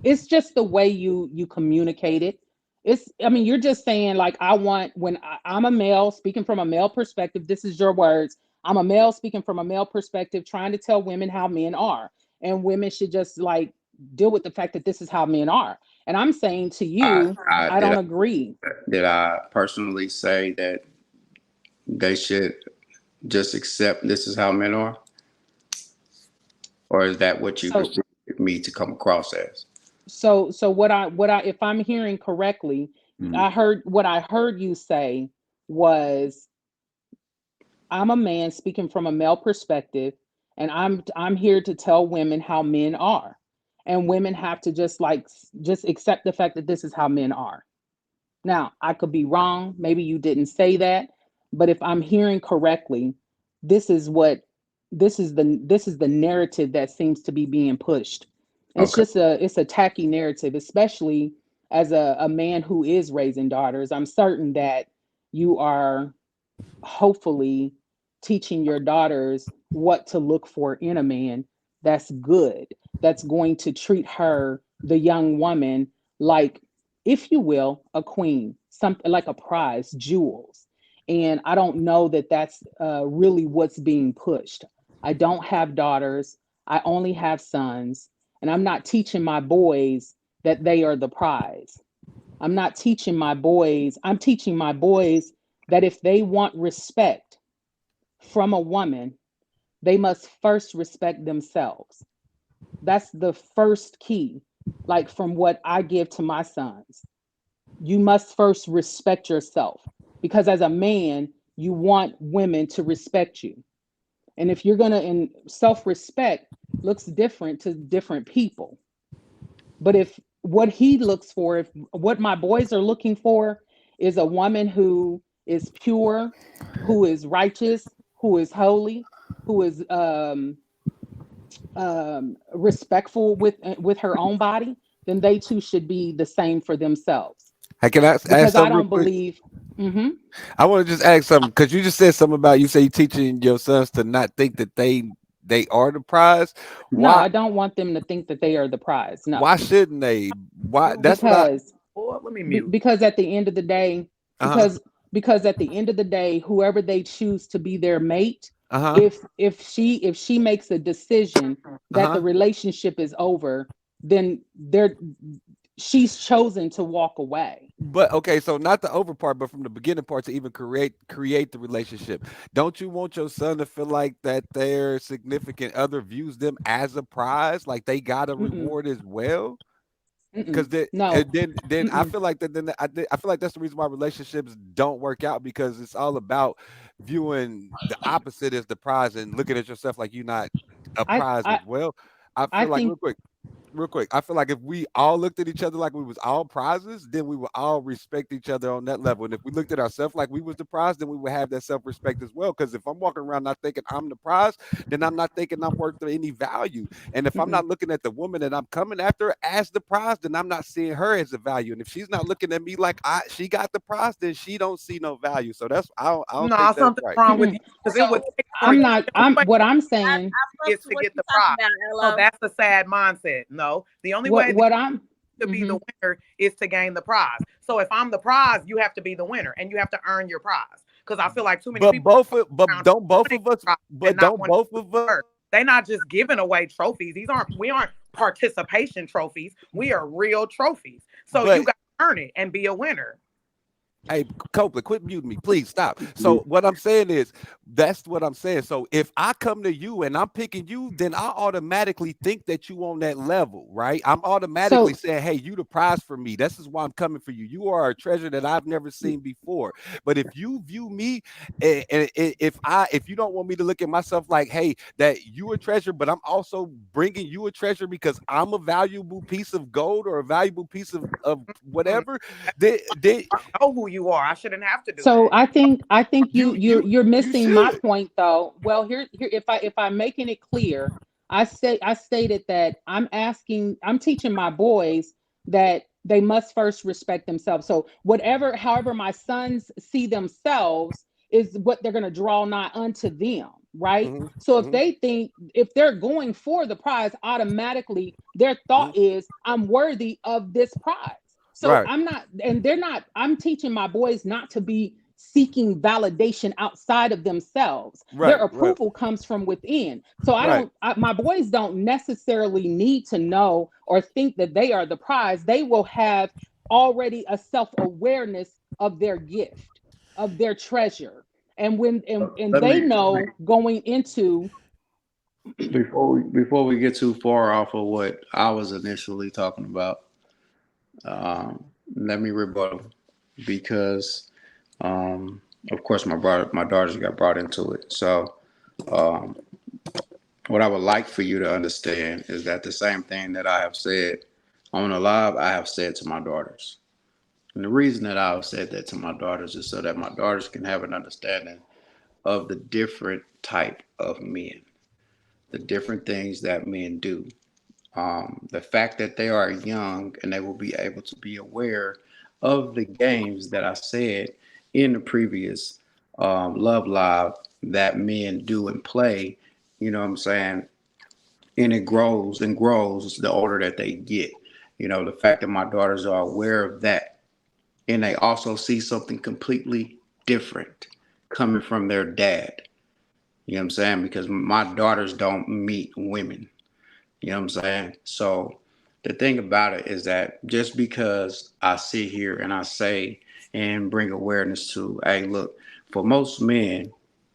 It's just the way you communicate it. It's, I mean, you're just saying like, I want, when I'm a male speaking from a male perspective, this is your words. I'm a male speaking from a male perspective, trying to tell women how men are, and women should just like deal with the fact that this is how men are. And I'm saying to I, you, I I did don't I agree. did I personally say that they should just accept this is how men are, or is that what you So perceive me to come across as? so what I if I'm hearing correctly, Mhm. what I heard you say was, I'm a man speaking from a male perspective, and I'm here to tell women how men are. And women have to just like just accept the fact that this is how men are. Now, I could be wrong. Maybe you didn't say that, but if I'm hearing correctly, this is what this is the narrative that seems to be being pushed. Okay. It's a tacky narrative, especially as a man who is raising daughters. I'm certain that you are hopefully teaching your daughters what to look for in a man that's good, that's going to treat her, the young woman, like, if you will, a queen, something like a prize, jewels. And I don't know that that's really what's being pushed. I don't have daughters, I only have sons, and I'm not teaching my boys that they are the prize. I'm teaching my boys that if they want respect from a woman, they must first respect themselves. That's the first key, like from what I give to my sons. You must first respect yourself, because as a man, you want women to respect you. And if you're going to, and self respect looks different to different people. But if what he looks for, if what my boys are looking for is a woman who is pure, who is righteous, who is holy, who is respectful with her own body, then they too should be the same for themselves. Hey, can I ask Because I something real don't quick? believe. Hmm. I want to just ask something because you just said something about, you say you teaching your sons to not think that they are the prize. No, Why I don't want them to think that they are the prize. No, why shouldn't they? Why? Do That's what I. because boy, let me mute. because at the end of the day, Uh huh. because at the end of the day, whoever they choose to be their mate, Uh huh. if she makes a decision Uh that huh. the relationship is over, then she's chosen to walk away. But okay, so not the over part, but from the beginning part to even create the relationship. Don't you want your son to feel like that their significant other views them as a prize, like they got a Mm-mm, reward as well? mm-mm, Because then, no, and then I mm-mm, feel like that. Then I feel like that's the reason why relationships don't work out, because it's all about viewing the opposite as the prize and looking at yourself like you're not a I, prize I as well. I I feel like think. real quick, I feel like if we all looked at each other like we was all prizes, then we would all respect each other on that level. And if we looked at ourselves like we was the prize, then we would have that self-respect as well. Because if I'm walking around not thinking I'm the prize, then I'm not thinking I'm worth any value. And if I'm Mm-mm. not looking at the woman that I'm coming after as the prize, then I'm not seeing her as a value. And if she's not looking at me like she got the prize, then she don't see no value. So that's I don't No, think that's something's right. wrong with Mm-mm. you because it would So take for I'm you. not. The only I'm way what I'm I, saying. I'm is close to to what get you're the talking prize. about, So Ella. that's the sad mindset. No, the only way What I'm. to be Hmm. the winner is to gain the prize. So if I'm the prize, you have to be the winner and you have to earn your prize. Because I feel like too many people But around don't both wanting of us the prize and but not don't wanting both of to us work. They're not just giving away trophies. We aren't participation trophies. We are real trophies. So you but got to earn it and be a winner. hey, Copeland, quit muting me, please stop. So what I'm saying is, that's what I'm saying. So if I come to you and I'm picking you, then I automatically think that you on that level, right? I'm automatically So saying, hey, you the prize for me. This is why I'm coming for you. You are a treasure that I've never seen before. But if you view me, and if you don't want me to look at myself like, hey, that you a treasure, but I'm also bringing you a treasure because I'm a valuable piece of gold or a valuable piece of Mm, whatever, then I know who you are. I shouldn't have to do So that. I think you're You missing my should. point though. Well, here if I'm making it clear, I stated that I'm teaching my boys that they must first respect themselves. So however my sons see themselves is what they're going to draw nigh unto them, right? Hmm. So Hmm. if they're going for the prize, automatically their Hmm. thought is I'm worthy of this prize. So Right. I'm not, and they're not, I'm teaching my boys not to be seeking validation outside of themselves. Their Right. Right. approval comes from within. So Right. my boys don't necessarily need to know or think that they are the prize. They will have already a self awareness of their gift, of their treasure. And and Let they me know going into, before we get too far off of what I was initially talking about, um, let me rebuttal because, of course, my daughters got brought into it. So, um, what I would like for you to understand is that the same thing that I have said on the live, I have said to my daughters. And the reason that I have said that to my daughters is so that my daughters can have an understanding of the different type of men, the different things that men do. The fact that they are young and they will be able to be aware of the games that I said in the previous Love Live that men do and play, you know what I'm saying? And it grows and grows the older that they get. You know, the fact that my daughters are aware of that and they also see something completely different coming from their dad. You know what I'm saying? Because my daughters don't meet women. You know what I'm saying? So the thing about it is that just because I sit here and I say and bring awareness to, hey, look, for most men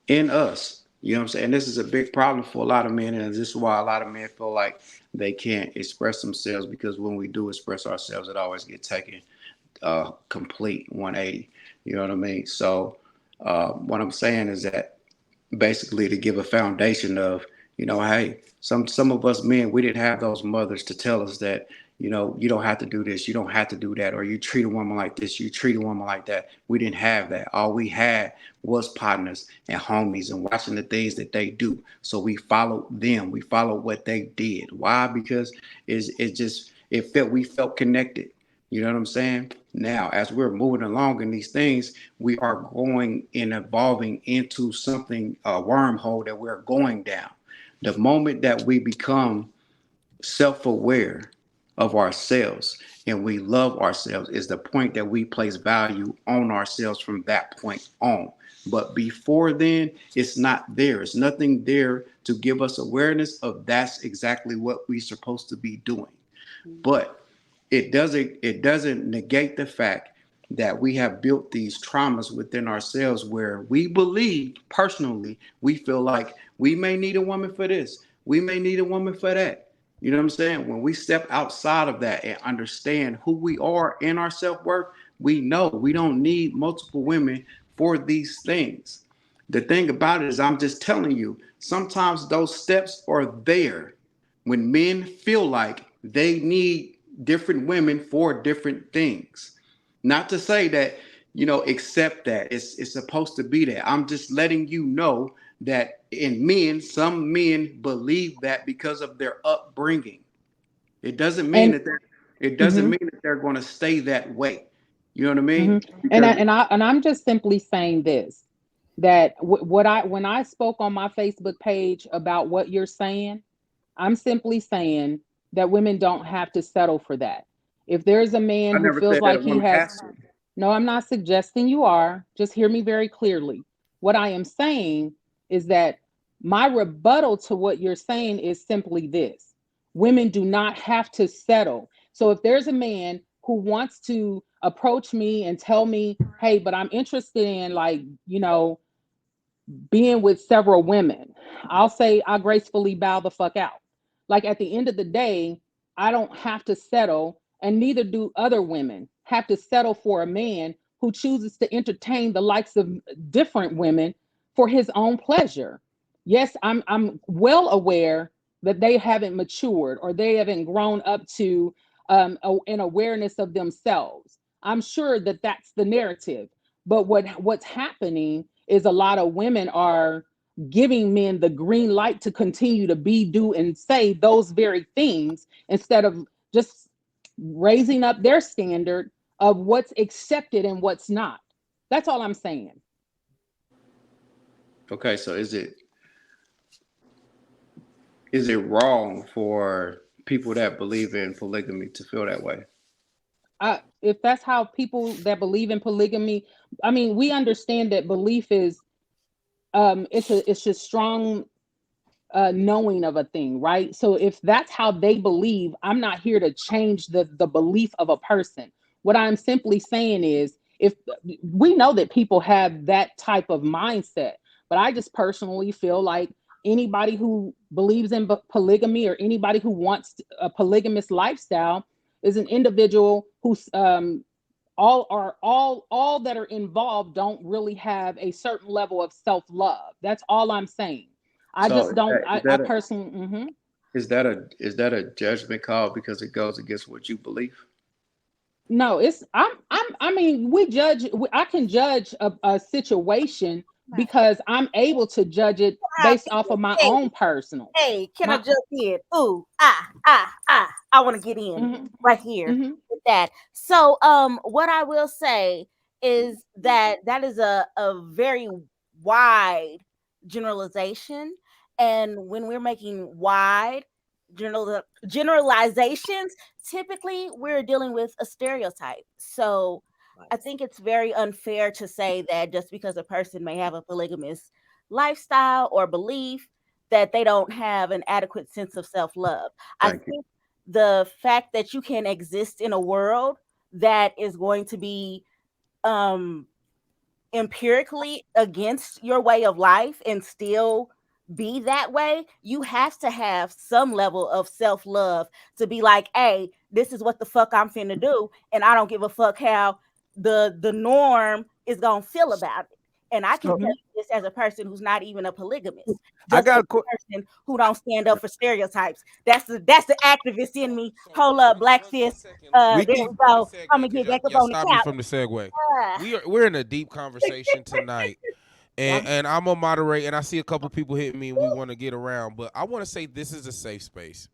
in us, you know what I'm saying? This is a big problem for a lot of men, and this is why a lot of men feel like they can't express themselves because when we do express ourselves, it always gets taken complete 180. You know what I mean? So what I'm saying is that basically to give a foundation of, hey, some of us men, we didn't have those mothers to tell us that, you don't have to do this, you don't have to do that, or you treat a woman like this, you treat a woman like that. We didn't have that. All we had was partners and homies and watching the things that they do. So we followed them. We followed what they did. Why? Because we felt connected. You know what I'm saying? Now, as we're moving along in these things, we are going and evolving into something, a wormhole that we're going down. The moment that we become self-aware of ourselves and we love ourselves is the point that we place value on ourselves from that point on. But before then, it's not there. It's nothing there to give us awareness of that's exactly what we're supposed to be doing. But it doesn't negate the fact that we have built these traumas within ourselves where we believe personally, we feel like we may need a woman for this, we may need a woman for that. You know what I'm saying? When we step outside of that and understand who we are in our self-worth, we know we don't need multiple women for these things. The thing about it is, I'm just telling you, sometimes those steps are there when men feel like they need different women for different things. Not to say that, accept that. It's supposed to be that. I'm just letting you know that in men, some men believe that because of their upbringing. It doesn't mean and that it doesn't mhm, mean that they're going to stay that way. You know what I mean? mhm. and Because I'm just simply saying this, that what I when I spoke on my Facebook page about what you're saying, I'm simply saying that women don't have to settle for that. If there's a man I who never feels said that a like he woman has, has to. no, I'm not suggesting you are. Just hear me very clearly. What I am saying is that my rebuttal to what you're saying is simply this: women do not have to settle. So if there's a man who wants to approach me and tell me, hey, but I'm interested in, like, being with several women, I'll say I gracefully bow the fuck out. Like, at the end of the day, I don't have to settle, and neither do other women have to settle for a man who chooses to entertain the likes of different women for his own pleasure. Yes, I'm well aware that they haven't matured or they haven't grown up to an awareness of themselves. I'm sure that that's the narrative. But what's happening is a lot of women are giving men the green light to continue to be, do, and say those very things instead of just raising up their standard of what's accepted and what's not. That's all I'm saying. Okay, so is it wrong for people that believe in polygamy to feel that way? If that's how people that believe in polygamy, I mean, we understand that belief is it's just strong knowing of a thing, right? So if that's how they believe, I'm not here to change the belief of a person. What I'm simply saying is, if we know that people have that type of mindset, but I just personally feel like anybody who believes in polygamy or anybody who wants a polygamous lifestyle is an individual who's all that are involved don't really have a certain level of self-love. That's all I'm saying. I So just don't. I personally. is that a judgment call because it goes against what you believe? No, it's I mean, we judge. I can judge a situation because I'm able to judge it based off of my Hey, own personal. hey, can I My. jump in? Ooh, I want to get in Mhm, right here mhm. with that. So, what I will say is that is a very wide generalization, and when we're making wide generalizations, typically we're dealing with a stereotype. So, I think it's very unfair to say that just because a person may have a polygamous lifestyle or belief that they don't have an adequate sense of self-love. I Thank you. think the fact that you can exist in a world that is going to be um empirically against your way of life and still be that way, you have to have some level of self-love to be like, hey, this is what the fuck I'm finna do, and I don't give a fuck how the norm is gonna feel about it. And I can So tell Mhm. you this as a person who's not even a polygamist, I just as got a a person who don't stand up for stereotypes. That's the activist in me. Hold up, black One sis. second. we There Let me keep we let me go. segue I'm gonna because get back up y'all on the stopped me couch. from the segue. Ah. We're in a deep conversation tonight, and I'm gonna moderate. And I see a couple people hitting me, and we want to get around. But I want to say this is a safe space.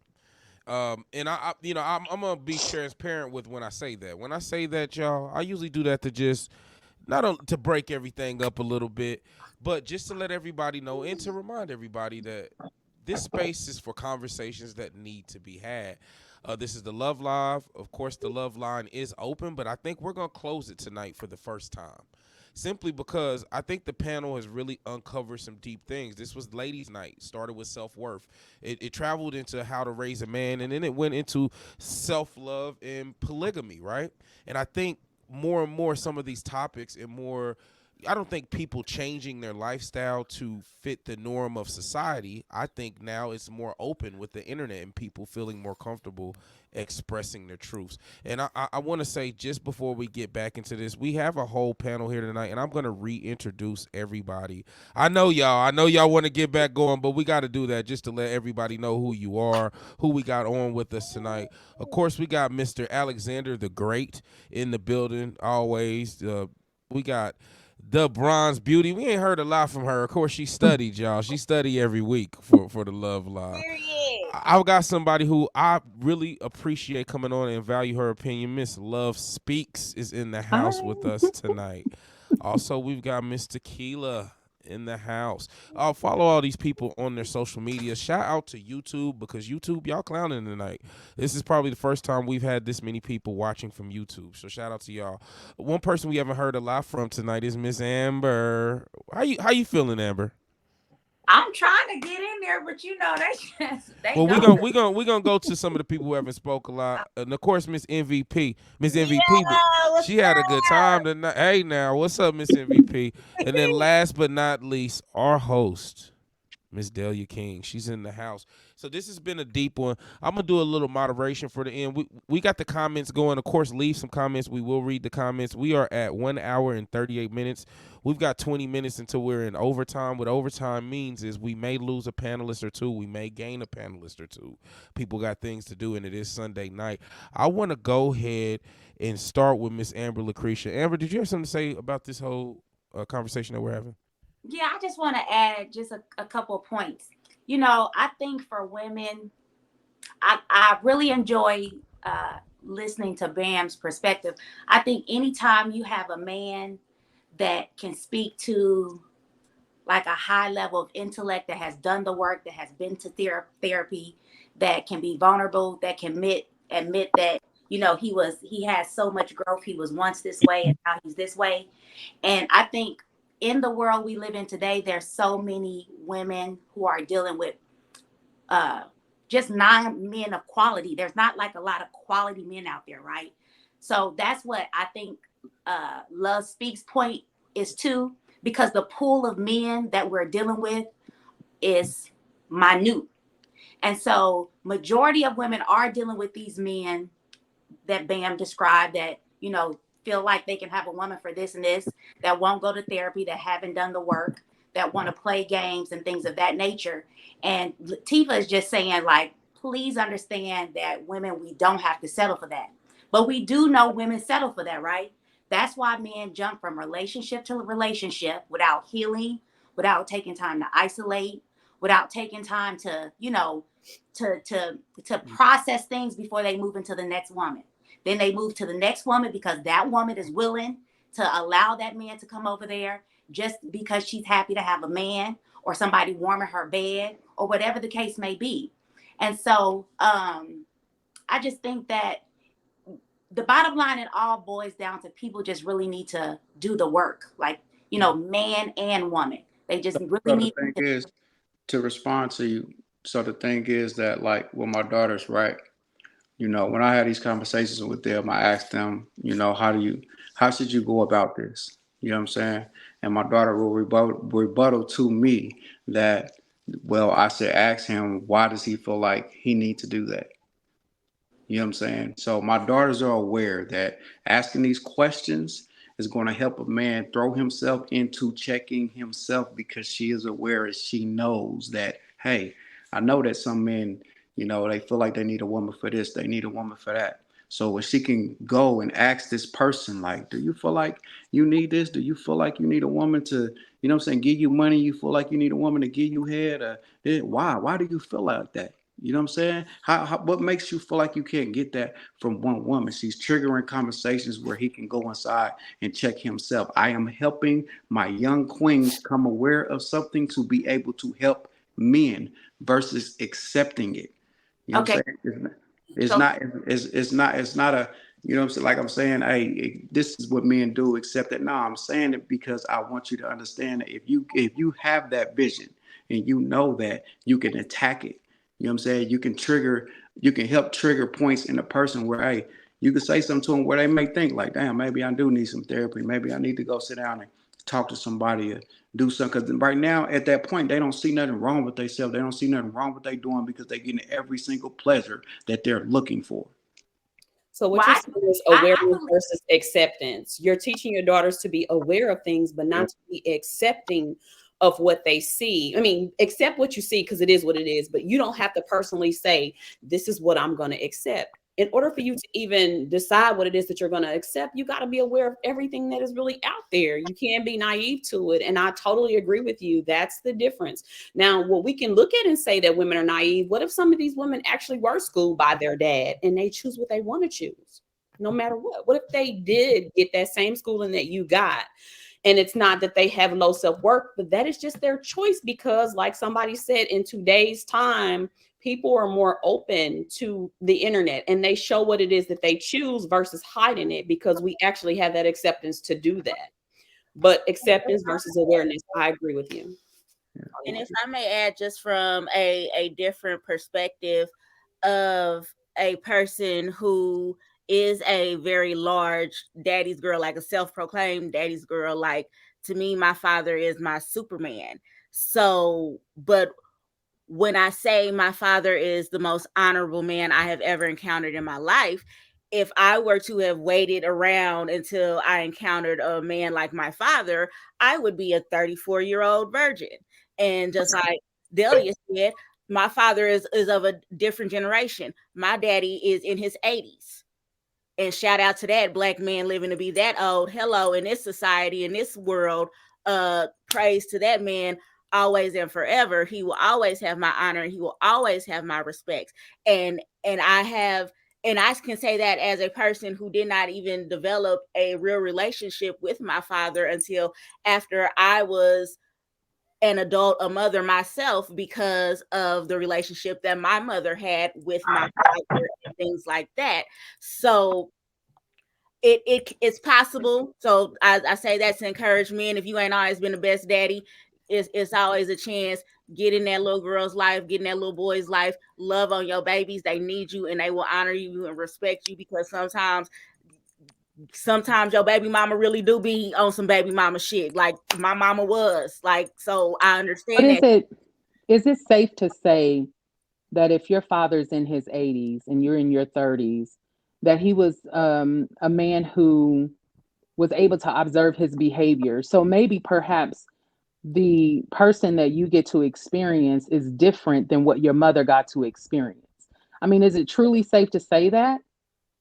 And I'm gonna be transparent with when I say that. When I say that, y'all, I usually do that to just to break everything up a little bit, but just to let everybody know and to remind everybody that this space is for conversations that need to be had. This is the Love Live. Of course, the Love Line is open, but I think we're going to close it tonight for the first time. Simply because I think the panel has really uncovered some deep things. This was ladies' night, started with self worth. It traveled into how to raise a man, and then it went into self love and polygamy, right? And I think more and more some of these topics and more I don't think people changing their lifestyle to fit the norm of society. I think now it's more open with the internet and people feeling more comfortable expressing their truths. And I want to say just before we get back into this, we have a whole panel here tonight, and I'm going to reintroduce everybody. I know y'all want to get back going, but we got to do that just to let everybody know who you are, who we got on with us tonight. Of course, we got Mr. Alexander the Great in the building always. We got the Bronze Beauty. We ain't heard a lot from her. Of course, she studied, y'all. She studied every week for the Love Live. Period. I've got somebody who I really appreciate coming on and value her opinion. Miss Love Speaks is in the house with Hi. us tonight. Also, we've got Miss Tequila in the house. Follow all these people on their social media. Shout out to YouTube because YouTube, y'all clowning tonight. This is probably the first time we've had this many people watching from YouTube. So shout out to y'all. One person we haven't heard a lot from tonight is Miss Amber. How you feeling, Amber? I'm trying to get in there, but they Well, we're know. gonna we gonna we gonna go to some of the people who haven't spoke a lot, and of course, Miss MVP, Miss MVP. But Yeah, what's she had a good time up? tonight. Hey, now what's up, Miss MVP? And then last but not least, our host, Miss Delia King. She's in the house. So this has been a deep one. I'm gonna do a little moderation for the end. We got the comments going. Of course, leave some comments. We will read the comments. We are at 1 hour and 38 minutes. We've got 20 minutes until we're in overtime. What overtime means is we may lose a panelist or two. We may gain a panelist or two. People got things to do, and it is Sunday night. I want to go ahead and start with Miss Amber Lucretia. Amber, did you have something to say about this whole conversation that we're having? Yeah, I just want to add just a couple of points. You know, I think for women, I really enjoy listening to Bam's perspective. I think anytime you have a man that can speak to like a high level of intellect, that has done the work, that has been to therapy, that can be vulnerable, that can admit that, you know, he has so much growth. He was once this way and now he's this way. And I think in the world we live in today, there's so many women who are dealing with uh just non-men of quality. There's not like a lot of quality men out there, right? So that's what I think Love Speaks point is too, because the pool of men that we're dealing with is minute. And so majority of women are dealing with these men that Bam described, that, you know, feel like they can have a woman for this and this, that won't go to therapy, that haven't done the work, that want to play games and things of that nature. And Tifa is just saying, like, please understand that women, we don't have to settle for that. But we do know women settle for that, right? That's why men jump from relationship to relationship without healing, without taking time to isolate, without taking time to, you know, to process things before they move into the next woman. Then they move to the next woman because that woman is willing to allow that man to come over there just because she's happy to have a man or somebody warming her bed or whatever the case may be. And so I just think that the bottom line, it all boils down to people just really need to do the work. Like, you know, man and woman. They just really So the need thing to. is, to respond to you, so the thing is that, like, with my daughters, right? You know, when I had these conversations with them, I asked them, you know, how should you go about this? You know what I'm saying? And my daughter will rebuttal to me that, well, I should ask him, why does he feel like he need to do that? You know what I'm saying? So my daughters are aware that asking these questions is going to help a man throw himself into checking himself, because she is aware and she knows that, hey, I know that some men, you know, they feel like they need a woman for this, they need a woman for that. So when she can go and ask this person, like, do you feel like you need this? Do you feel like you need a woman to, you know what I'm saying, give you money? You feel like you need a woman to give you head? Why? Why do you feel like that? You know what I'm saying? What makes you feel like you can't get that from one woman? She's triggering conversations where he can go inside and check himself. I am helping my young queens come aware of something to be able to help men versus accepting it. You know what Okay. I'm saying? It's So, not, it's not a, you know what I'm saying? Like I'm saying, hey, this is what men do, accept it. No, I'm saying it because I want you to understand that if you have that vision and you know that, you can attack it. You know what I'm saying? You can help trigger points in a person where, hey, you can say something to them where they may think like, damn, maybe I do need some therapy. Maybe I need to go sit down and talk to somebody or do something. Because right now, at that point, they don't see nothing wrong with themselves. They don't see nothing wrong with they doing, because they're getting every single pleasure that they're looking for. So what well, you're saying is I awareness believe, versus acceptance. You're teaching your daughters to be aware of things, but not to be accepting of what they see. I mean, accept what you see because it is what it is, but you don't have to personally say, this is what I'm going to accept. In order for you to even decide what it is that you're going to accept, you got to be aware of everything that is really out there. You can't be naive to it. And I totally agree with you. That's the difference. Now, what we can look at and say that women are naive, what if some of these women actually were schooled by their dad and they choose what they want to choose, no matter what? What if they did get that same schooling that you got? And it's not that they have low self-worth, but that is just their choice, because like somebody said, in today's time, people are more open to the internet and they show what it is that they choose versus hiding it, because we actually have that acceptance to do that. But acceptance versus awareness, I agree with you. And if I may add, just from a different perspective of a person who is a very large daddy's girl, like a self-proclaimed daddy's girl, like, to me, my father is my Superman. So, but when I say my father is the most honorable man I have ever encountered in my life, if I were to have waited around until I encountered a man like my father, I would be a 34-year-old virgin. And just like Delia said, my father is of a different generation. My daddy is in his 80s. And shout out to that black man living to be that old. Hello, in this society, in this world, praise to that man always and forever. He will always have my honor, and he will always have my respect. And I can say that as a person who did not even develop a real relationship with my father until after I was an adult, a mother myself, because of the relationship that my mother had with my father and things like that. So it's possible. So I say that to encourage men. If you ain't always been the best daddy, it's always a chance. Get in that little girl's life, get in that little boy's life, love on your babies. They need you and they will honor you and respect you, because sometimes your baby mama really do be on some baby mama shit, like my mama was. Like, so I But understand that. is it safe to say that if your father's in his 80s and you're in your 30s, that he was a man who was able to observe his behavior? So maybe perhaps the person that you get to experience is different than what your mother got to experience. I mean, is it truly safe to say that?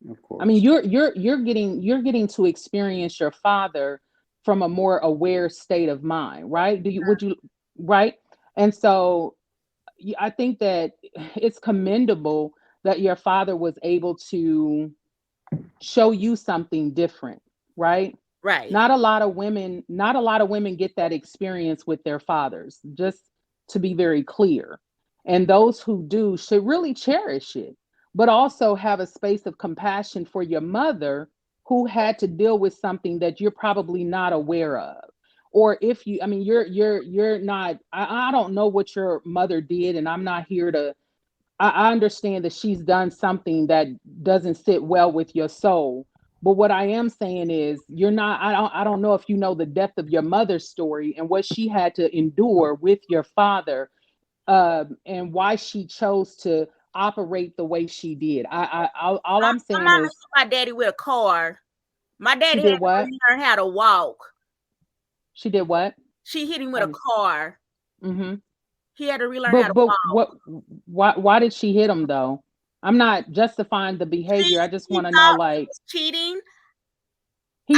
Of I mean, course. you're getting to experience your father from a more aware state of mind, right? Would you right? And so I think that it's commendable that your father was able to show you something different, right? Right. Not a lot of women get that experience with their fathers, just to be very clear. And those who do should really cherish it, but also have a space of compassion for your mother, who had to deal with something that you're probably not aware of. Or if you, I mean, you're not, I don't know what your mother did, and I'm not here to, I understand that she's done something that doesn't sit well with your soul. But what I am saying is, you're not, I don't know if you know the depth of your mother's story and what she had to endure with your father, and why she chose to operate the way she did. All I'm My saying mama is, hit my daddy with a car. My she daddy did had to what? learn how to walk. She did what? She hit him with a car. Mm-hmm. He had to relearn how But to but walk. what? Why did she hit him though? I'm not justifying the behavior. I just She want to know, thought he like, was cheating. I he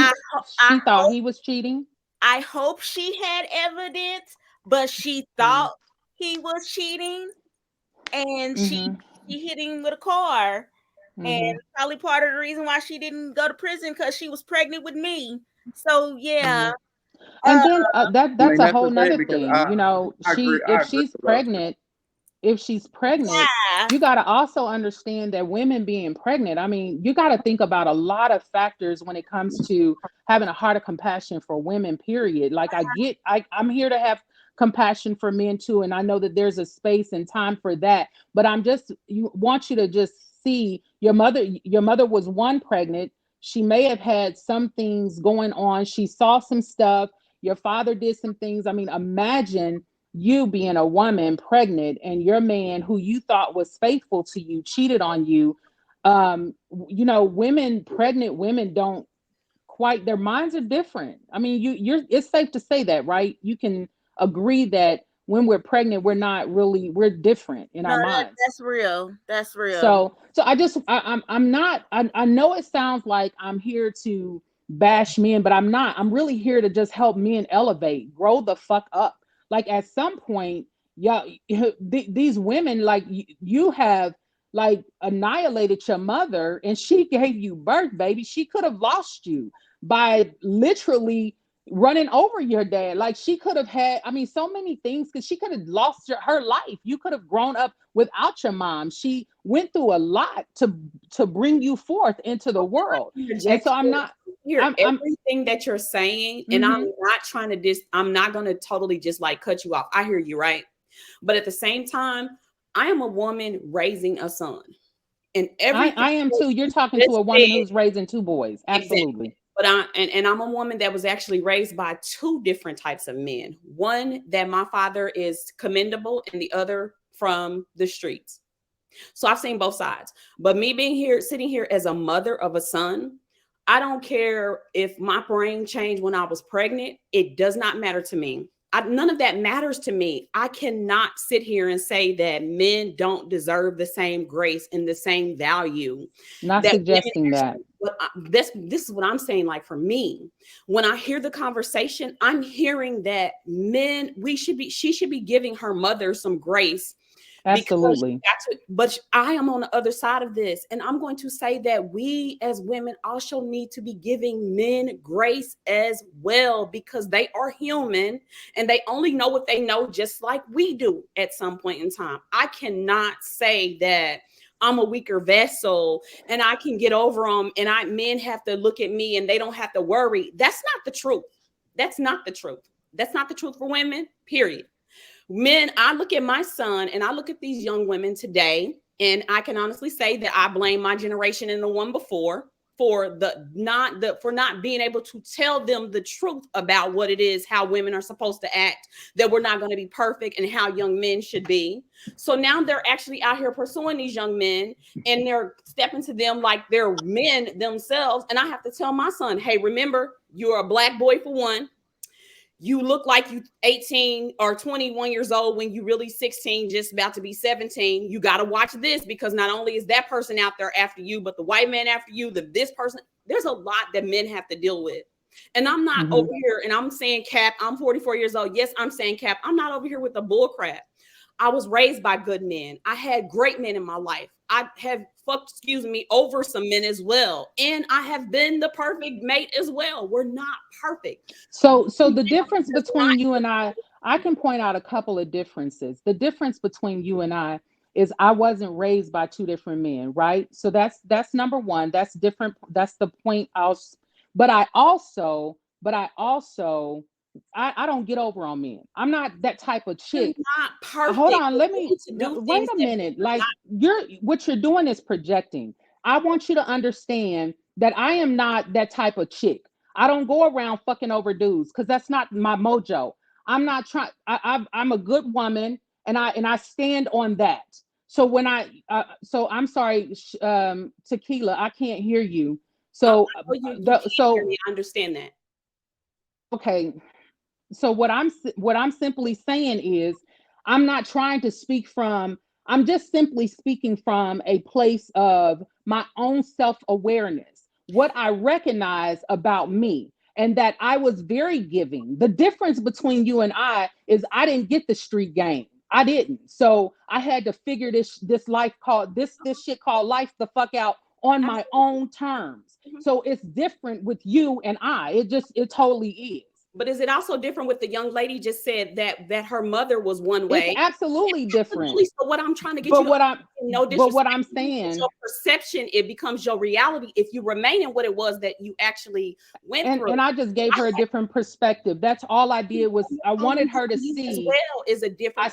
I she thought hope he was cheating. I hope she had evidence, but she Mm-hmm. thought he was cheating, and Mm-hmm. she hit him with a car. And Mm-hmm. probably part of the reason why she didn't go to prison, because she was pregnant with me. So yeah. Mm-hmm. And Uh, then I that's mean, a that's whole the thing nother because thing. You know, I agree. she I if agree she's with Rose. pregnant, if she's pregnant, yeah. you got to also understand that women being pregnant, I mean, you got to think about a lot of factors when it comes to having a heart of compassion for women, period. Like, I'm here to have compassion for men too, and I know that there's a space and time for that, but want you to just see your mother was one, pregnant. She may have had some things going on. She saw some stuff. Your father did some things. I mean, imagine you being a woman pregnant and your man who you thought was faithful to you cheated on you. Pregnant women don't quite, their minds are different. I mean, it's safe to say that, right? You can agree that when we're pregnant, we're different in No, our minds. that's real. That's real. So I'm not, I know it sounds like I'm here to bash men, but I'm not. I'm really here to just help men elevate, grow the fuck up. Like, at some point, yeah, these women, like, you have, like, annihilated your mother, and she gave you birth, baby. She could have lost you by literally running over your dad. Like, she could have had, I mean, so many things, because she could have lost her life. You could have grown up without your mom. She went through a lot to bring you forth into the world. And so I'm not, hear I'm everything that you're saying, and mhm. I'm not trying to I'm not going to totally just like cut you off. I hear you, right? But at the same time, I am a woman raising a son, and everything I am that too. You're you talking to just a woman said, who's raising two boys. exactly. Absolutely. But I'm a woman that was actually raised by two different types of men. One that my father is commendable, and the other from the streets. So I've seen both sides. But me being here, sitting here as a mother of a son, I don't care if my brain changed when I was pregnant. It does not matter to me. None of that matters to me. I cannot sit here and say that men don't deserve the same grace and the same value Not that women suggesting that. actually. But this is what I'm saying. Like for me, when I hear the conversation, I'm hearing that men, she should be giving her mother some grace. Absolutely. But I am on the other side of this, and I'm going to say that we as women also need to be giving men grace as well, because they are human and they only know what they know, just like we do at some point in time. I cannot say that I'm a weaker vessel and I can get over them, and men have to look at me and they don't have to worry. That's not the truth. That's not the truth. That's not the truth for women, period. Men, I look at my son and I look at these young women today, and I can honestly say that I blame my generation and the one before for not being able to tell them the truth about what it is, how women are supposed to act, that we're not going to be perfect, and how young men should be. So now they're actually out here pursuing these young men, and they're stepping to them like they're men themselves. And I have to tell my son, hey, remember, you're a black boy for one. You look like you 18 or 21 years old when you really 16, just about to be 17. You got to watch this, because not only is that person out there after you, but the white man after you, this person, there's a lot that men have to deal with. And I'm not over here, and I'm saying cap, I'm 44 years old. Yes, I'm saying cap. I'm not over here with the bull crap. I was raised by good men. I had great men in my life. I have over some men as well. And I have been the perfect mate as well. We're not perfect. So the difference between you and I can point out a couple of differences. The difference between you and I is I wasn't raised by two different men, right? So that's number one. That's different. That's the point. But I also I don't get over on men. I'm not that type of chick. Not perfect. Hold on, let We me need to do wait a things minute. that Like what you're doing is projecting. I want you to understand that I am not that type of chick. I don't go around fucking over dudes because that's not my mojo. I'm not trying. I'm a good woman, and I stand on that. So when so I'm sorry, Tequila, I can't hear you. So you can't hear me. I understand that. Okay, so what I'm simply saying is I'm not trying to speak from, I'm just simply speaking from a place of my own self-awareness, what I recognize about me, and that I was very giving. The difference between you and I is I didn't get the street game. I didn't. So I had to figure this life called this shit called life the fuck out on my own terms. So it's different with you and I. It totally is. But is it also different with the young lady just said that her mother was one way? It's absolutely different. Absolutely. So what I'm trying to get But you to what I'm no but what I'm disrespect, saying, your perception, it becomes your reality if you remain in what it was that you actually went through. and I just gave her a different perspective. That's all I did was I wanted her to as see. well is a different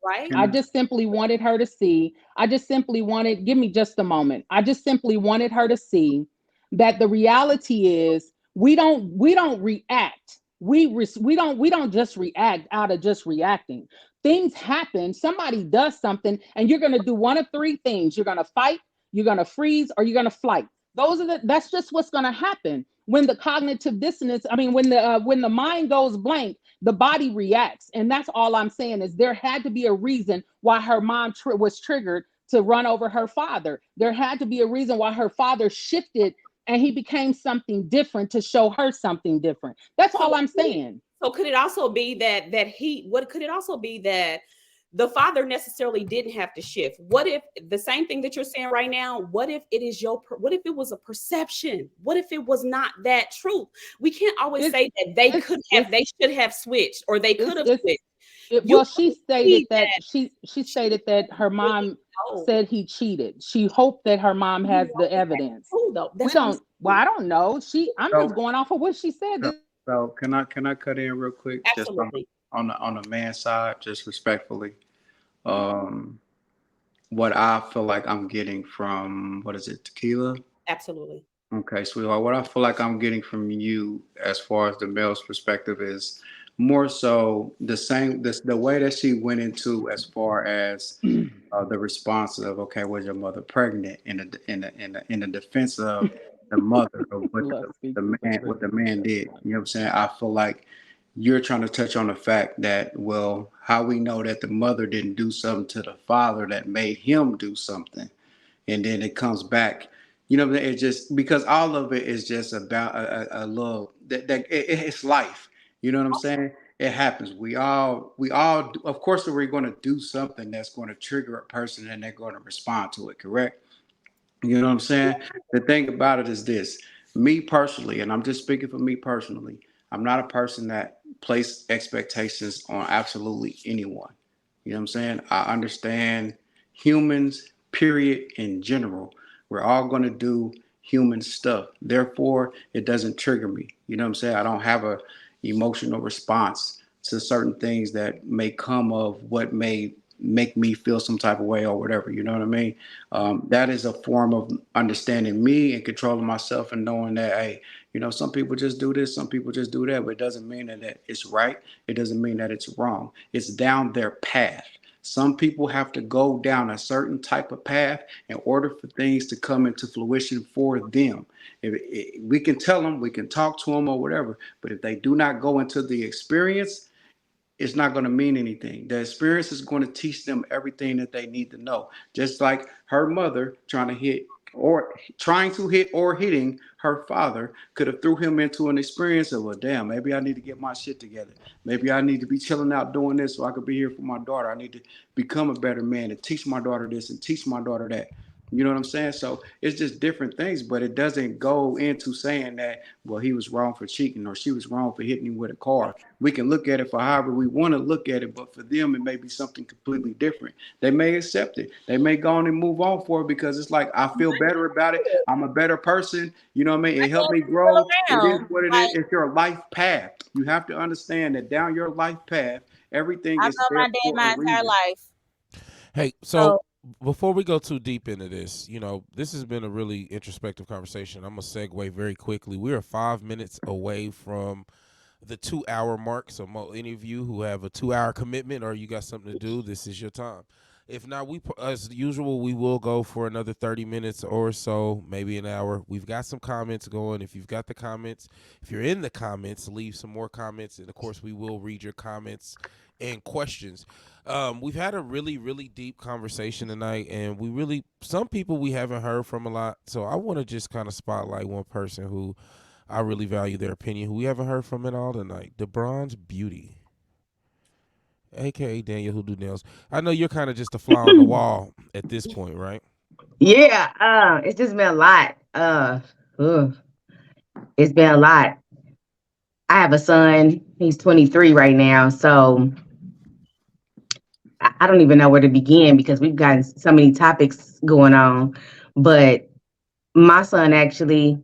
right? I just simply wanted her to see. I just simply wanted, give me just a moment. I just simply wanted her to see that the reality is we don't react. We don't just react out of just reacting. Things happen, somebody does something, and you're going to do one of three things. You're going to fight, you're going to freeze, or you're going to flight. That's just what's going to happen when the cognitive dissonance, I mean, when the mind goes blank, the body reacts. And that's all I'm saying is there had to be a reason why her mom was triggered to run over her father. There had to be a reason why her father shifted and he became something different to show her something different. That's all I'm saying. So could it also be could it also be that the father necessarily didn't have to shift? What if the same thing that you're saying right now, what if it was a perception? What if it was not that truth? We can't always say that they should have switched or they could have switched. She stated that her mom said he cheated. She hoped that her mom has the evidence. I don't know. I'm just going off of what she said. So can I cut in real quick? Absolutely. Just on the man side, just respectfully. What I feel like I'm getting from, what is it, Tequila? Absolutely. Okay, sweetheart. What I feel like I'm getting from you as far as the male's perspective is more so the way that she went into as far as the response of, okay, was your mother pregnant, in the defense of the mother of what the man did. You know what I'm saying? I feel like you're trying to touch on the fact that, well, how we know that the mother didn't do something to the father that made him do something, and then it comes back. You know, it's just because all of it is just about a little it's life. You know what I'm saying? It happens. We all, of course, we're going to do something that's going to trigger a person, and they're going to respond to it. Correct? You know what I'm saying? The thing about it is this: me personally, and I'm just speaking for me personally, I'm not a person that place expectations on absolutely anyone. You know what I'm saying? I understand humans, period, in general. We're all going to do human stuff. Therefore, it doesn't trigger me. You know what I'm saying? I don't have a emotional response to certain things that may come of what may make me feel some type of way or whatever. You know what I mean? That is a form of understanding me and controlling myself and knowing that, hey, you know, some people just do this, some people just do that, but it doesn't mean that it's right. It doesn't mean that it's wrong. It's down their path. Some people have to go down a certain type of path in order for things to come into fruition for them. We can tell them, we can talk to them or whatever, but if they do not go into the experience, it's not going to mean anything. The experience is going to teach them everything that they need to know. Just like her mother trying to hit or hitting her father could have threw him into an experience of, well, damn, maybe I need to get my shit together. Maybe I need to be chilling out doing this so I could be here for my daughter. I need to become a better man and teach my daughter this and teach my daughter that. You know what I'm saying? So it's just different things, but it doesn't go into saying that, well, he was wrong for cheating or she was wrong for hitting him with a car. We can look at it for however we want to look at it, but for them, it may be something completely different. They may accept it. They may go on and move on for it because it's like, I feel better about it. I'm a better person. You know what I mean? It helped me grow. It is Around. what it is. Like It's your life path. You have to understand that down your life path, everything I've is known there my dad for a my entire reason. life. Hey, so So before we go too deep into this, this has been a really introspective conversation. I'm gonna segue very quickly. We are 5 minutes away from the 2 hour mark. So, any of you who have a 2 hour commitment or you got something to do, this is your time. If not, as usual, we will go for another 30 minutes or so, maybe an hour. We've got some comments going. If you've got the comments, if you're in the comments, leave some more comments. And of course, we will read your comments and questions. We've had a really, really deep conversation tonight, and some people we haven't heard from a lot. So I want to just kind of spotlight one person who I really value their opinion, who we haven't heard from at all tonight. The Bronze Beauty, aka Daniel who do nails. I know you're kind of just a fly on the wall at this point, right? Yeah, it's just been a lot. Ugh, it's been a lot. I have a son. He's 23 right now, so I don't even know where to begin because we've got so many topics going on. But my son actually,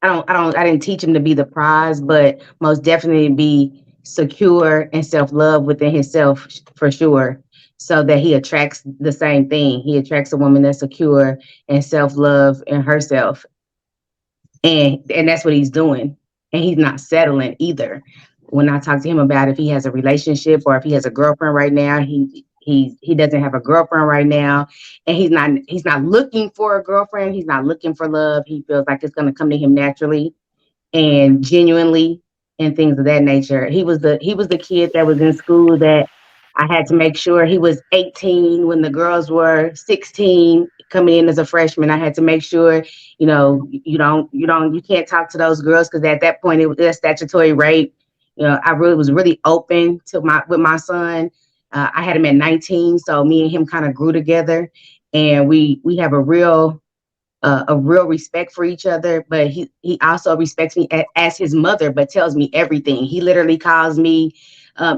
I didn't teach him to be the prize, but most definitely be secure and self-love within himself for sure. So that he attracts the same thing. He attracts a woman that's secure and self-love in herself. And that's what he's doing. And he's not settling either. When I talk to him about if he has a relationship or if he has a girlfriend right now, he doesn't have a girlfriend right now, and he's not looking for a girlfriend. He's not looking for love. He feels like it's going to come to him naturally and genuinely and things of that nature. He was the kid that was in school that I had to make sure he was 18 when the girls were 16 coming in as a freshman. I had to make sure, you can't talk to those girls because at that point it was statutory rape. I really was really open to with my son. I had him at 19, so me and him kind of grew together, and we have a real respect for each other, but he also respects me as his mother, but tells me everything. He literally calls me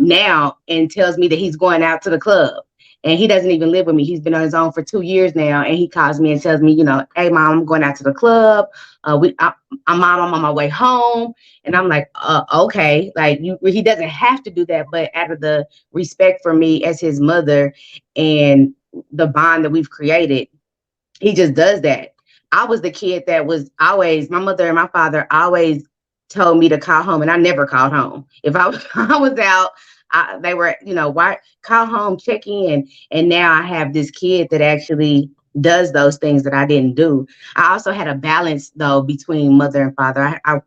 now and tells me that he's going out to the club. And he doesn't even live with me. He's been on his own for 2 years now. And he calls me and tells me, hey, mom, I'm going out to the club. I'm on my way home. And I'm like, okay. Like, he doesn't have to do that. But out of the respect for me as his mother and the bond that we've created, he just does that. I was the kid that was always, my mother and my father always told me to call home, and I never called home. If I was out, they were, why call home, check in. And now I have this kid that actually does those things that I didn't do. I also had a balance though between mother and father. I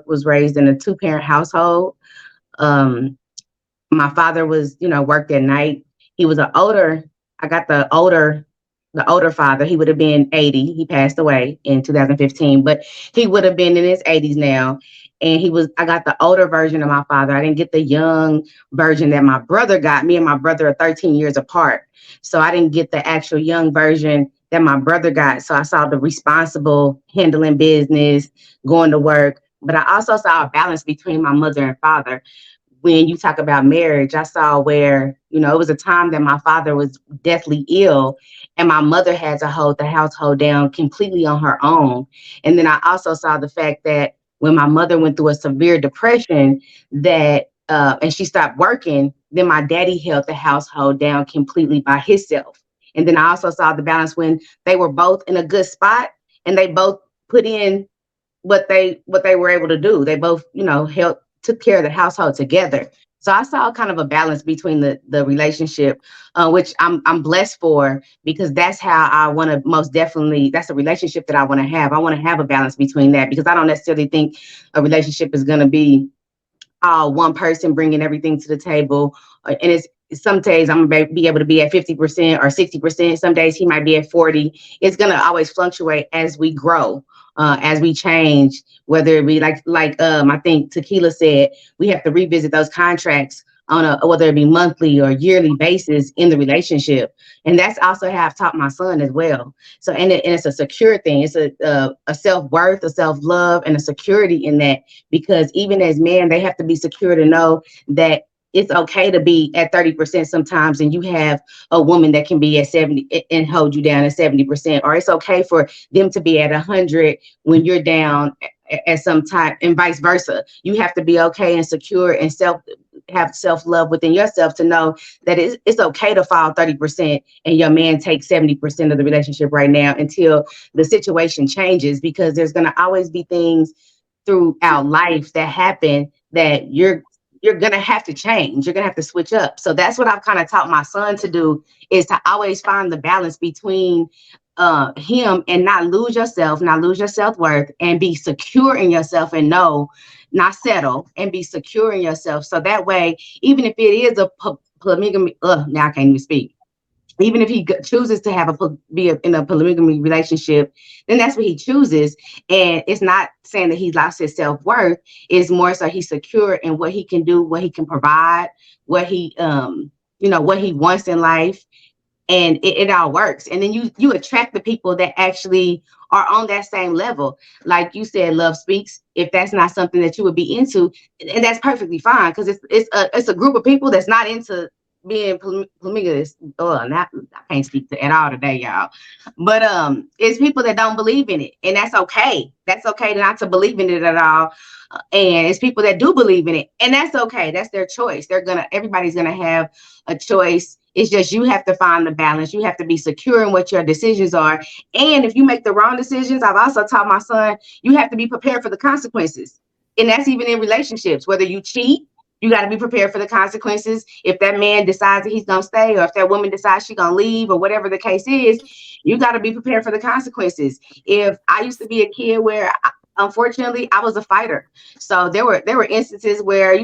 was raised in a 2-parent household. Um, my father was, worked at night. He was I got the older father. He would have been 80. He passed away in 2015, but he would have been in his 80s now. And I got the older version of my father. I didn't get the young version that my brother got. Me and my brother are 13 years apart. So I didn't get the actual young version that my brother got. So I saw the responsible handling business, going to work. But I also saw a balance between my mother and father. When you talk about marriage, I saw where, it was a time that my father was deathly ill and my mother had to hold the household down completely on her own. And then I also saw the fact that when my mother went through a severe depression and she stopped working, then my daddy held the household down completely by himself. And then I also saw the balance when they were both in a good spot and they both put in what they were able to do. They both, helped took care of the household together. So I saw kind of a balance between the relationship, which I'm blessed for because that's how I want to most definitely. That's a relationship that I want to have. I want to have a balance between that because I don't necessarily think a relationship is going to be one person bringing everything to the table. And it's some days I'm gonna be able to be at 50% or 60%. Some days he might be at 40. It's gonna always fluctuate as we grow, as we change. Whether it be I think Tequila said, we have to revisit those contracts on whether it be monthly or yearly basis in the relationship. And that's also how I've taught my son as well. So and it's a secure thing. It's a self-worth, a self-love, and a security in that because even as men, they have to be secure to know that it's okay to be at 30% sometimes, and you have a woman that can be at 70 and hold you down at 70%, or it's okay for them to be at 100 when you're down at some time, and vice versa. You have to be okay and secure and have self-love within yourself to know that it's okay to fall 30% and your man takes 70% of the relationship right now until the situation changes, because there's going to always be things throughout life that happen that you're gonna have to change. You're gonna have to switch up. So that's what I've kind of taught my son to do, is to always find the balance between him and not lose yourself, not lose your self-worth, and be secure in yourself and know, not settle, and be secure in yourself. So that way, even if it is a polygamy, now I can't even speak, even if he chooses to have in a polygamy relationship, then that's what he chooses. And it's not saying that he lost his self-worth. It's more so he's secure in what he can do, what he can provide, what he what he wants in life, and it all works. And then you attract the people that actually are on that same level. Like you said, love speaks. If that's not something that you would be into, and that's perfectly fine, because it's a group of people that's not into being polygamous. I can't speak to at all today, y'all. But it's people that don't believe in it, and that's okay. That's okay not to believe in it at all. And it's people that do believe in it, and that's okay. That's their choice. Everybody's gonna have a choice. It's just you have to find the balance. You have to be secure in what your decisions are. And if you make the wrong decisions, I've also taught my son, you have to be prepared for the consequences. And that's even in relationships. Whether you cheat, you got to be prepared for the consequences. If that man decides that he's going to stay, or if that woman decides she's going to leave, or whatever the case is, you got to be prepared for the consequences. If I used to be a kid where unfortunately I was a fighter. So there were instances where,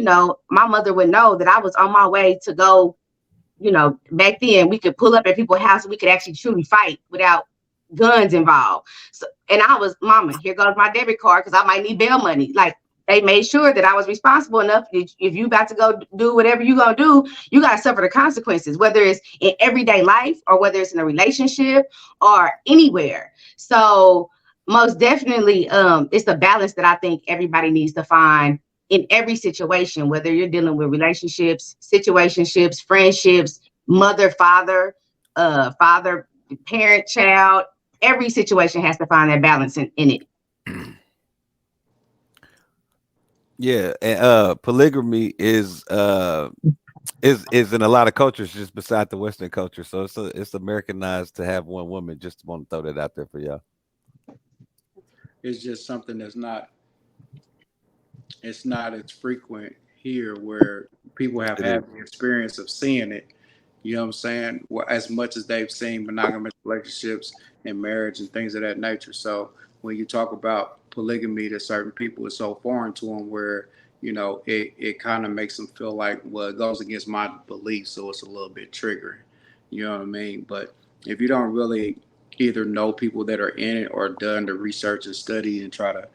my mother would know that I was on my way to go. Back then we could pull up at people's house and we could actually truly fight without guns involved. So, and I was, mama, here goes my debit card because I might need bail money. Like, they made sure that I was responsible enough. If you about to go do whatever you gonna do, you gotta suffer the consequences, whether it's in everyday life or whether it's in a relationship or anywhere. So most definitely, it's the balance that I think everybody needs to find in every situation, whether you're dealing with relationships, situationships, friendships, mother, father, parent, child. Every situation has to find that balance in it. Yeah, and polygamy is in a lot of cultures just beside the Western culture. So it's Americanized to have one woman. Just want to throw that out there for y'all. It's just something that's not. It's not as frequent here where people have had the experience of seeing it. You know what I'm saying? Well, as much as they've seen monogamous relationships and marriage and things of that nature. So when you talk about polygamy to certain people, it's so foreign to them where, it kind of makes them feel like, well, it goes against my beliefs, so it's a little bit triggering. You know what I mean? But if you don't really either know people that are in it or done the research and study and try to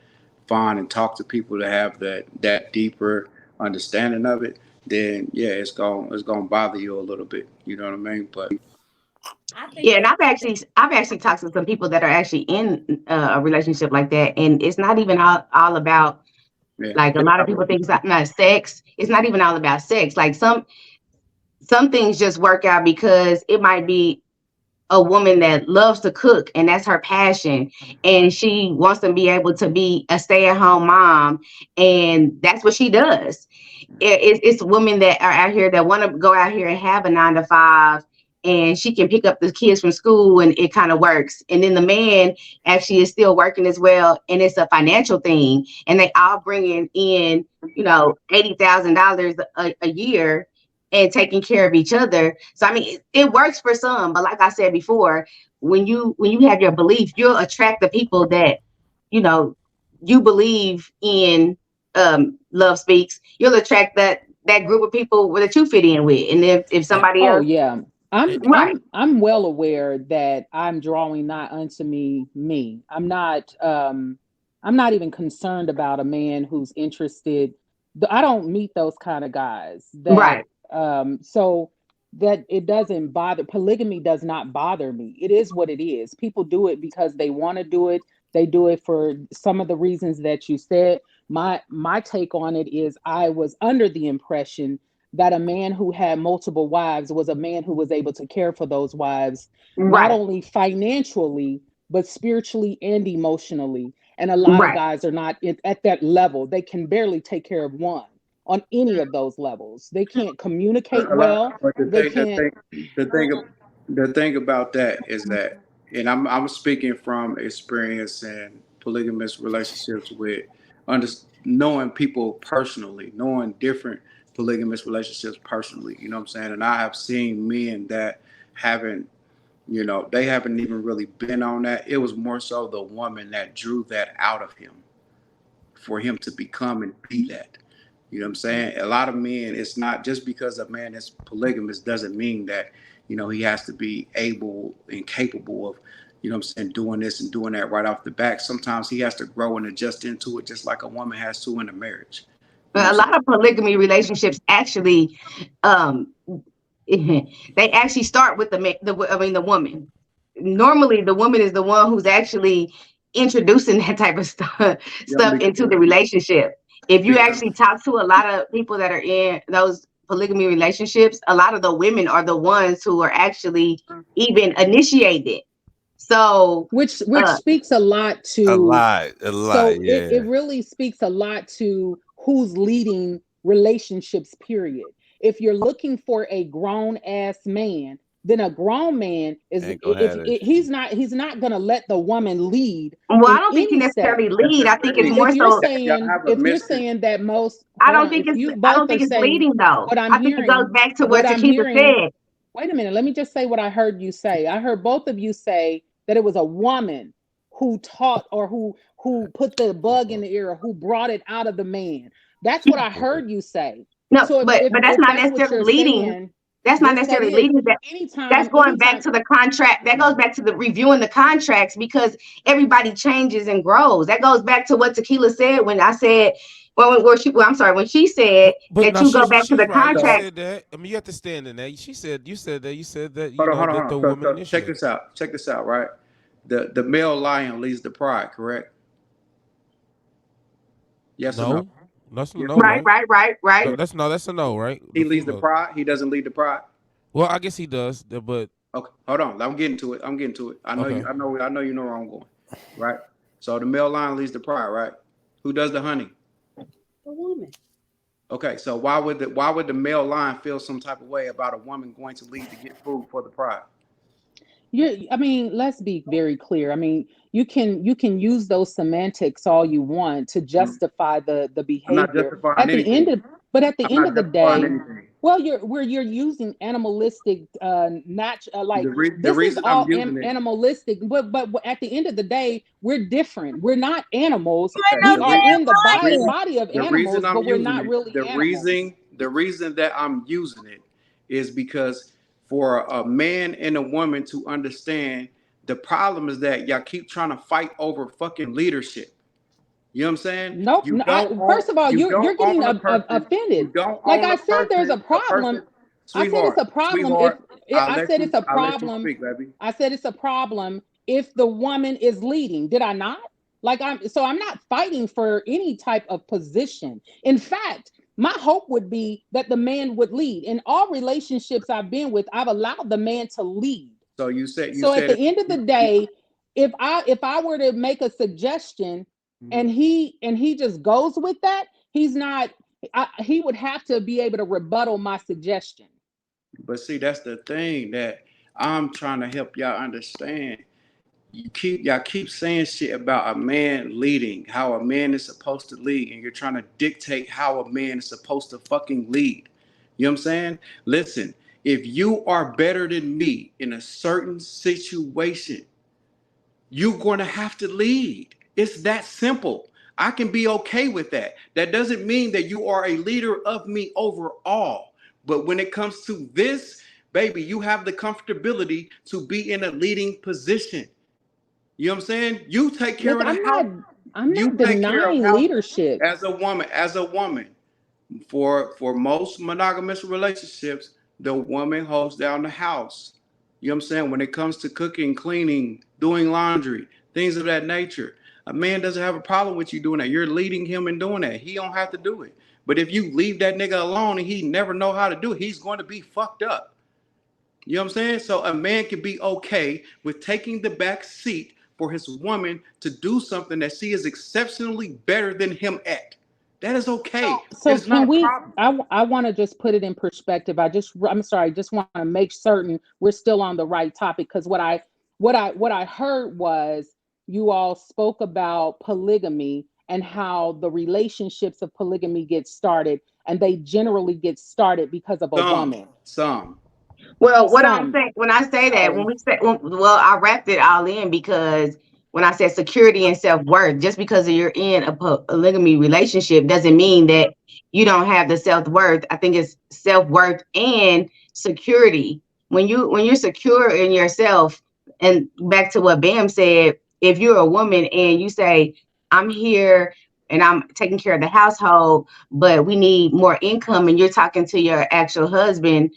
find and talk to people that have that deeper understanding of it, then yeah, it's gonna bother you a little bit. You know what I mean? But I think Yeah, and that I've actually talked to some people that are actually in a relationship like that, and it's not even all about, yeah, like, a lot of people think it's not sex. It's not even all about sex. Like, some things just work out because it might be a woman that loves to cook and that's her passion, and she wants to be able to be a stay-at-home mom, and that's what she does. It's women that are out here that want to go out here and have a 9 to 5, and she can pick up the kids from school and it kind of works. And then the man actually is still working as well, and it's a financial thing, and they all bringing in, $80,000 a year, and taking care of each other. So I mean, it works for some, but like I said before, when you have your belief, you'll attract the people that you know you believe in. Love speaks. You'll attract that group of people that you fit in with, and if And, somebody Oh else, yeah. and, right, I'm well aware that I'm drawing not unto me. I'm not even concerned about a man who's interested. I don't meet those kind of guys that right, so that it doesn't bother. Polygamy does not bother me. It is what it is. People do it because they want to do it. They do it for some of the reasons that you said. My take on it is I was under the impression that a man who had multiple wives was a man who was able to care for those wives, not right, only financially, but spiritually and emotionally. And a lot of right. guys are not at that level. They can barely take care of one on any of those levels. They can't communicate well. but They can't. the thing, the thing about that is that, and I'm speaking from experience and polygamous relationships with under, knowing people personally, knowing different polygamous relationships personally. You know what I'm saying? And I have seen men that haven't, they haven't even really been on that. It was more so the woman that drew that out of him for him to become and be that. You know what I'm saying? A lot of men, it's not just because a man is polygamous doesn't mean that, he has to be able and capable of, I'm saying, doing this and doing that right off the back. Sometimes he has to grow and adjust into it just like a woman has to in a marriage. You know A what I'm lot of polygamy relationships actually, um, they actually start with the woman. Normally, the woman is the one who's actually introducing that type of stuff saying? into the relationship. If you Because, actually talk to a lot of people that are in those polygamy relationships, a lot of the women are the ones who are actually even initiated. So, Which uh, speaks a lot A to, lot, a lot, so it yeah. really speaks a lot to who's leading relationships, period. If you're looking for a grown ass man, then a grown man is, Ain't gonna have this. he's not going to let the woman lead well, I in don't think he any step. necessarily lead. I think it's more if you're so. y'all saying have a if you're misconception. saying that most, I hold don't on, think if it's. you I both don't are think it's saying leading though. what I'm I think it goes hearing, back to what what I'm Tequila hearing said. wait a minute, let me just say what I heard you say. I heard both of you say that it was a woman who taught, or who put the bug in the ear, or who brought it out of the man. That's what I heard you say. No, So but that's if not that's what necessarily you're leading. saying, That's not yes, that necessarily is. leading. That's going back Anytime. to the contract. That goes back to the reviewing the contracts, because everybody changes and grows. That goes back to what Tequila said when I said, I'm sorry, when she said but that no, you go back to she's the right. You contract. said that. I mean, you have to stand in that. You said that. Hold on, hold on, That hold the on. So, woman check initiated. this out. Check this out, right? The male lion leads the pride, correct? Yes or no? No, that's a Yes no, or no? Right, right? right, right, Yeah. right. That's a no, right? The He leads the female. pride. He doesn't lead the pride. Well, I guess he does, but Okay, hold on. I'm getting to it. I'm getting to it. I know you. okay. I know you know where I'm going. Right. So the male lion leads the pride, right? Who does the hunting? A woman. Okay. So why would the male lion feel some type of way about a woman going to lead to get food for the pride? I mean, let's be very clear. I mean, you can use those semantics all you want to Mhm. justify the I'm not behavior. justifying At the end anything. of, but at I'm the end not of the justifying day, anything. Well, you're using animalistic, like The this is reason I'm all using it, animalistic. But at the end of the day, we're different. We're not animals. You ain't We no the are re, in the damn re, lion. body of the reason animals, I'm but we're using not it, really animals. the reason that I'm using it is because for a man and a woman to understand, the problem is that y'all keep trying to fight over fucking leadership. You know what I'm saying? Nope. No, first of all, you're getting You offended. don't Like own I a said, there's a a problem. person, I said it's a problem if I'll let you speak, baby. I said it's a problem if the woman is leading. Did I not? Like I'm not fighting for any type of position. In fact, my hope would be that the man would lead. In all relationships I've been with, I've allowed the man to lead. So you So at said the end of the day, if I were to make a suggestion and he just goes with that, he's not he would have to be able to rebuttal my suggestion. but see, that's the thing that I'm trying to help y'all understand. Y'all keep saying shit about a man leading, how a man is supposed to lead, and you're trying to dictate how a man is supposed to fucking lead. You know what I'm saying? Listen, if you are better than me in a certain situation, you're going to have to lead. It's that simple. I can be okay with that. That doesn't mean that you are a leader of me overall. But when it comes to this, baby, you have the comfortability to be in a leading position. You know what I'm saying? You take care Listen, of the I'm not house. I'm You not take care of denying house leadership. as a woman. For most monogamous relationships, the woman holds down the house. You know what I'm saying? When it comes to cooking, cleaning, doing laundry, things of that nature, a man doesn't have a problem with you doing that. You're leading him in doing that. He don't have to do it. But if you leave that nigga alone and he never know how to do it, he's going to be fucked up. You know what I'm saying? So a man can be okay with taking the back seat for his woman to do something that she is exceptionally better than him at. That is okay. It So is not can a we problem. I want to just put it in perspective. I'm sorry, I just want to make certain we're still on the right topic, because what I heard was you all spoke about polygamy and how the relationships of polygamy get started, and they generally get started because of a woman. Some. Well, what I'm Some. saying when I say that, So well, I wrapped it all in because when I said security and self worth, just because you're in a polygamy relationship doesn't mean that you don't have the self worth. I think it's self worth and security. When you're secure in yourself, and back to what Bam said, if you're a woman and you say, "I'm here and I'm taking care of the household, but we need more income," and you're talking to your actual husband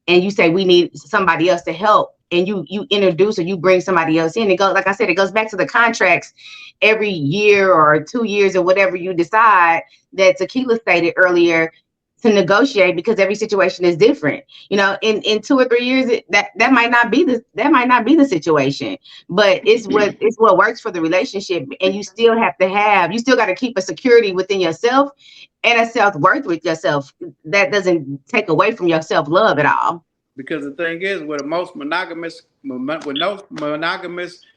and you say we need somebody else to help, and you introduce or you bring somebody else in, it goes, like I said, it goes back to the contracts every year or 2 years or whatever you decide, that Tequila stated earlier, to negotiate, because every situation is different. In 2 or 3 years, that might not be the situation, but it's what works for the relationship. And you still got to keep a security within yourself and a self-worth with yourself. That doesn't take away from your self-love at all. Because the thing is, with most monogamous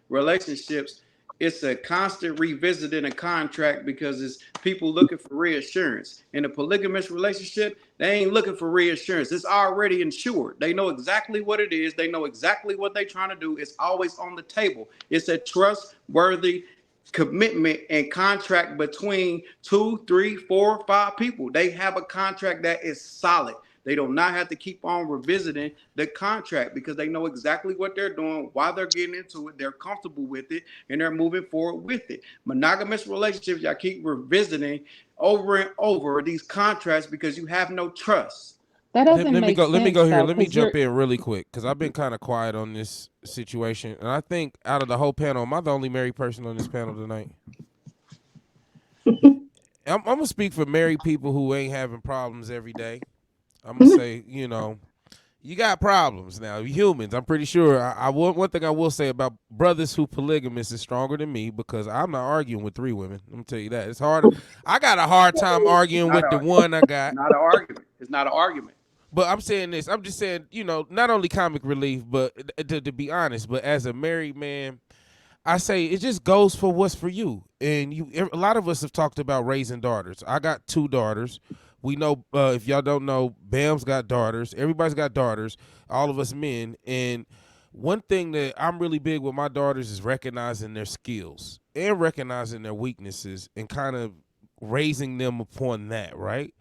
relationships, it's a constant revisiting a contract because it's people looking for reassurance. In a polygamous relationship, they ain't looking for reassurance. It's already insured. They know exactly what it is. They know exactly what they're trying to do. It's always on the table. It's a trustworthy commitment and contract between two, three, four, five people. They have a contract that is solid. They do not have to keep on revisiting the contract because they know exactly what they're doing, why they're getting into it, they're comfortable with it, and they're moving forward with it. Monogamous relationships, y'all keep revisiting over and over these contracts because you have no trust. that Let, doesn't let me make go. Let me go sense here. though, Let me because jump in really quick because I've been kind of quiet on this situation, and I think out of the whole panel, am I the only married person on this panel tonight? I'm gonna speak for married people who ain't having problems every day. I'm gonna say, you got problems now. Humans, I'm pretty sure. One thing I will say about brothers who polygamous is stronger than me because I'm not arguing with three women. Let me tell you that it's hard. I got a hard time arguing Not with the a, one I got. not an argument. It's not an argument. But I'm saying this. I'm just saying, not only comic relief, but to be honest, but as a married man, I say it just goes for what's for you. And a lot of us have talked about raising daughters. I got two daughters. We know, if y'all don't know, Bam's got daughters. Everybody's got daughters. All of us men. And one thing that I'm really big with my daughters is recognizing their skills and recognizing their weaknesses and kind of raising them upon that, right?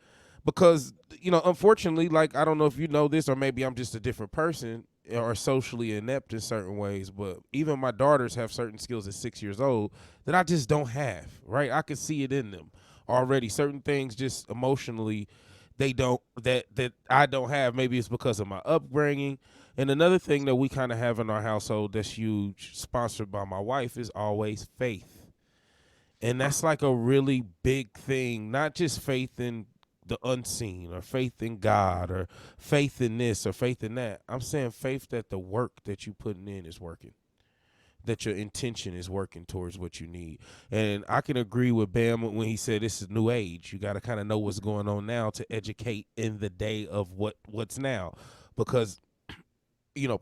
Because, unfortunately, like, I don't know if you know this, or maybe I'm just a different person or socially inept in certain ways, but even my daughters have certain skills at 6 years old that I just don't have, right? I can see it in them already. Certain things just emotionally they don't that I don't have. Maybe it's because of my upbringing. And another thing that we kind of have in our household that's huge, sponsored by my wife, is always faith. And that's like a really big thing, not just faith in the unseen or faith in God or faith in this or faith in that. I'm saying faith that the work that you putting in is working, that your intention is working towards what you need. And I can agree with Bam when he said this is new age. You got to kind of know what's going on now to educate in the day of what's now. Because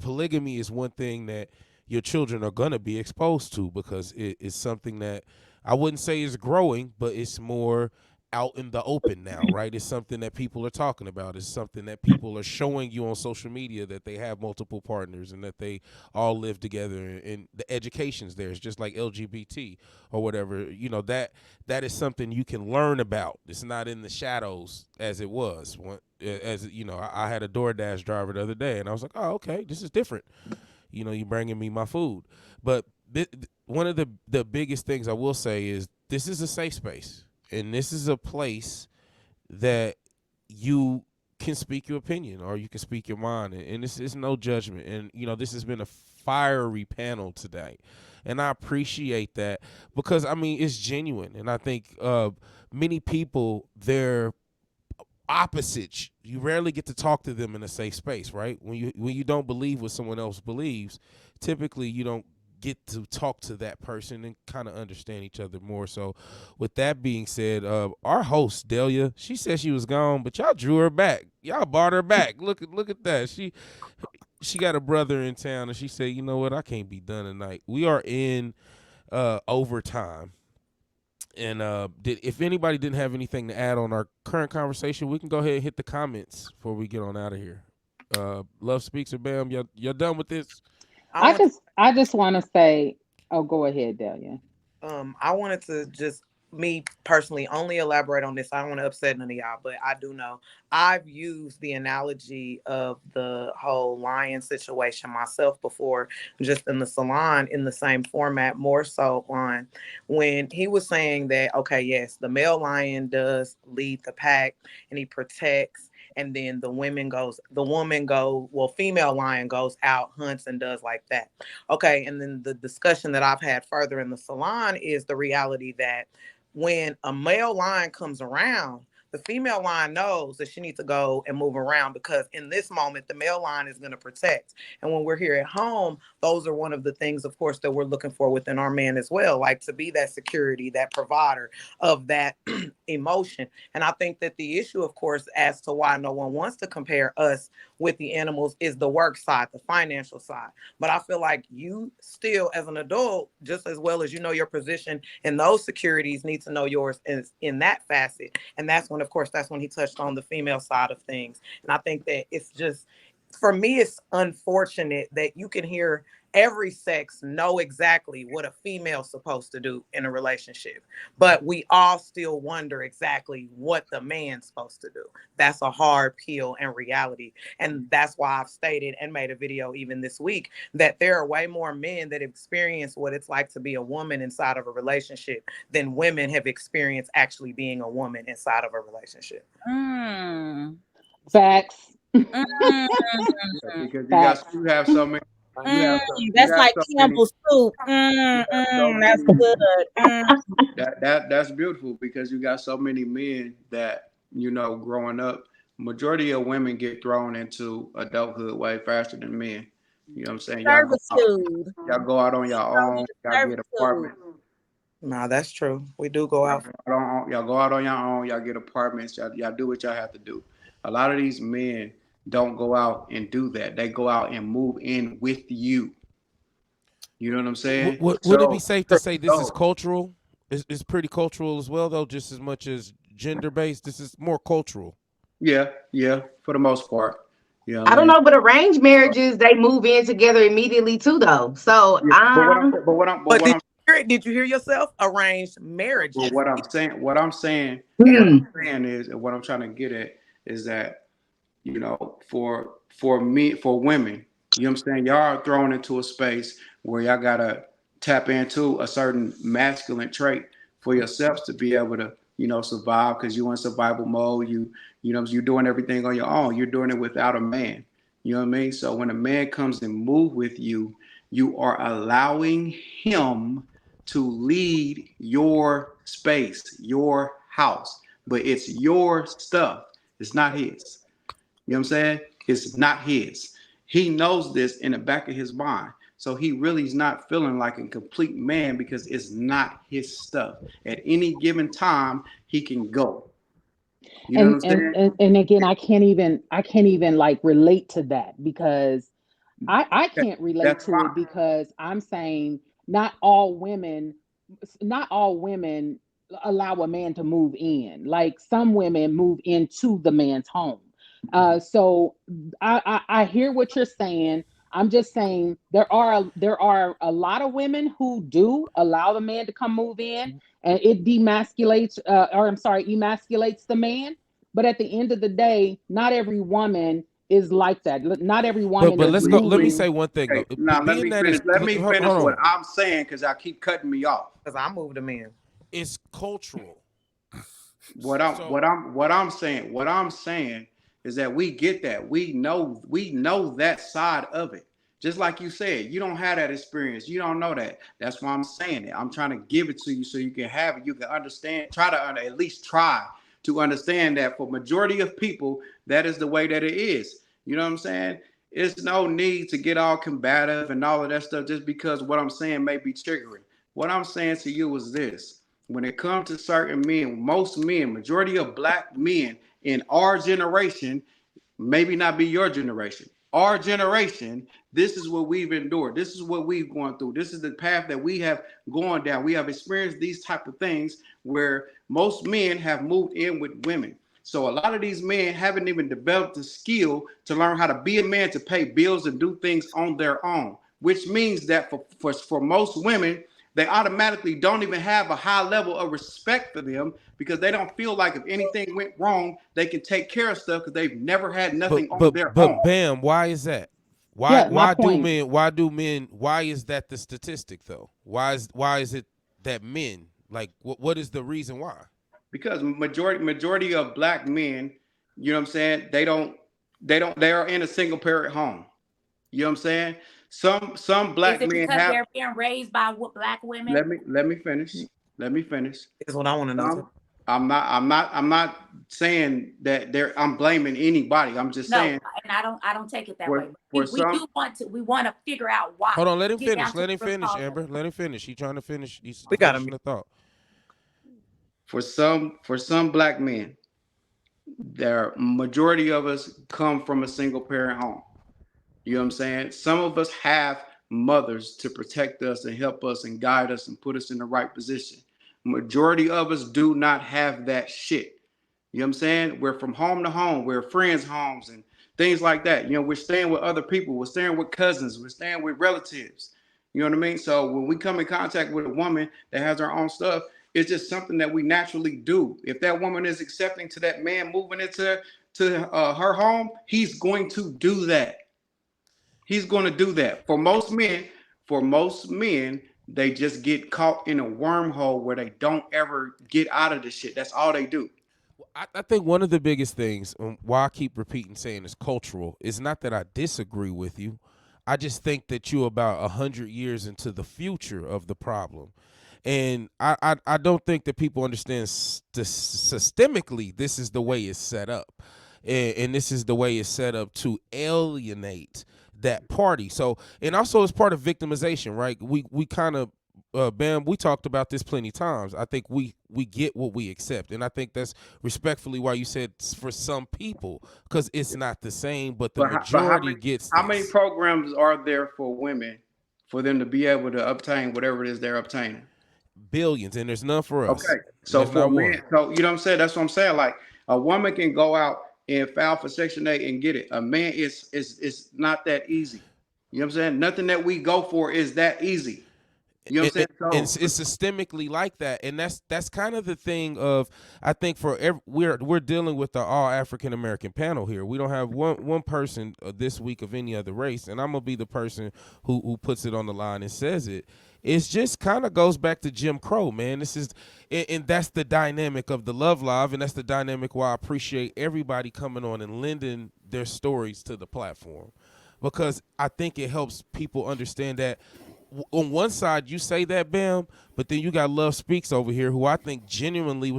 polygamy is one thing that your children are going to be exposed to, because it is something that I wouldn't say is growing, but it's more out in the open now, right? It's something that people are talking about. It's something that people are showing you on social media, that they have multiple partners and that they all live together, and the education's there. It's just like LGBT or whatever. That is something you can learn about. It's not in the shadows as it was. I had a DoorDash driver the other day, and I was like, oh, okay, this is different. You bringing me my food. But one of the biggest things I will say is this is a safe space, and this is a place that you can speak your opinion or you can speak your mind, and this is no judgment. And this has been a fiery panel today, and I appreciate that, because I mean it's genuine. And I think many people, they're opposites. You rarely get to talk to them in a safe space, right? When you don't believe what someone else believes, typically you don't get to talk to that person and kind of understand each other more. So with that being said, our host Delia, she said she was gone, but y'all drew her back. Y'all brought her back. Look at that. She got a brother in town, and she said, you know what, I can't be done tonight. We are in overtime. And if anybody didn't have anything to add on our current conversation, we can go ahead and hit the comments before we get on out of here. Love Speaks or Bam, y'all done with this? I I want just I just want to say, oh, go ahead, Delia. I wanted to just me personally only elaborate on this. I don't want to upset none of y'all, but I do know I've used the analogy of the whole lion situation myself before, just in the salon in the same format, more so on when he was saying that, okay, yes, the male lion does lead the pack and he protects, and then female lion goes out, hunts, and does like that. Okay, and then the discussion that I've had further in the salon is the reality that when a male lion comes around, the female lion knows that she needs to go and move around, because in this moment, the male lion is going to protect. And when we're here at home, those are one of the things, of course, that we're looking for within our man as well, like to be that security, that provider of that emotion. And I think that the issue, of course, as to why no one wants to compare us with the animals is the work side, the financial side. But I feel like you still, as an adult, just as well as you know your position in those securities, need to know yours in that facet. And that's when he touched on the female side of things. And I think that it's just, for me, it's unfortunate that you can hear every sex know exactly what a female's supposed to do in a relationship, but we all still wonder exactly what the man's supposed to do. That's a hard pill and reality. And that's why I've stated and made a video even this week that there are way more men that experience what it's like to be a woman inside of a relationship than women have experienced actually being a woman inside of a relationship. Mm. Facts. Mm. Because Facts. you have so many you That's have like so many Campbell's soup. you have so That's many good. that's beautiful, because you got so many men that growing up, majority of women get thrown into adulthood way faster than men. You know what I'm saying? Servitude. Y'all go out on your own. Y'all get Servitude. apartments. No, that's true. We do go out. Y'all go out on your own. Y'all get apartments. Y'all do what y'all have to do. A lot of these men don't go out and do that. They go out and move in with you. You know what I'm saying? Would it be So, safe to say this is so cultural? It's pretty cultural as well, though, just as much as gender based. This is more cultural. Yeah, yeah, for the most part. You know I what I don't mean? know, but arranged marriages, they move in together immediately too, though. So, Yeah, but But what I'm did you hear yourself? Arranged marriages. what I'm hmm. saying is, and what I'm trying to get at is that, for me, for women, you know what I'm saying, y'all are thrown into a space where y'all gotta tap into a certain masculine trait for yourselves to be able to, survive, because you in survival mode. You're doing everything on your own. You're doing it without a man. You know what I mean? So when a man comes and move with you, you are allowing him to lead your space, your house, but it's your stuff. It's not his. You know what I'm saying? It's not his. He knows this in the back of his mind. So he really is not feeling like a complete man because it's not his stuff. At any given time, he can go. You know what and I'm and saying? and again, I can't even like relate to that, because I can't relate That's to it, fine. because I'm saying not all women allow a man to move in. Like, some women move into the man's home. So I hear what you're saying. I'm just saying there are a lot of women who do allow the man to come move in, and it demasculates, or I'm sorry, emasculates the man. But at the end of the day, not every woman is like that. Not every But woman but is let's go. Let me moving. say one thing though. Okay, now let Being me that finish. is Let me hold finish what on, I'm saying because I keep cutting me off. Because I moved them in. it's cultural. So What I'm saying is that we get that. We know that side of it. Just like you said, you don't have that experience. You don't know that. That's why I'm saying it. I'm trying to give it to you so you can have it. You can understand. Try to at least try to understand that for majority of people, that is the way that it is. You know what I'm saying? It's no need to get all combative and all of that stuff just because what I'm saying may be triggering. What I'm saying to you is this: when it comes to certain men, most men, majority of black men in our generation, maybe not be your generation. Our generation, this is what we've endured. This is what we've gone through. This is the path that we have gone down. We have experienced these type of things where most men have moved in with women. So a lot of these men haven't even developed the skill to learn how to be a man, to pay bills and do things on their own, which means that for most women, they automatically don't even have a high level of respect for them because they don't feel like if anything went wrong, they can take care of stuff because they've never had but nothing on but their but own. Bam, why is that? Why Yeah, my why do point. men why is that the statistic though? Why is it that men, like, what is the reason why? Because majority of black men, you know what I'm saying, they are in a single parent home. You know what I'm saying? Some Is black it men because have. they're being raised by black women? Let me finish. Let me finish. Is what I want to know too. I'm not saying that I'm blaming anybody. I'm just No, saying and I don't take it that way. for But for we some do want to figure out why. Hold on, let him Get finish. down to Let the him root finish, cause of Amber. it. Let him finish. He trying to finish. He's We got finishing them. the thought. for some black men, their majority of us come from a single parent home. You know what I'm saying? Some of us have mothers to protect us and help us and guide us and put us in the right position. Majority of us do not have that shit. You know what I'm saying? We're from home to home. We're friends' homes and things like that. We're staying with other people. We're staying with cousins. We're staying with relatives. You know what I mean? So when we come in contact with a woman that has her own stuff, it's just something that we naturally do. If that woman is accepting to that man moving into her home, he's going to do that. He's going to do that. For most men, they just get caught in a wormhole where they don't ever get out of the shit. That's all they do. I think one of the biggest things, why I keep repeating saying is cultural, is not that I disagree with you. I just think that you're about 100 years into the future of the problem. And I don't think that people understand systemically this is the way it's set up. And this is the way it's set up to alienate that party. So, and also it's part of victimization, right? We kind of Bam, we talked about this plenty times. I think we get what we accept, and I think that's respectfully why you said for some people, because it's not the same, but the But how majority many gets how many this. programs are there for women for them to be able to obtain whatever it is they're obtaining? billions, and there's none for us. Okay. So There's for a not one. man, so you know what I'm saying? That's what I'm saying. Like a woman can go out and file for Section 8 and get it. A man is not that easy. You know what I'm saying? Nothing that we go for is that easy. You know what I'm saying? And So it's systemically like that, and that's kind of the thing of, I think for we're dealing with the all African American panel here. We don't have one person this week of any other race, and I'm gonna be the person who puts it on the line and says it. It's just kind of goes back to Jim Crow, man. This is, and that's the dynamic of the Love Live, and that's the dynamic why I appreciate everybody coming on and lending their stories to the platform, because I think it helps people understand that on one side you say that, Bam, but then you got Love Speaks over here, who I think genuinely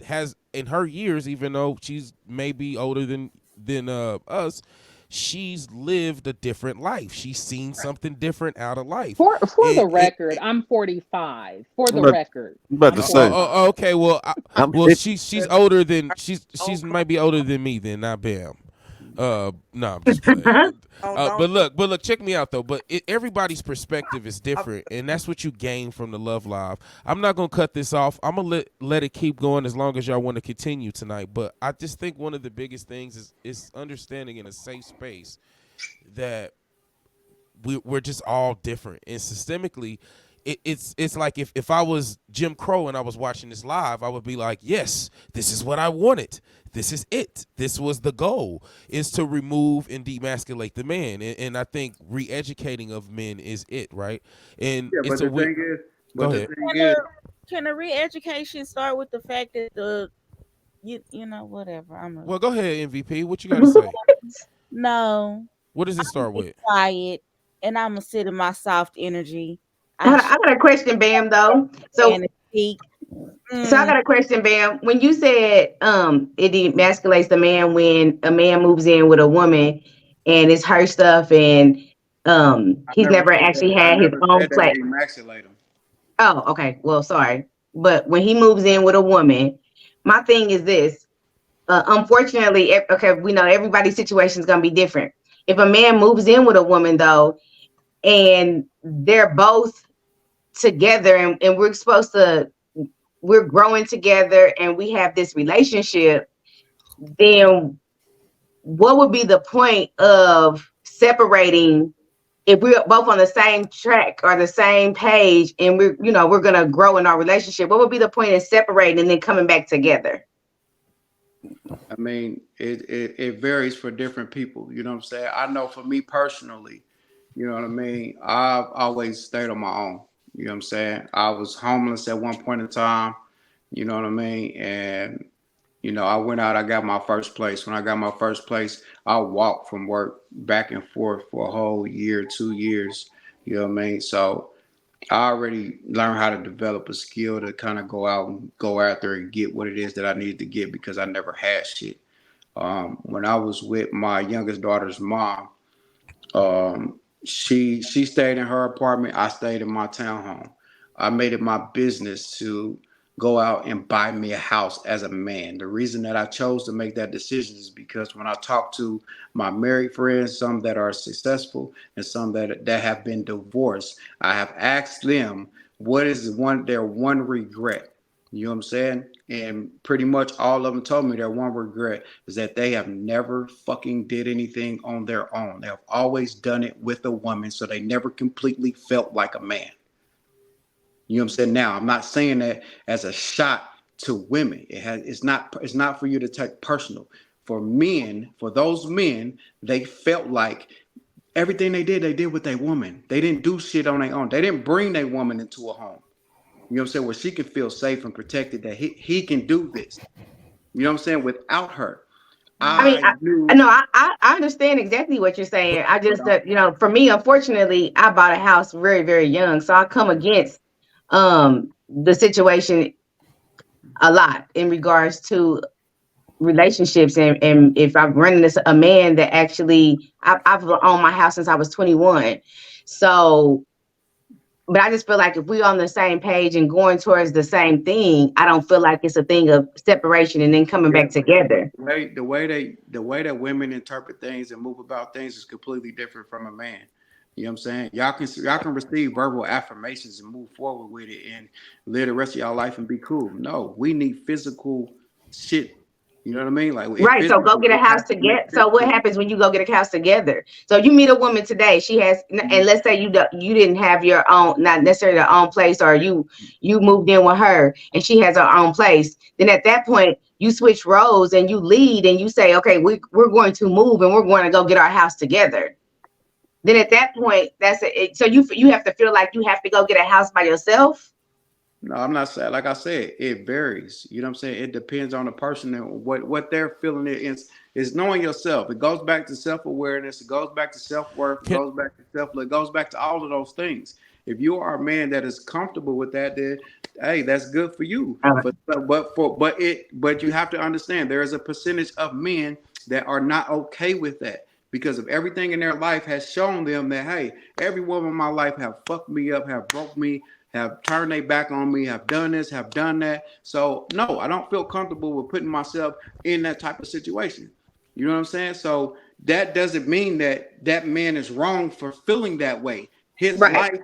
has in her years, even though she's maybe older than us, she's lived a different life. She's seen something different out of life. For the It record, I'm 45. For the But record, I'm about I'm to oh, say, 45. oh, okay. Well, I'm well, 50. she's older than she's Oh, might be older than me then, not Bam. No, I'm just playing. don't. But look, check me out though. But everybody's perspective is different, and that's what you gain from the Love Live. I'm not gonna cut this off. I'm gonna let it keep going as long as y'all want to continue tonight. But I just think one of the biggest things is understanding in a safe space that we're just all different, and systemically it's like if I was Jim Crow and I was watching this live, I would be like, yes, this is what I wanted, this is it, this was the goal, is to remove and demasculate the man, and I think re-educating of men is it, right? And yeah, it's a weird, go but the ahead. thing Can is, can a re-education start with the fact that you know whatever Well, go ahead, MVP, what you got to say? no, What does it I'm gonna start be with? quiet and I'm gonna sit in my soft energy. I I should got a question, Bam, though. stand So and speak. So I Mm, got a question, Bam. When you said it emasculates the man when a man moves in with a woman and it's her stuff and he's never actually I had his never own said that place. it emasculate them. Oh, okay. Well, sorry. But when he moves in with a woman, my thing is this. Unfortunately, okay, we know everybody's situation is gonna be different. If a man moves in with a woman though, and they're both together and we're growing together and we have this relationship, then what would be the point of separating if we're both on the same track or the same page and we're going to grow in our relationship? What would be the point of separating and then coming back together? I mean, it varies for different people. You know what I'm saying? I know for me personally, you know what I mean? I've always stayed on my own. You know what I'm saying? I was homeless at one point in time, you know what I mean? And, you know, I went out, I got my first place. When I got my first place, I walked from work back and forth for a whole year, 2 years. You know what I mean? So I already learned how to develop a skill to kind of go out and go out there and get what it is that I needed to get because I never had shit. When I was with my youngest daughter's mom, she stayed in her apartment. I stayed in my townhome. I made it my business to go out and buy me a house as a man. The reason that I chose to make that decision is because when I talk to my married friends, some that are successful and some that have been divorced, I have asked them what is their one regret. You know what I'm saying? And pretty much all of them told me their one regret is that they have never fucking did anything on their own. They have always done it with a woman, so they never completely felt like a man. You know what I'm saying? Now, I'm not saying that as a shot to women. It's not for you to take personal. For men, for those men, they felt like everything they did with their woman. They didn't do shit on their own. They didn't bring their woman into a home. You know what I'm saying? Where she can feel safe and protected that he can do this. You know what I'm saying? Without her. I mean, I I knew no, I understand exactly what you're But saying. I but just for me, unfortunately, I bought a house very, very young, so I come against the situation a lot in regards to relationships, and if I'm running this a man that actually I've owned my house since I was 21. So but I just feel like if we're on the same page and going towards the same thing, I don't feel like it's a thing of separation and then coming yeah, back together. the way that women interpret things and move about things is completely different from a man. You know what I'm saying? Y'all can receive verbal affirmations and move forward with it and live the rest of y'all life and be cool. No, we need physical shit. You know what I mean? Like it's Right. So go physical. get a It house has to make together. sense So what to you. happens when you go get a house together? So you meet a woman today. She has, and let's say you didn't have your own, not necessarily your own place, or you moved in with her, and she has her own place. Then at that point, you switch roles and you lead, and you say, okay, we're going to move, and we're going to go get our house together. Then at that point, that's it. So you have to feel like you have to go get a house by yourself. No, I'm not saying. Like I said, it varies. You know what I'm saying? It depends on the person and what they're feeling. It is knowing yourself. It goes back to self awareness. It goes back to self worth. It Can, goes back to self. It goes back to all of those things. If you are a man that is comfortable with that, then hey, that's good for you. But you have to understand there is a percentage of men that are not okay with that because of everything in their life has shown them that hey, every woman in my life have fucked me up, have broke me, have turned their back on me, have done this, have done that. So no, I don't feel comfortable with putting myself in that type of situation. You know what I'm saying? So that doesn't mean that that man is wrong for feeling that way. His Right. life,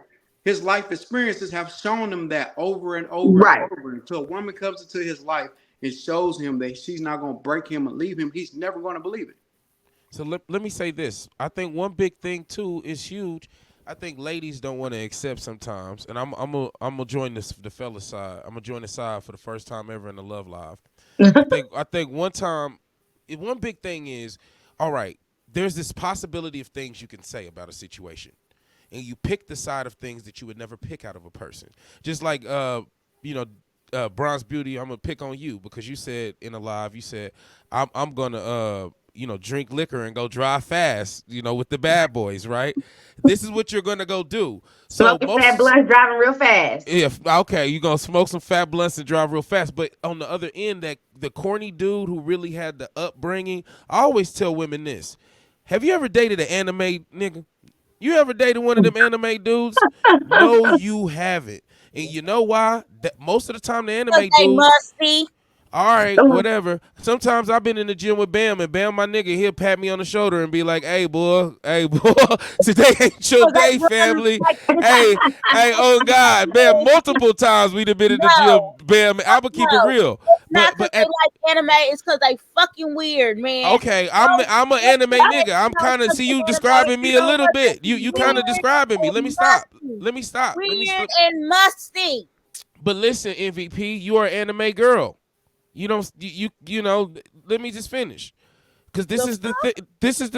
his life experiences have shown him that over and over and Right. over. Until a woman comes into his life and shows him that she's not going to break him and leave him, he's never going to believe it. so let me say this. I think one big thing too is huge. I think ladies don't want to accept sometimes, and I'm gonna join the fella side. I'm gonna join the side for the first time ever in the Love Live. I think one time, one big thing is, all right. There's this possibility of things you can say about a situation, and you pick the side of things that you would never pick out of a person. Just like you know, Bronze Beauty, I'm gonna pick on you because you said in a live, you said I'm gonna drink liquor and go drive fast, with the bad boys, right? This is what you're gonna go do. So Smoking fat blunts, driving real fast. if okay, you're gonna smoke some fat blunts and drive real fast. But on the other end, that the corny dude who really had the upbringing, I always tell women this. Have you ever dated an anime nigga? You ever dated one of them anime dudes? No, you haven't. And you know why? That most of the time the Because anime they dudes, musty. all right, whatever. Sometimes I've been in the gym with Bam, and Bam, my nigga, he'll pat me on the shoulder and be like, hey, boy, today ain't your Because day, they run family. like Hey, oh, God. Bam, multiple times we done been in the gym, no, Bam. I'm going to keep it no. real. It's not But because but they at like anime. It's because they fucking weird, man. Okay, I'm an anime nigga. I'm kind of see you describing me a little bit. You kind of Weird describing me. Let me and stop. musty. Let me stop. Let me Weird stop. and musty. But listen, MVP, you are an anime girl. You don't you know. Let me just finish. Cause this The is the thing. This is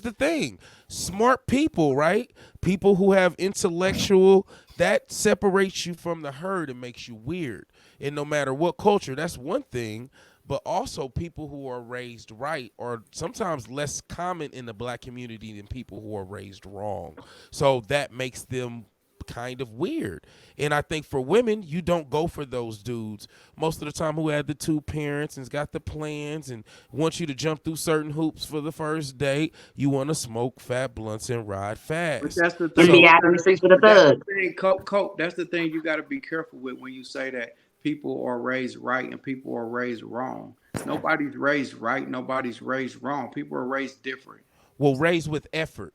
the thing. Smart people, right? People who have intellectual that separates you from the herd and makes you weird. And no matter what culture, that's one thing. But also people who are raised right are sometimes less common in the black community than people who are raised wrong. So that makes them kind of weird. And I think for women, you don't go for those dudes most of the time who had the two parents and's got the plans and want you to jump through certain hoops for the first date. You want to smoke fat blunts and ride But fast. that's the And thing. be So out in the streets with a But that's thug. the thing, Cope. That's the thing you got to be careful with when you say that people are raised right and people are raised wrong. Nobody's raised right. Nobody's raised wrong. People are raised different. we'll raise with effort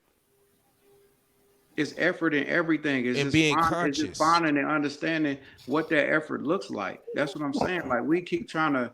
It's effort in everything. and being It's just conscious. finding and understanding what that effort looks like. That's what I'm saying. Like we keep trying to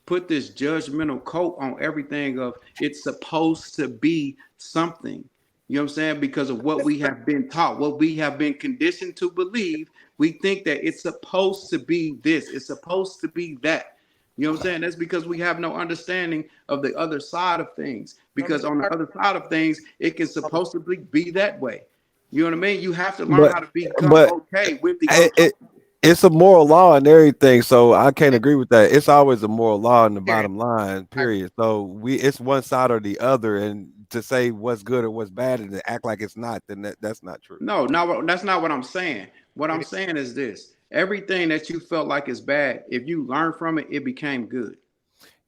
put this judgmental coat on everything of it's supposed to be something. You know what I'm saying? Because of what we have been taught, what we have been conditioned to believe, we think that it's supposed to be this, it's supposed to be that. You know what I'm saying? That's because we have no understanding of the other side of things. Because on the other side of things, it can supposedly be that way. You know what I mean? You have to learn But how to become but okay with the it, uncomfortable. it it's a moral law and everything, so I can't agree with that. It's always a moral law in the bottom line, period. So it's one side or the other, and to say what's good or what's bad and to act like it's not, then that's not true. No, that's not what I'm saying. What I'm saying is this: everything that you felt like is bad, if you learn from it, it became good.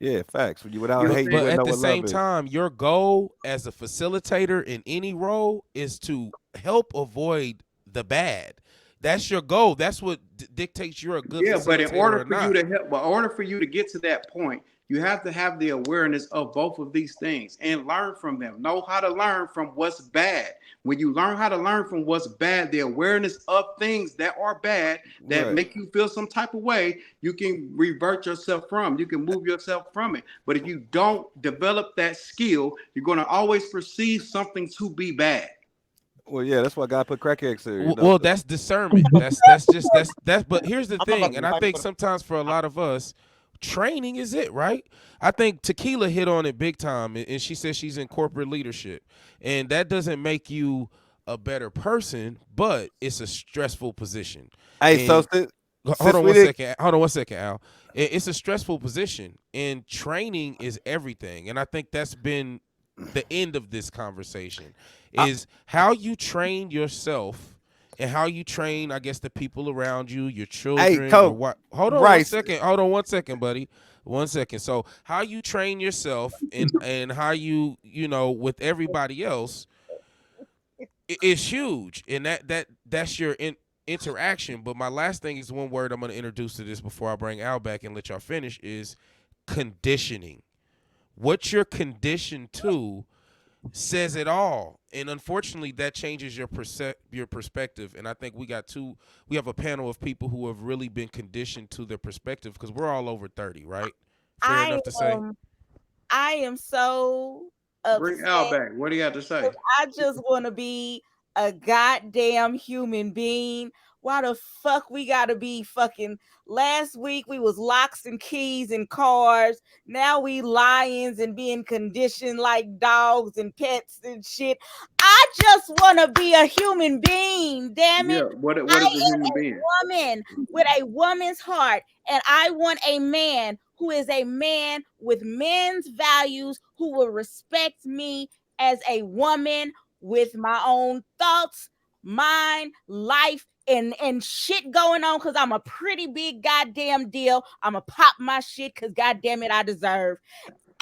Yeah, facts. When you You without know what But I'm hate, you saying? but wouldn't at know the what same love is. time, your goal as a facilitator in any role is to help avoid the bad. That's your goal. That's what dictates you're a good Yeah, but in facilitator order or for you not. to help, but in order for you to get to that point, you have to have the awareness of both of these things and learn from them. Know how to learn from what's bad. When you learn how to learn from what's bad, the awareness of things that are bad that Right. make you feel some type of way, you can revert yourself from. You can move yourself from it. But if you don't develop that skill, you're going to always perceive something to be bad. Well, yeah, that's why God put crackheads there. You know. Well, that's discernment. That's. But here's the I'm about thing, to and I fight think for the. sometimes for a lot of us, training is it, right? I think Tequila hit on it big time, and she says she's in corporate leadership, and that doesn't make you a better person, but it's a stressful position. Hey, so And hold since on we one did, second. Hold on one second, Al. It's a stressful position, and training is everything. And I think that's been the end of this conversation I, is how you train yourself and how you train, I guess, the people around you, your hey, children, or Coach, what. Hold on one Rice. second. Hold on one second, buddy. One second. So how you train yourself and how you with everybody else is huge, and that's your interaction. But my last thing is one word I'm going to introduce to this before I bring Al back and let y'all finish is conditioning. What you're conditioned to says it all, and unfortunately that changes your perspective. And I think we have a panel of people who have really been conditioned to their perspective because we're all over 30, right? Fair I enough to say. I am so Bring Al upset. back. What do you have to say? I just want to be a goddamn human being. Why the fuck we gotta be fucking? Last week we was locks and keys and cars. Now we lions and being conditioned like dogs and pets and shit. I just want to be a human being. Damn Yeah. it! What I is a human being? woman with a woman's heart, and I want a man who is a man with men's values who will respect me as a woman with my own thoughts, mind, life, and shit going on because I'm a pretty big goddamn deal. I'ma pop my shit because goddamn it, I deserve.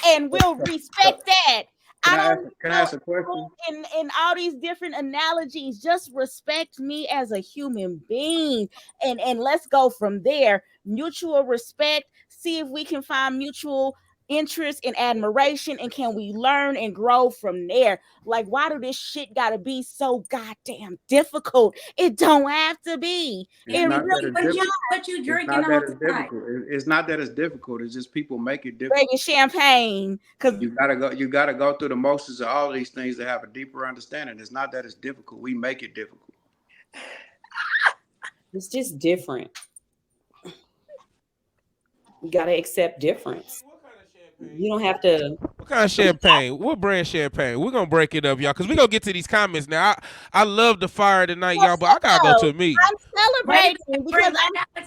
And we'll respect that. I don't Can I know ask a question? in all these different analogies. Just respect me as a human being, and let's go from there. Mutual respect. See if we can find mutual interest and admiration, and can we learn and grow from there? Like, why do this shit gotta be so goddamn difficult? It don't have to be. It's It not that really it's But difficult. you It's drinking not that all it's the time. difficult. It's not that it's difficult. It's just people make it difficult. drinking champagne because You gotta go. You gotta go through the motions of all these things to have a deeper understanding. It's not that it's difficult. We make it difficult. It's just different. You got to accept difference. You don't have to. What kind of champagne? What brand champagne? We're gonna break it up, y'all, because we're gonna get to these comments now. I love the fire tonight, y'all, but I gotta go to a meeting. I'm celebrating because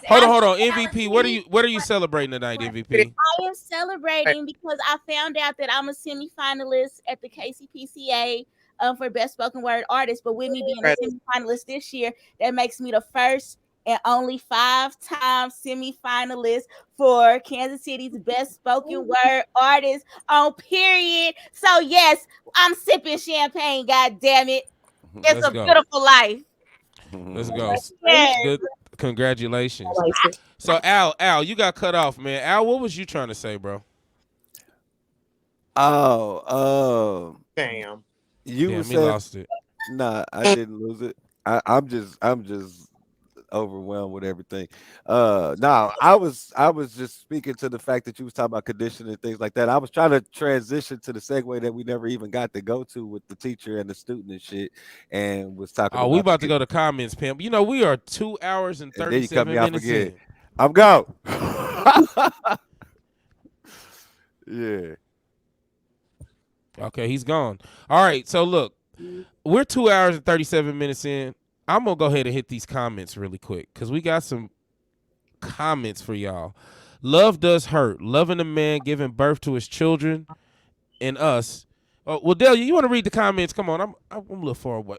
Hold on. MVP, what are you celebrating tonight, MVP? I am celebrating because I found out that I'm a semi-finalist at the KCPCA for Best Spoken Word Artist. But with me being a semi-finalist this year, that makes me the first and only 5-time semi-finalist for Kansas City's Best Spoken Word Artist on period. So yes, I'm sipping champagne. God damn it! It's Let's a go. beautiful life. Let's go. Yes. Good. Congratulations. I like it. So Al, you got cut off, man. Al, what was you trying to say, bro? Oh, Damn. you Damn, he said lost it. nah. I didn't lose it. I'm just overwhelmed with everything. Now I was just speaking to the fact that you was talking about conditioning and things like that. I was trying to transition to the segue that we never even got to go to with the teacher and the student and shit, and was talking Oh, we about about to go to comments, pimp. You know, we are 2 hours and and then you cut me 37 off minutes again. in. I'm go. Yeah. Okay, he's gone. All right, so look, we're 2 hours and 37 minutes in. I'm gonna go ahead and hit these comments really quick because we got some comments for y'all. Love does hurt. Loving a man, giving birth to his children and us. Oh, well, Delia, you want to read the comments? Come on, I'm a little far away.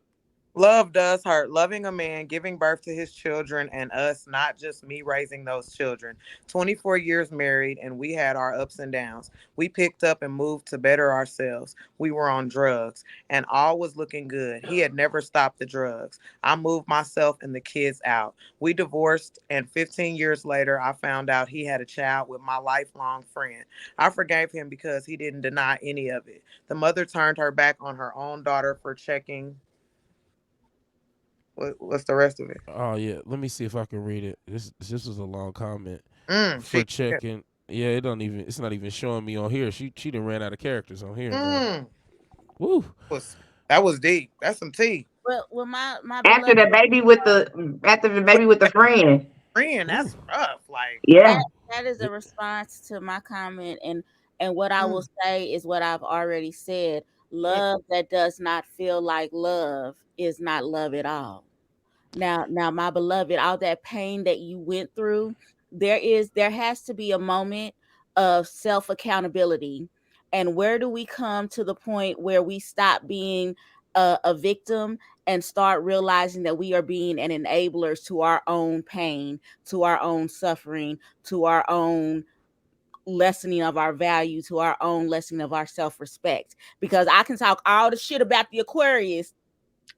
Love does hurt. Loving a man, giving birth to his children, and us, not just me raising those children. 24 years married, and we had our ups and downs. We picked up and moved to better ourselves. We were on drugs, and all was looking good. He had never stopped the drugs. I moved myself and the kids out. We divorced, and 15 years later, I found out he had a child with my lifelong friend. I forgave him because he didn't deny any of it. The mother turned her back on her own daughter for checking. What's the rest of it? Oh yeah, let me see if I can read it. This was a long comment for She. checking. Yeah, it don't even. It's not even showing me on here. She done ran out of characters on here now. Mm, Woo. was that was deep. That's some tea. Well, my After beloved, the baby with the friend. Friend, Woo. that's rough. Like, Yeah. that that is a response to my comment, and what I will mm, say is what I've already said. mm, Love that does not feel like love is not love at all. Now, my beloved, all that pain that you went through, there has to be a moment of self accountability. And where do we come to the point where we stop being a victim and start realizing that we are being an enabler to our own pain, to our own suffering, to our own lessening of our value, to our own lessening of our self respect? Because I can talk all the shit about the Aquarius,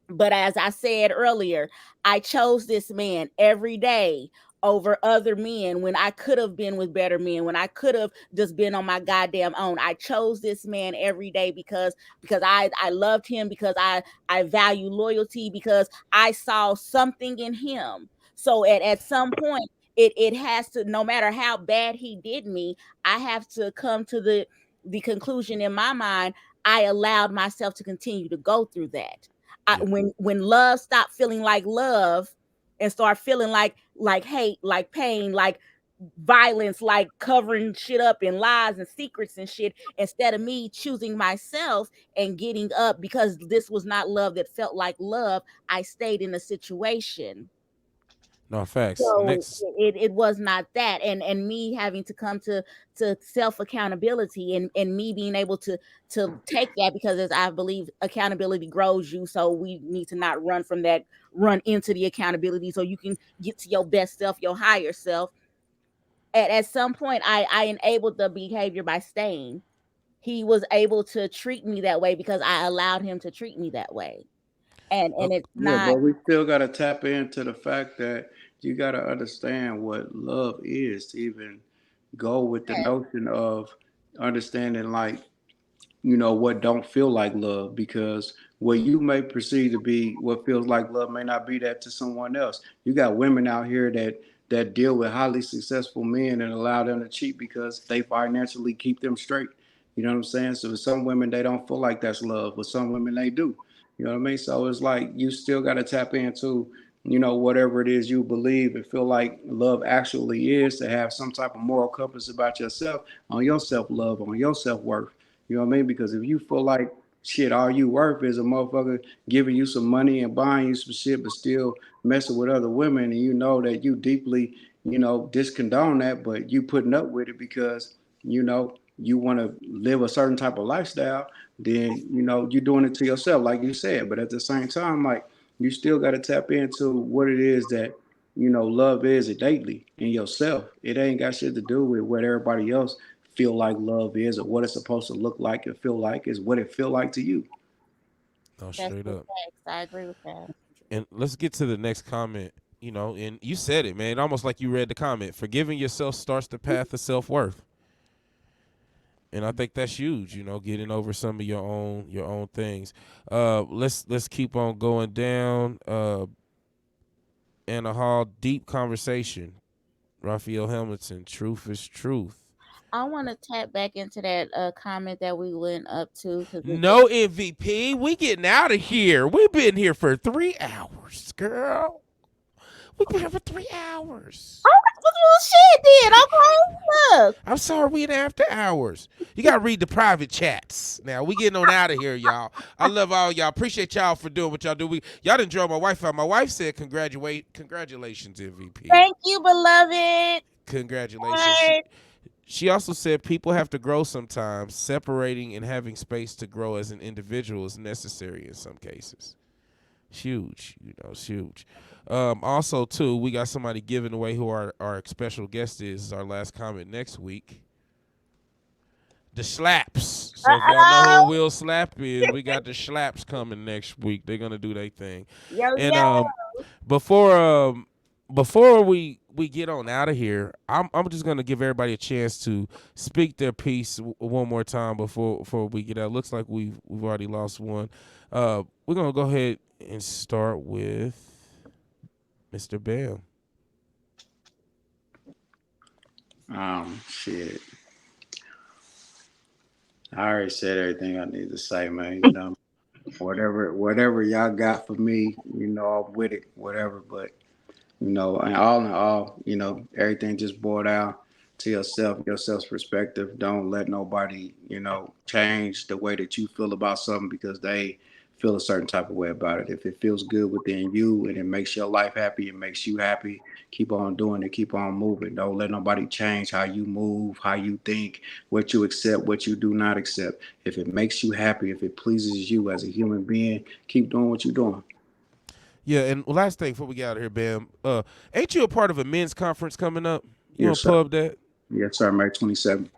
but as I said earlier, I chose this man every day over other men when I could have been with better men, when I could have just been on my goddamn own. I chose this man every day because I loved him, because I value loyalty, because I saw something in him. So at some point it has to, no matter how bad he did me, I have to come to the conclusion in my mind, I allowed myself to continue to go through that. Yeah. When love stopped feeling like love and start feeling like hate, like pain, like violence, like covering shit up and lies and secrets and shit, instead of me choosing myself and getting up because this was not love that felt like love, I stayed in a situation. No facts. So Next. it was not that, and me having to come to self accountability, and me being able to take that, because as I believe accountability grows you, so we need to not run from that, run into the accountability so you can get to your best self, your higher self. At some point I enabled the behavior by staying. He was able to treat me that way because I allowed him to treat me that way. And it's Yeah, not. but we still got to tap into the fact that you got to understand what love is to even go with the notion of understanding, like, what don't feel like love, because what you may perceive to be what feels like love may not be that to someone else. You got women out here that deal with highly successful men and allow them to cheat because they financially keep them straight. You know what I'm saying? So some women, they don't feel like that's love, but some women, they do. You know what I mean? So it's like you still got to tap into, whatever it is you believe and feel like love actually is, to have some type of moral compass about yourself, on your self love, on your self worth. You know what I mean? Because if you feel like shit, all you worth is a motherfucker giving you some money and buying you some shit, but still messing with other women, and you know that you deeply, discondone that, but you putting up with it because, you want to live a certain type of lifestyle, then, you're doing it to yourself, like you said. But at the same time, like, you still got to tap into what it is that, love is innately in yourself. It ain't got shit to do with what everybody else feel like love is, or what it's supposed to look like and feel like. Is what it feel like to you. No, That's straight the up. facts. I agree with that. And let's get to the next comment. And you said it, man. Almost like you read the comment. Forgiving yourself starts the path of self worth. And I think that's huge, getting over some of your own things. Let's keep on going down. In a hall, deep conversation. Raphael Hamilton, truth is truth. I want to tap back into that comment that we went up to, because No MVP. We getting out of here. We've been here for 3 hours, girl. We've been here for 3 hours. shit then. Okay, look. I'm sorry, we in after hours. You gotta read the private chats. Now we getting on out of here, y'all. I love all y'all. Appreciate y'all for doing what y'all do. Y'all didn't draw my wife out. My wife said, congratulations, MVP. Thank you, beloved. Congratulations. Bye. She also said people have to grow sometimes. Separating and having space to grow as an individual is necessary in some cases. It's huge. It's huge. Also, too, we got somebody giving away who our special guest is our last comment next week. The slaps. So if y'all know who Uh-oh. Will Slap is, we got the slaps coming next week. They're gonna do their thing. Yo, And yo. before before we get on out of here, I'm just gonna give everybody a chance to speak their piece one more time before we get out. Looks like we've already lost one. We're gonna go ahead and start with Mr. Bam. Shit. I already said everything I need to say, man. Whatever y'all got for me, I'm with it, whatever. But and all in all, everything just boiled down to your self's perspective. Don't let nobody, change the way that you feel about something because they feel a certain type of way about it. If it feels good within you and it makes your life happy, it makes you happy, keep on doing it, keep on moving. Don't let nobody change how you move, how you think, what you accept, what you do not accept. If it makes you happy, if it pleases you as a human being, keep doing what you're doing. Yeah, and last thing before we get out of here, Bam. Ain't you a part of a men's conference coming up? You want Yes, to sir. plug that? Yes, sir. May 27th.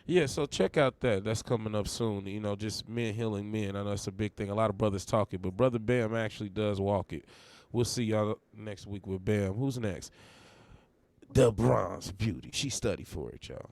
Yeah, so check out that. That's coming up soon. Just men healing men. I know it's a big thing. A lot of brothers talk it, but Brother Bam actually does walk it. We'll see y'all next week with Bam. Who's next? The Bronze Beauty. She studied for it, y'all.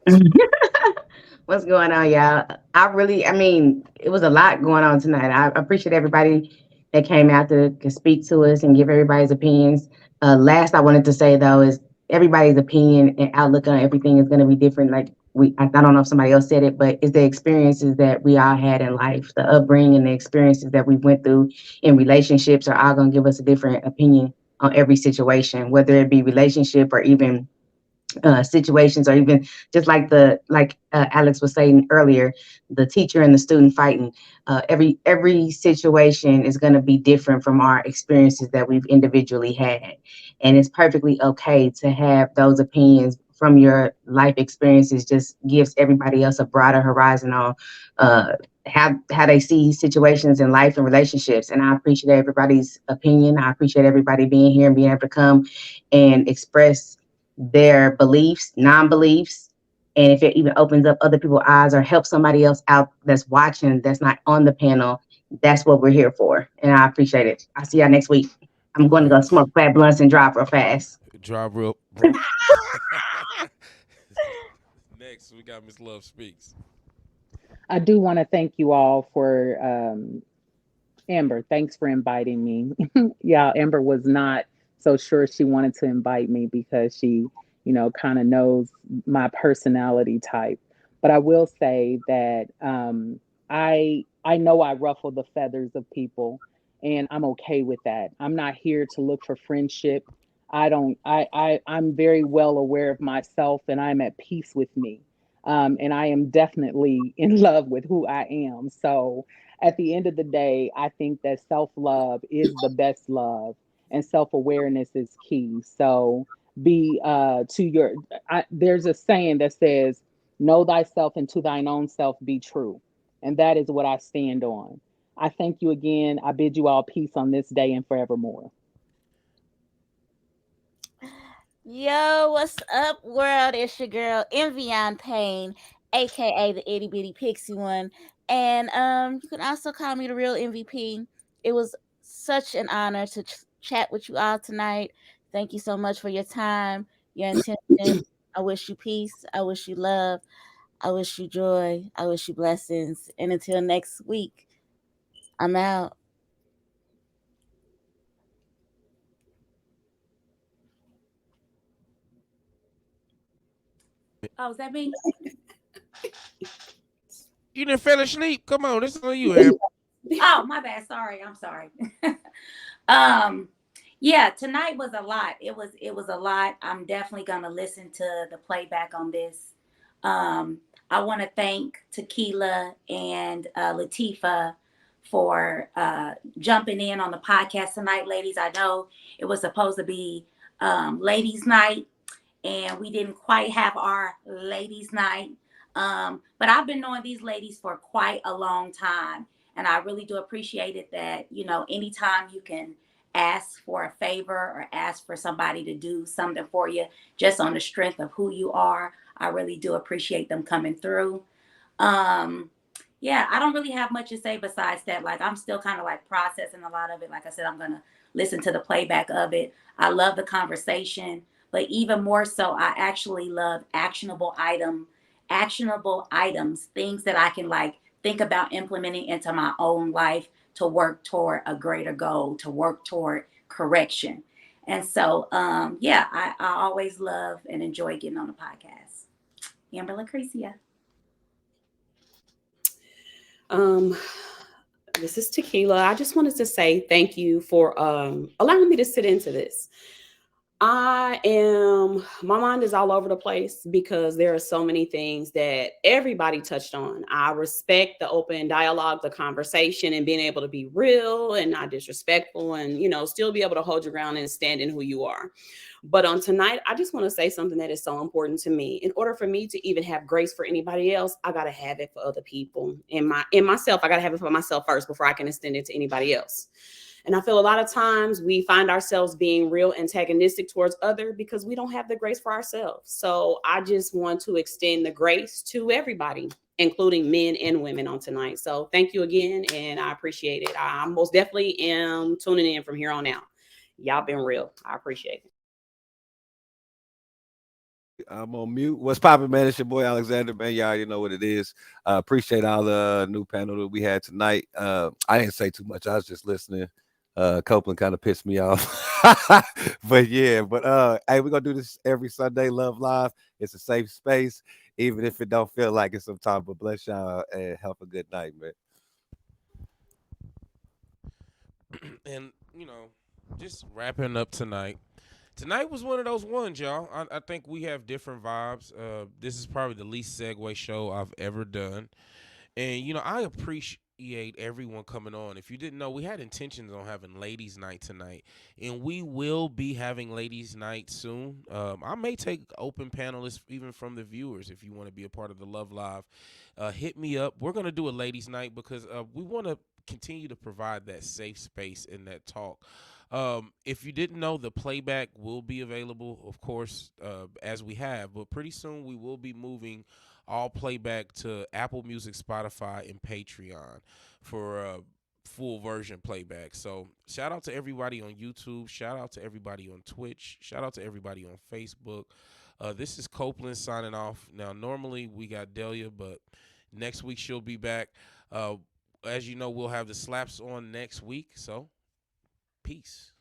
What's going on, y'all? I mean, it was a lot going on tonight. I appreciate everybody that came out to speak to us and give everybody's opinions. Last I wanted to say though is everybody's opinion and outlook on everything is going to be different. Like I don't know if somebody else said it, but it's the experiences that we all had in life, the upbringing, and the experiences that we went through in relationships are all going to give us a different opinion on every situation, whether it be relationship or even situations, or even just like Alex was saying earlier, the teacher and the student fighting. Every situation is going to be different from our experiences that we've individually had, and it's perfectly okay to have those opinions from your life experiences. Just gives everybody else a broader horizon on how they see situations in life and relationships. And I appreciate everybody's opinion. I appreciate everybody being here and being able to come and express their beliefs, non-beliefs, and if it even opens up other people's eyes or helps somebody else out that's watching, that's not on the panel, that's what we're here for. And I appreciate it. I'll see y'all next week. I'm going to go Facts. smoke fat blunts and drive real fast. Drive real. Next, we got Miss Love Speaks. I do want to thank you all for Amber. Thanks for inviting me. Yeah, Amber was not so sure she wanted to invite me because she, kind of knows my personality type. But I will say that I know I ruffle the feathers of people, and I'm okay with that. I'm not here to look for friendship. I don't. I'm very well aware of myself, and I'm at peace with me. And I am definitely in love with who I am. So at the end of the day, I think that self love is the best love, and self awareness is key. So be to your. There's a saying that says, "Know thyself, and to thine own self be true," and that is what I stand on. I thank you again. I bid you all peace on this day and forevermore. Yo, what's up, world? It's your girl, Envy Pain, aka the itty bitty pixie one. And you can also call me the real MVP. It was such an honor to chat with you all tonight. Thank you so much for your time, your attention. I wish you peace. I wish you love. I wish you joy. I wish you blessings. And until next week, I'm out. Oh, is that me? You didn't fell asleep. Come on, this is on you, Am. Oh, my bad. Sorry. I'm sorry. um, yeah, tonight was a lot. It was a lot. I'm definitely gonna listen to the playback on this. I want to thank Tequila and Latifa for jumping in on the podcast tonight, ladies. I know it was supposed to be ladies' night, and we didn't quite have our ladies' night. But I've been knowing these ladies for quite a long time, And I really do appreciate it that, anytime you can ask for a favor or ask for somebody to do something for you just on the strength of who you are, I really do appreciate them coming through. Um, yeah, I don't really have much to say besides that. Like, I'm still kind of like processing a lot of it. Like I said, I'm gonna listen to the playback of it. I love the conversation, but even more so, I actually love actionable items, things that I can like think about implementing into my own life to work toward a greater goal, to work toward correction. And so, yeah, I always love and enjoy getting on the podcast. Amber Lucretia. Um, this is Tequila. I just wanted to say thank you for allowing me to sit into this. My mind is all over the place because there are so many things that everybody touched on. I respect the open dialogue, the conversation, and being able to be real and not disrespectful and, still be able to hold your ground and stand in who you are. But on tonight, I just want to say something that is so important to me. In order for me to even have grace for anybody else, I gotta have it for other people. In myself, I gotta have it for myself first before I can extend it to anybody else. And I feel a lot of times we find ourselves being real antagonistic towards other because we don't have the grace for ourselves. So I just want to extend the grace to everybody, including men and women on tonight. So thank you again, and I appreciate it. I most definitely am tuning in from here on out. Y'all been real. I appreciate it. I'm on mute. What's poppin', man? It's your boy Alexander, man. You already know what it is. Appreciate all the new panel that we had tonight. I didn't say too much. I was just listening. Copeland kind of pissed me off. But yeah, hey, we're gonna do this every Sunday. Love Live. It's a safe space, even if it don't feel like it sometimes. But bless y'all and have a good night, man. And just wrapping up tonight. Tonight was one of those ones, y'all. I think we have different vibes. This is probably the least segue show I've ever done. And I appreciate everyone coming on. If you didn't know, we had intentions on having ladies' night tonight, and we will be having ladies' night soon. I may take open panelists even from the viewers if you want to be a part of the Love Live. Hit me up. We're gonna do a ladies' night because we want to continue to provide that safe space and that talk. If you didn't know, the playback will be available, of course, as we have, but pretty soon we will be moving all playback to Apple Music, Spotify, and Patreon for full version playback. So shout out to everybody on YouTube. Shout out to everybody on Twitch. Shout out to everybody on Facebook. This is Copeland signing off. Now, normally we got Delia, but next week she'll be back. As you know, we'll have the slaps on next week. So, peace.